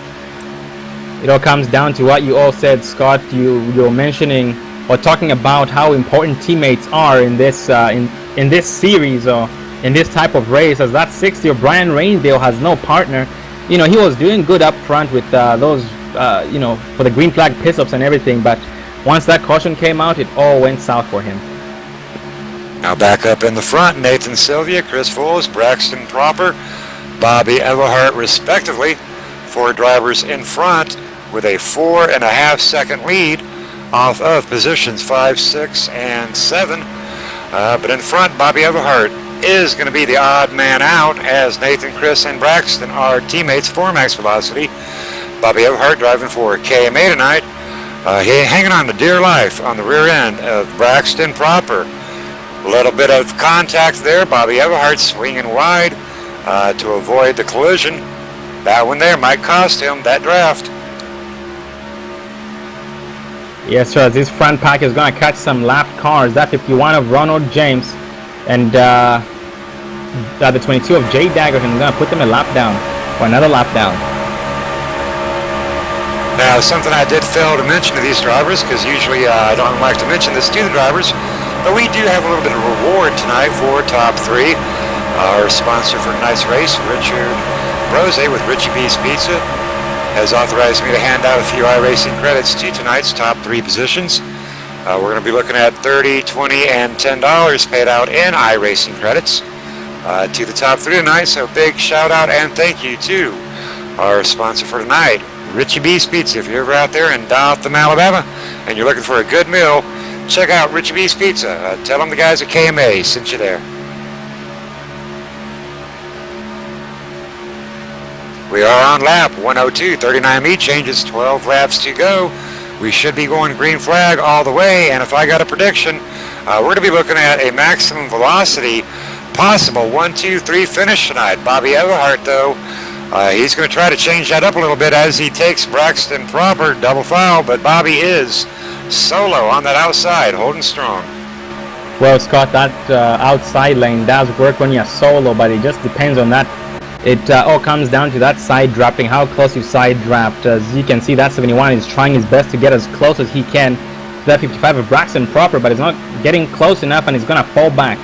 it all comes down to what you all said, Scott. You're mentioning or talking about how important teammates are in this in this series or in this type of race. As that 60 of Brian Raindale has no partner. You know, he was doing good up front with those you know, for the green flag piss-ups and everything, but once that caution came out, it all went south for him. Now back up in the front, Nathan Sylvia, Chris Foles, Braxton Proper, Bobby Everhart respectively. 4 drivers in front with a 4.5 second lead off of positions 5, 6, and 7. But in front, Bobby Everhart is going to be the odd man out, as Nathan, Chris, and Braxton are teammates for Max Velocity. Bobby Everhart driving for KMA tonight. He hanging on to dear life on the rear end of Braxton Proper. A little bit of contact there. Bobby Everhart swinging wide to avoid the collision. That one there might cost him that draft. Yes, sir. This front pack is going to catch some lap cars. That 51 of Ronald James and the 22 of Jay Dagger, and going to put them a lap down or another lap down. Now, something I did fail to mention to these drivers, because usually I don't like to mention this to the drivers, but we do have a little bit of reward tonight for top 3. Our sponsor for tonight's race, Richard Brose with Richie B's Pizza, has authorized me to hand out a few iRacing credits to tonight's top 3 positions. We're going to be looking at $30, $20, and $10 paid out in iRacing credits to the top 3 tonight. So big shout out and thank you to our sponsor for tonight, Richie B's Pizza. If you're ever out there in Dothan, Alabama, and you're looking for a good meal, check out Richie B's Pizza. Tell them the guys at KMA sent you there. We are on lap 102, 39 meet changes, 12 laps to go. We should be going green flag all the way, and if I got a prediction, we're going to be looking at a maximum velocity possible 1, 2, 3 finish tonight. Bobby Everhart, though, he's going to try to change that up a little bit as he takes Braxton Proper double foul, but Bobby is solo on that outside, holding strong. Well, Scott, that outside lane does work when you're solo, but it just depends on that. It all comes down to that side drafting, how close you side draft. As you can see, that 71 is trying his best to get as close as he can to that 55 of Braxton Proper, but he's not getting close enough, and he's going to fall back.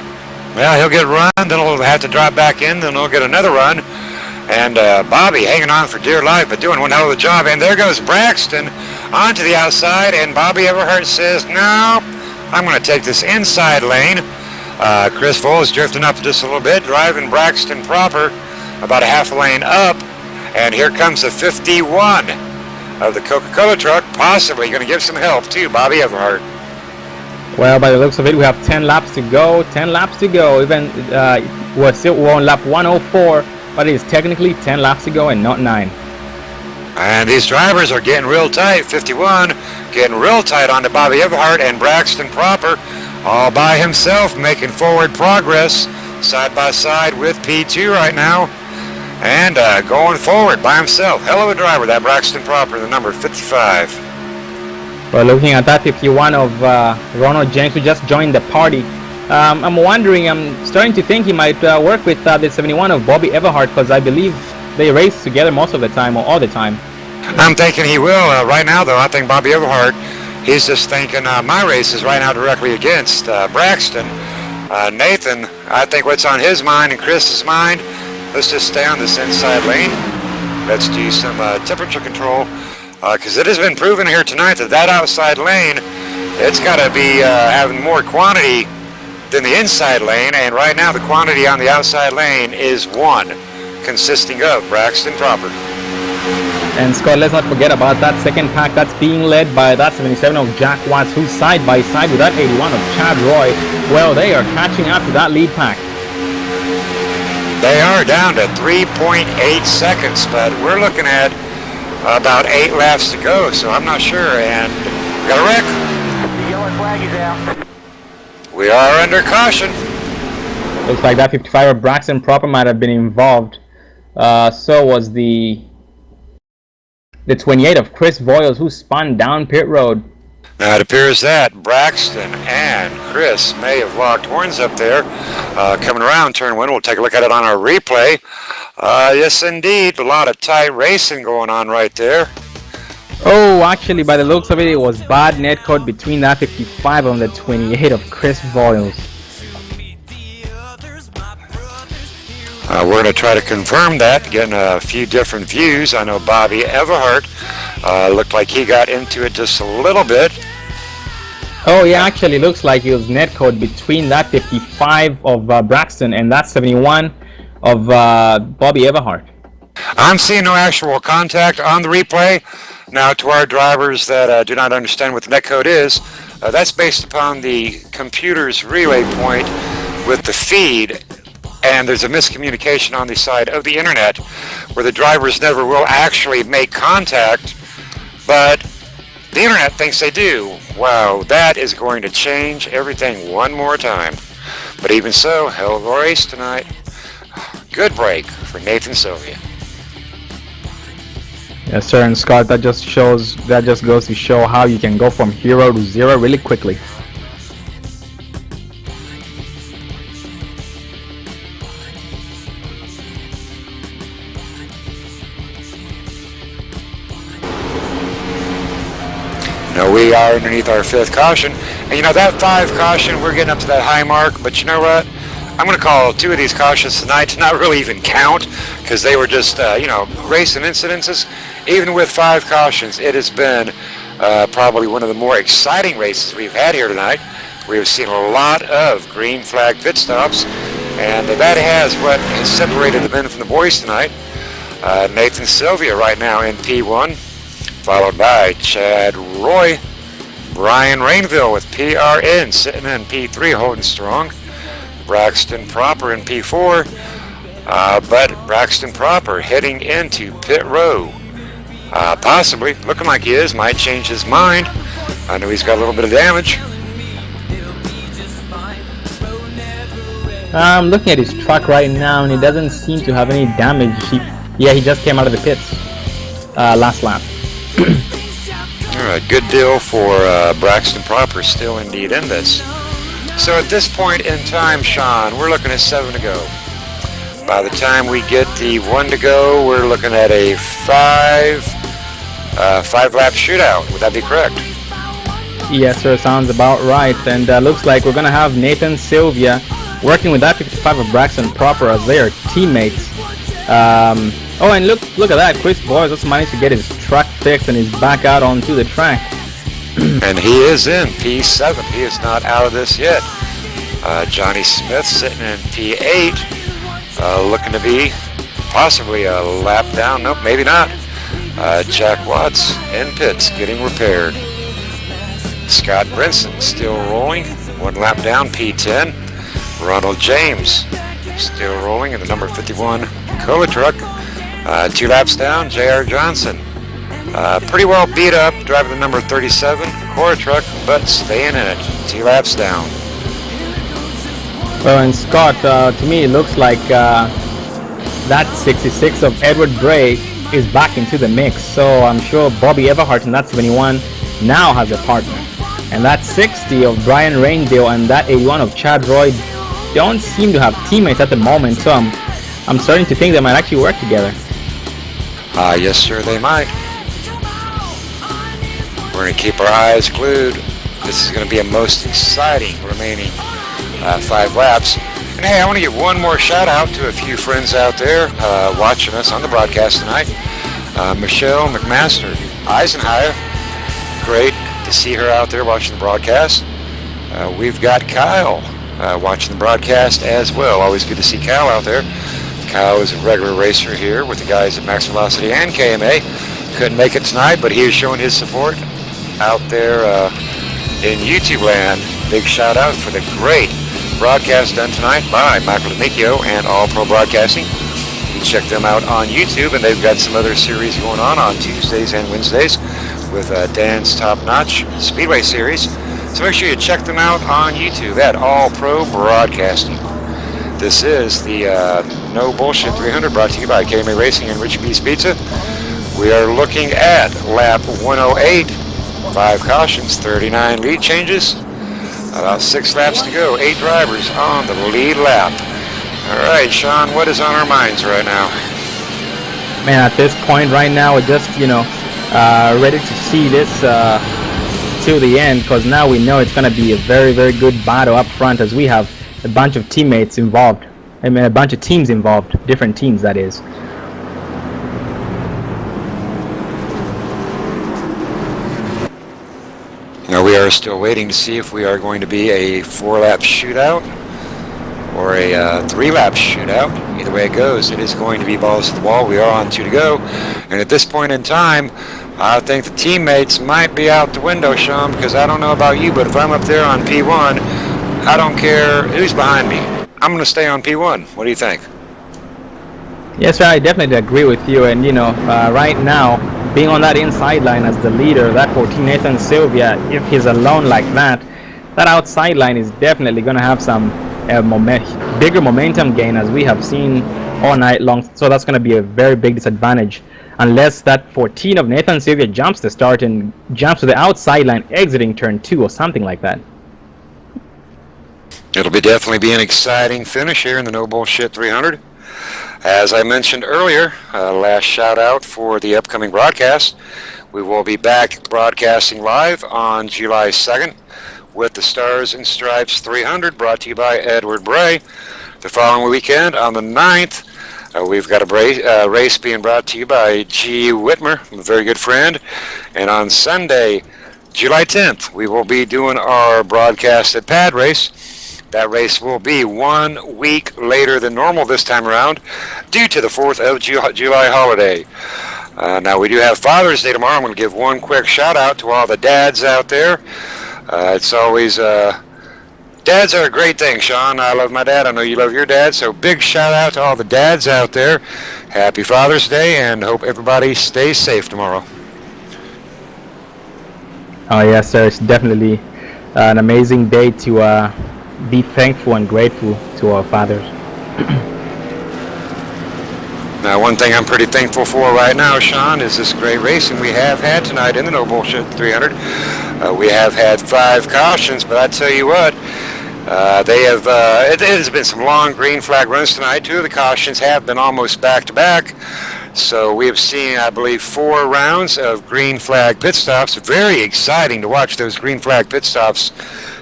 Well, he'll get run, then he'll have to drop back in, then he'll get another run. And Bobby hanging on for dear life, but doing one hell of a job. And there goes Braxton onto the outside, and Bobby Everhart says, no, I'm going to take this inside lane. Chris Foles drifting up just a little bit, driving Braxton Proper about a half a lane up, and here comes the 51 of the Coca-Cola truck, possibly going to give some help to Bobby Everhart. Well, by the looks of it, we have 10 laps to go. 10 laps to go. Even we're on lap 104, but it is technically 10 laps to go and not 9. And these drivers are getting real tight. 51 getting real tight onto Bobby Everhart, and Braxton Proper all by himself making forward progress side by side with P2 right now. And going forward by himself. Hell of a driver, that Braxton Proper, the number 55. Well, looking at that 51 of Ronald James, who just joined the party. I'm wondering, I'm starting to think he might work with the 71 of Bobby Everhart, because I believe they race together most of the time, or all the time. I'm thinking he will. Right now, though, I think Bobby Everhart, he's just thinking my race is right now directly against Braxton. Nathan, I think what's on his mind and Chris's mind, let's just stay on this inside lane. Let's do some temperature control, because it has been proven here tonight that that outside lane, it's got to be having more quantity than the inside lane, and right now the quantity on the outside lane is 1, consisting of Braxton Proper. And Scott, let's not forget about that second pack that's being led by that 77 of Jack Watts, who's side by side with that 81 of Chad Roy. Well, they are catching up to that lead pack. They are down to 3.8 seconds, but we're looking at about 8 laps to go, so I'm not sure. And we got a wreck. The yellow flag is out. We are under caution. Looks like that 55 of Braxton Proper might have been involved. So was the 28 of Chris Voiles, who spun down pit road. Now it appears that Braxton and Chris may have locked horns up there. Coming around turn 1, we'll take a look at it on our replay. Yes, indeed, a lot of tight racing going on right there. Oh, actually, by the looks of it, it was bad netcode between that 55 and the 28 of Chris Voiles. We're going to try to confirm that, getting a few different views. I know Bobby Everhart looked like he got into it just a little bit. Oh, yeah, actually, looks like it was netcode between that 55 of Braxton and that 71 of Bobby Everhart. I'm seeing no actual contact on the replay. Now, to our drivers that do not understand what the netcode is, that's based upon the computer's relay point with the feed, and there's a miscommunication on the side of the internet where the drivers never will actually make contact, but the internet thinks they do. Wow, that is going to change everything one more time. But even so, hell of a race tonight. Good break for Nathan Sylvia. Yes, sir, and Scott, that just goes to show how you can go from hero to zero really quickly. Now we are underneath our 5th caution, and you know that 5 caution, we're getting up to that high mark, but you know what? I'm going to call 2 of these cautions tonight to not really even count, because they were just, racing incidences. Even with 5 cautions, it has been probably one of the more exciting races we've had here tonight. We've seen a lot of green flag pit stops, and that has what has separated the men from the boys tonight. Nathan Sylvia right now in P1, followed by Chad Roy. Brian Rainville with PRN sitting in P3 holding strong. Braxton Proper in P4, but Braxton Proper heading into pit row. Possibly, looking like he is, might change his mind. I know he's got a little bit of damage. I'm looking at his truck right now, and he doesn't seem to have any damage. He just came out of the pits last lap. All right, good deal for Braxton Proper, still indeed in this. So at this point in time, Sean, we're looking at 7 to go. By the time we get the 1 to go, we're looking at a 5-lap shootout. Would that be correct? Yes, sir, sounds about right. And looks like we're going to have Nathan Sylvia working with that 55 of Braxton Proper as their teammates. Oh, and look at that. Chris Boyes just managed to get his truck fixed and he's back out onto the track. And he is in P7. He is not out of this yet. Johnny Smith sitting in P8, looking to be possibly a lap down. Nope, maybe not. Jack Watts in pits getting repaired. Scott Brinson still rolling, 1 lap down, P10. Ronald James still rolling in the number 51 Cola truck. 2 laps down, J.R. Johnson. Pretty well beat up, driving the number 37 Cora truck, but staying in it. 2 laps down. Well, and Scott, to me, it looks like that 66 of Edward Bray is back into the mix. So I'm sure Bobby Everhart in that 71 now has a partner. And that 60 of Brian Raindale and that 81 of Chad Roy don't seem to have teammates at the moment. So I'm starting to think they might actually work together. Yes, sir, they might. We're going to keep our eyes glued. This is going to be a most exciting remaining 5 laps. And hey, I want to give one more shout out to a few friends out there watching us on the broadcast tonight. Michelle McMaster Eisenhower, great to see her out there watching the broadcast. We've got Kyle watching the broadcast as well. Always good to see Kyle out there. Kyle is a regular racer here with the guys at Max Velocity and KMA. Couldn't make it tonight, but he is showing his support out there in YouTube land. Big shout out for the great broadcast done tonight by Michael DeMicchio and All Pro Broadcasting. You can check them out on YouTube, and they've got some other series going on Tuesdays and Wednesdays with Dan's Top Notch Speedway Series. So make sure you check them out on YouTube at All Pro Broadcasting. This is the No Bullshit 300 brought to you by KMA Racing and Richie B's Pizza. We are looking at lap 108, 5 cautions, 39 lead changes, about 6 laps to go, 8 drivers on the lead lap. All right, Sean, what is on our minds right now? Man, at this point right now, it just, ready to see this till the end, because now we know it's going to be a very, very good battle up front, as we have a bunch of teammates involved. I mean, a bunch of teams involved, different teams, that is. Now we are still waiting to see if we are going to be a 4-lap shootout or a 3-lap shootout. Either way it goes, it is going to be balls to the wall. We are on 2 to go, and at this point in time, I think the teammates might be out the window, Sean, because I don't know about you, but if I'm up there on P1, I don't care who's behind me. I'm going to stay on P1. What do you think? Yes, sir, I definitely agree with you. And, right now, being on that inside line as the leader, that 14 Nathan Sylvia, if he's alone like that, that outside line is definitely going to have some bigger momentum gain, as we have seen all night long. So that's going to be a very big disadvantage, unless that 14 of Nathan Sylvia jumps the start and jumps to the outside line exiting turn 2 or something like that. It'll definitely be an exciting finish here in the No Bullshit 300. As I mentioned earlier, last shout out for the upcoming broadcast. We will be back broadcasting live on July 2nd with the Stars and Stripes 300, brought to you by Edward Bray. The following weekend, on the 9th, we've got a race being brought to you by G. Whitmer, a very good friend. And on Sunday, July 10th, we will be doing our broadcast at Pad Race. That race will be 1 week later than normal this time around due to the 4th of July holiday. Now, we do have Father's Day tomorrow. I'm going to give one quick shout out to all the dads out there. It's always, dads are a great thing, Sean. I love my dad. I know you love your dad. So big shout out to all the dads out there. Happy Father's Day, and hope everybody stays safe tomorrow. Oh, yes, sir. It's definitely an amazing day to be thankful and grateful to our fathers. Now, one thing I'm pretty thankful for right now, Sean, is this great racing we have had tonight in the No Bullshit 300. We have had 5 cautions, but I tell you what, it has been some long green flag runs tonight. 2 of the cautions have been almost back-to-back. So we have seen, I believe, 4 rounds of green flag pit stops. Very exciting to watch those green flag pit stops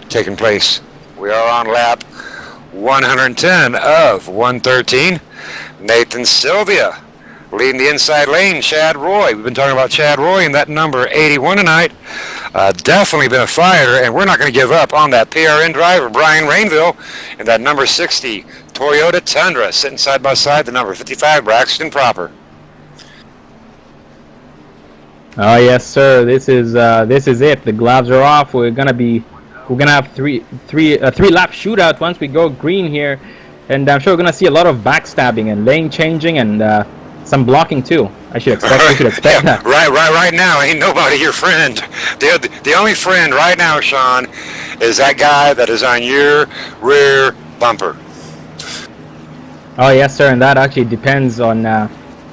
taking place. We are on lap 110 of 113. Nathan Sylvia leading the inside lane. Chad Roy. We've been talking about Chad Roy and that number 81 tonight. Definitely been a fighter, and we're not going to give up on that PRN driver, Brian Rainville, and that number 60 Toyota Tundra sitting side by side the number 55 Braxton Proper. Oh yes, sir. This is it. The gloves are off. We're gonna have three lap shootout once we go green here, and I'm sure we're gonna see a lot of backstabbing and lane changing and some blocking too. We should expect that. Right now, ain't nobody your friend. The only friend right now, Sean, is that guy that is on your rear bumper. Oh yes, sir, and that actually depends on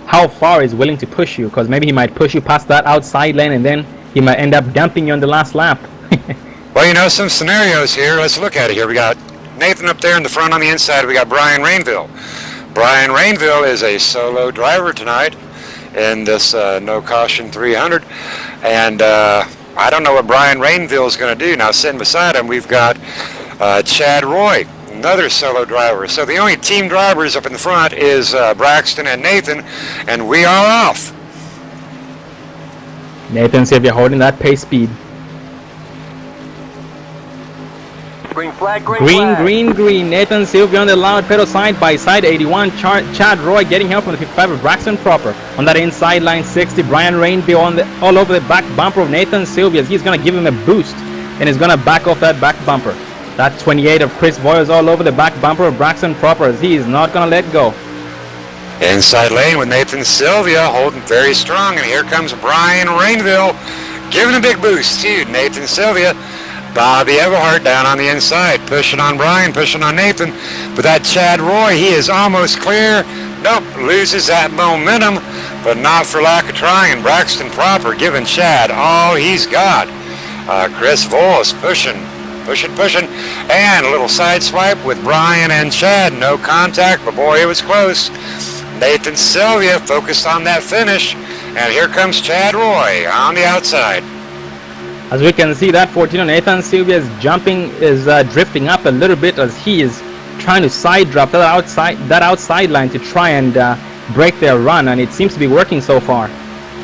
how far he's willing to push you, because maybe he might push you past that outside lane and then he might end up dumping you on the last lap. Well, some scenarios here. Let's look at it here. We got Nathan up there in the front on the inside. We got Brian Rainville. Brian Rainville is a solo driver tonight in this No Caution 300. And I don't know what Brian Rainville is going to do. Now, sitting beside him, we've got Chad Roy, another solo driver. So the only team drivers up in the front is Braxton and Nathan, and we are off. Nathan, see if you're holding that pace speed. Green flag, Green. Nathan Sylvia on the loud pedal side by side. 81. Chad Roy getting help from the 55 of Braxton Proper. On that inside line, 60. Brian Rainville all over the back bumper of Nathan Sylvia. He's going to give him a boost, and he's going to back off that back bumper. That 28 of Chris Boyers all over the back bumper of Braxton Proper, as he is not going to let go. Inside lane with Nathan Sylvia holding very strong, and here comes Brian Rainville giving a big boost to Nathan Sylvia. Bobby Everhart down on the inside, pushing on Brian, pushing on Nathan. But that Chad Roy, he is almost clear. Nope, loses that momentum, but not for lack of trying. Braxton Proper giving Chad all he's got. Chris Volas pushing, and a little side swipe with Brian and Chad. No contact, but boy, it was close. Nathan Sylvia focused on that finish. And here comes Chad Roy on the outside. As we can see, that 14 on Nathan Sylvia is drifting up a little bit as he is trying to side drop that outside line to try and break their run, and it seems to be working so far.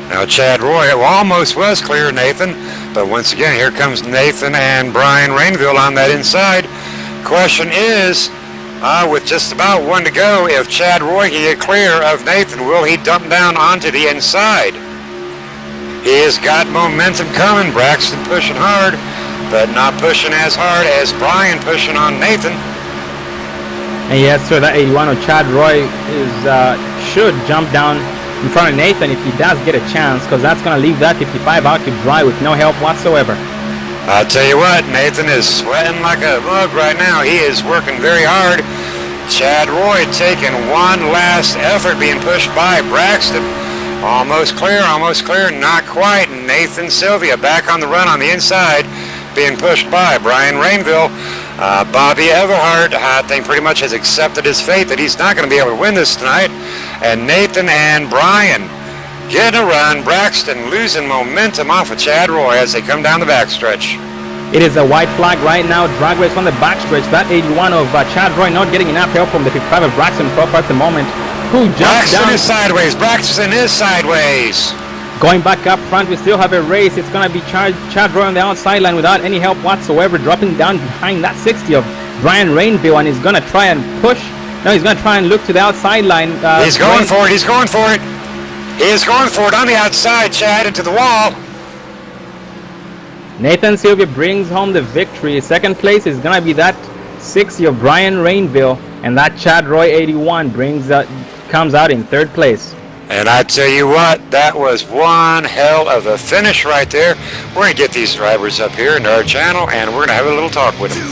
Now Chad Roy almost was clear, Nathan, but once again here comes Nathan and Brian Rainville on that inside. Question is, with just about one to go, if Chad Roy can get clear of Nathan, will he dump down onto the inside? He has got momentum coming. Braxton pushing hard, but not pushing as hard as Brian pushing on Nathan. And yes, sir, that 81 of Chad Roy should jump down in front of Nathan if he does get a chance, because that's going to leave that 55 out to dry with no help whatsoever. I'll tell you what, Nathan is sweating like a bug right now. He is working very hard. Chad Roy taking one last effort, being pushed by Braxton. Almost clear, not quite. Nathan Sylvia back on the run on the inside, being pushed by Brian Rainville. Bobby Everhart, I think, pretty much has accepted his fate that he's not going to be able to win this tonight. And Nathan and Brian getting a run. Braxton losing momentum off of Chad Roy as they come down the backstretch. It is a white flag right now. Drag race on the backstretch. That 81 of Chad Roy not getting enough help from the 55 of Braxton Crawford at the moment. Who jumps Braxton down? is sideways. Braxton is sideways. Going back up front, we still have a race. It's going to be Chad Roy on the outside line without any help whatsoever, dropping down behind that 60 of Brian Rainville, and he's going to try and push. No, he's going to try and look to the outside line. He's going for it. He's going for it. He is going for it on the outside, Chad, into the wall. Nathan Sylvia brings home the victory. Second place is going to be that 60 of Brian Rainville, and that Chad Roy 81 comes out in third place. And I tell you what, that was one hell of a finish right there. We're going to get these drivers up here into our channel, and we're going to have a little talk with them.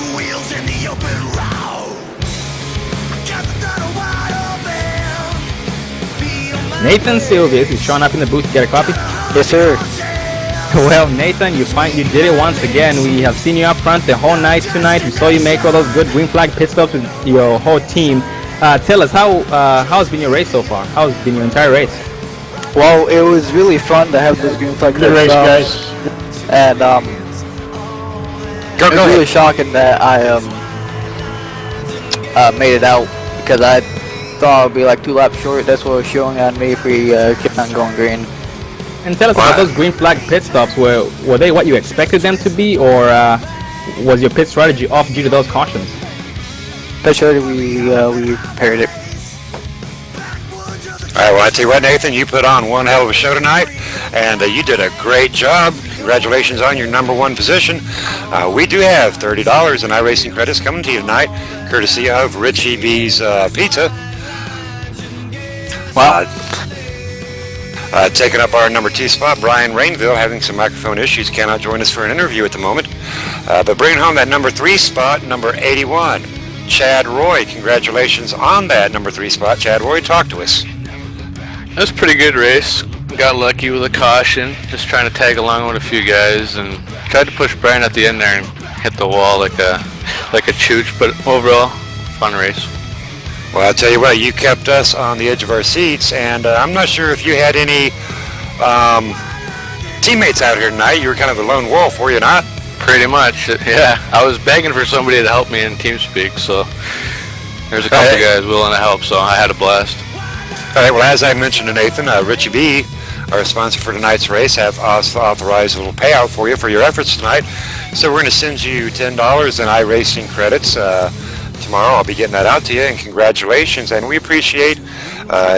Nathan Sylvia is showing up in the booth to get a copy. Yes, sir. Well, Nathan, you did it once again. We have seen you up front the whole night tonight. We saw you make all those good green flag pit stops with your whole team. Tell us, how's been your race so far? How's been your entire race? Well, it was really fun to have this green flag. Good race, guys. And it was really shocking that I made it out, because I thought I would be like 2 laps short. That's what was showing on me if we kept on going green. And tell us about those green flag pit stops. Were they what you expected them to be, or was your pit strategy off due to those cautions? Pit strategy, we prepared it. All right, well, I tell you what, Nathan, you put on one hell of a show tonight, and you did a great job. Congratulations on your #1 position. We do have $30 in iRacing credits coming to you tonight, courtesy of Richie B's Pizza. Wow. Taking up our #2 spot, Brian Rainville, having some microphone issues, cannot join us for an interview at the moment. But bringing home that #3 spot, number 81, Chad Roy. Congratulations on that #3 spot. Chad Roy, talk to us. It was a pretty good race. Got lucky with a caution, just trying to tag along with a few guys, and tried to push Brian at the end there and hit the wall like a chooch. But overall, fun race. Well, I'll tell you what, you kept us on the edge of our seats, and I'm not sure if you had any teammates out here tonight. You were kind of the lone wolf, were you not? Pretty much, yeah. I was begging for somebody to help me in TeamSpeak, so there's a couple guys willing to help, so I had a blast. All right, well, as I mentioned to Nathan, Richie B, our sponsor for tonight's race, have authorized a little payout for you for your efforts tonight. So we're going to send you $10 in iRacing credits. Tomorrow I'll be getting that out to you, and congratulations. And we appreciate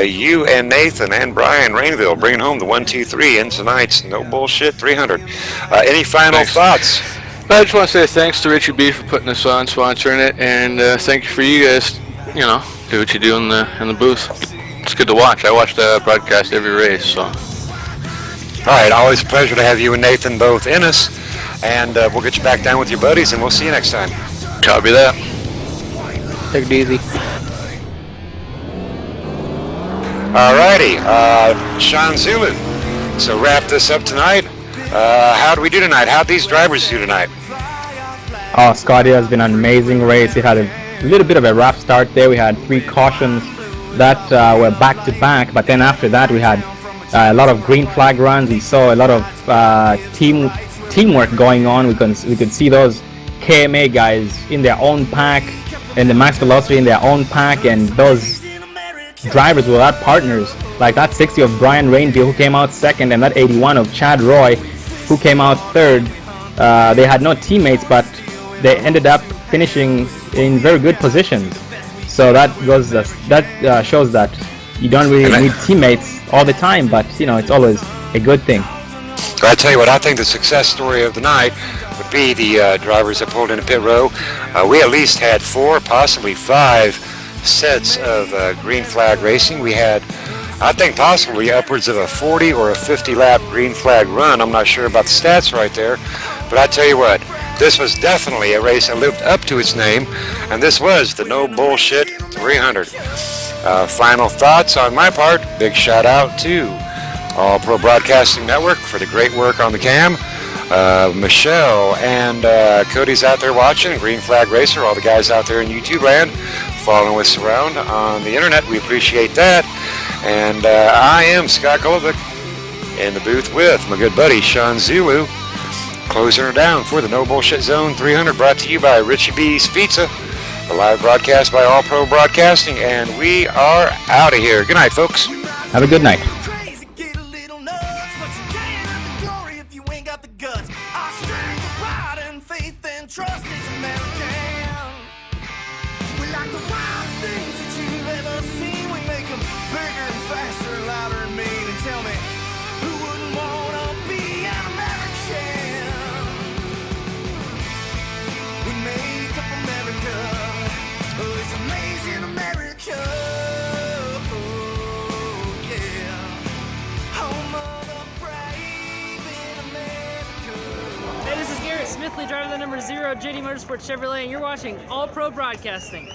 you and Nathan and Brian Rainville bringing home the 1, 2, 3 in tonight's No Bullshit 300. Any final thoughts? I just want to say thanks to Richie B for putting this on, sponsoring it, and thank you for you guys, do what you do in the booth. It's good to watch. I watch the broadcast every race, so. All right, always a pleasure to have you and Nathan both in us, and we'll get you back down with your buddies, and we'll see you next time. Copy that. Take it easy. Alrighty, Sean Zulu. So wrap this up tonight. How do we do tonight? How'd these drivers do tonight? Oh, Scotty, has been an amazing race. It had a little bit of a rough start there. We had 3 cautions that were back to back, but then after that we had a lot of green flag runs. We saw a lot of teamwork going on. We could see those KMA guys in their own pack, and the max velocity in their own pack, and those drivers without partners, like that 60 of Brian Rainville, who came out second, and that 81 of Chad Roy, who came out third. They had no teammates, but they ended up finishing in very good positions. So that shows that you don't really need teammates all the time, but you know, it's always a good thing. I tell you what, I think the success story of the night would be the drivers that pulled into pit row. We at least had 4, possibly 5 sets of green flag racing. We had, I think, possibly upwards of a 40 or a 50 lap green flag run. I'm not sure about the stats right there, but I tell you what, this was definitely a race that lived up to its name, and this was the No Bullshit 300. Final thoughts on my part, big shout out to All Pro Broadcasting Network for the great work on the cam. Michelle and Cody's out there watching, Green Flag Racer, all the guys out there in YouTube land following us around on the internet. We appreciate that. And I am Scott Golovic in the booth with my good buddy Sean Zulu, closing her down for the No Bullshit Zone 300, brought to you by Richie B's Pizza, a live broadcast by All Pro Broadcasting, and we are out of here. Good night, folks. Have a good night. Trust is American. We like the wild things that you've ever seen. We make them bigger and faster, louder and mean. And tell me, who wouldn't want to be an American? We make up America. Oh, it's amazing America. Oh, yeah. Home of the brave in America. Hey, this is Garrett Smithley, driver of the number 0 JD Motorsports Chevrolet, and you're watching All Pro Broadcasting.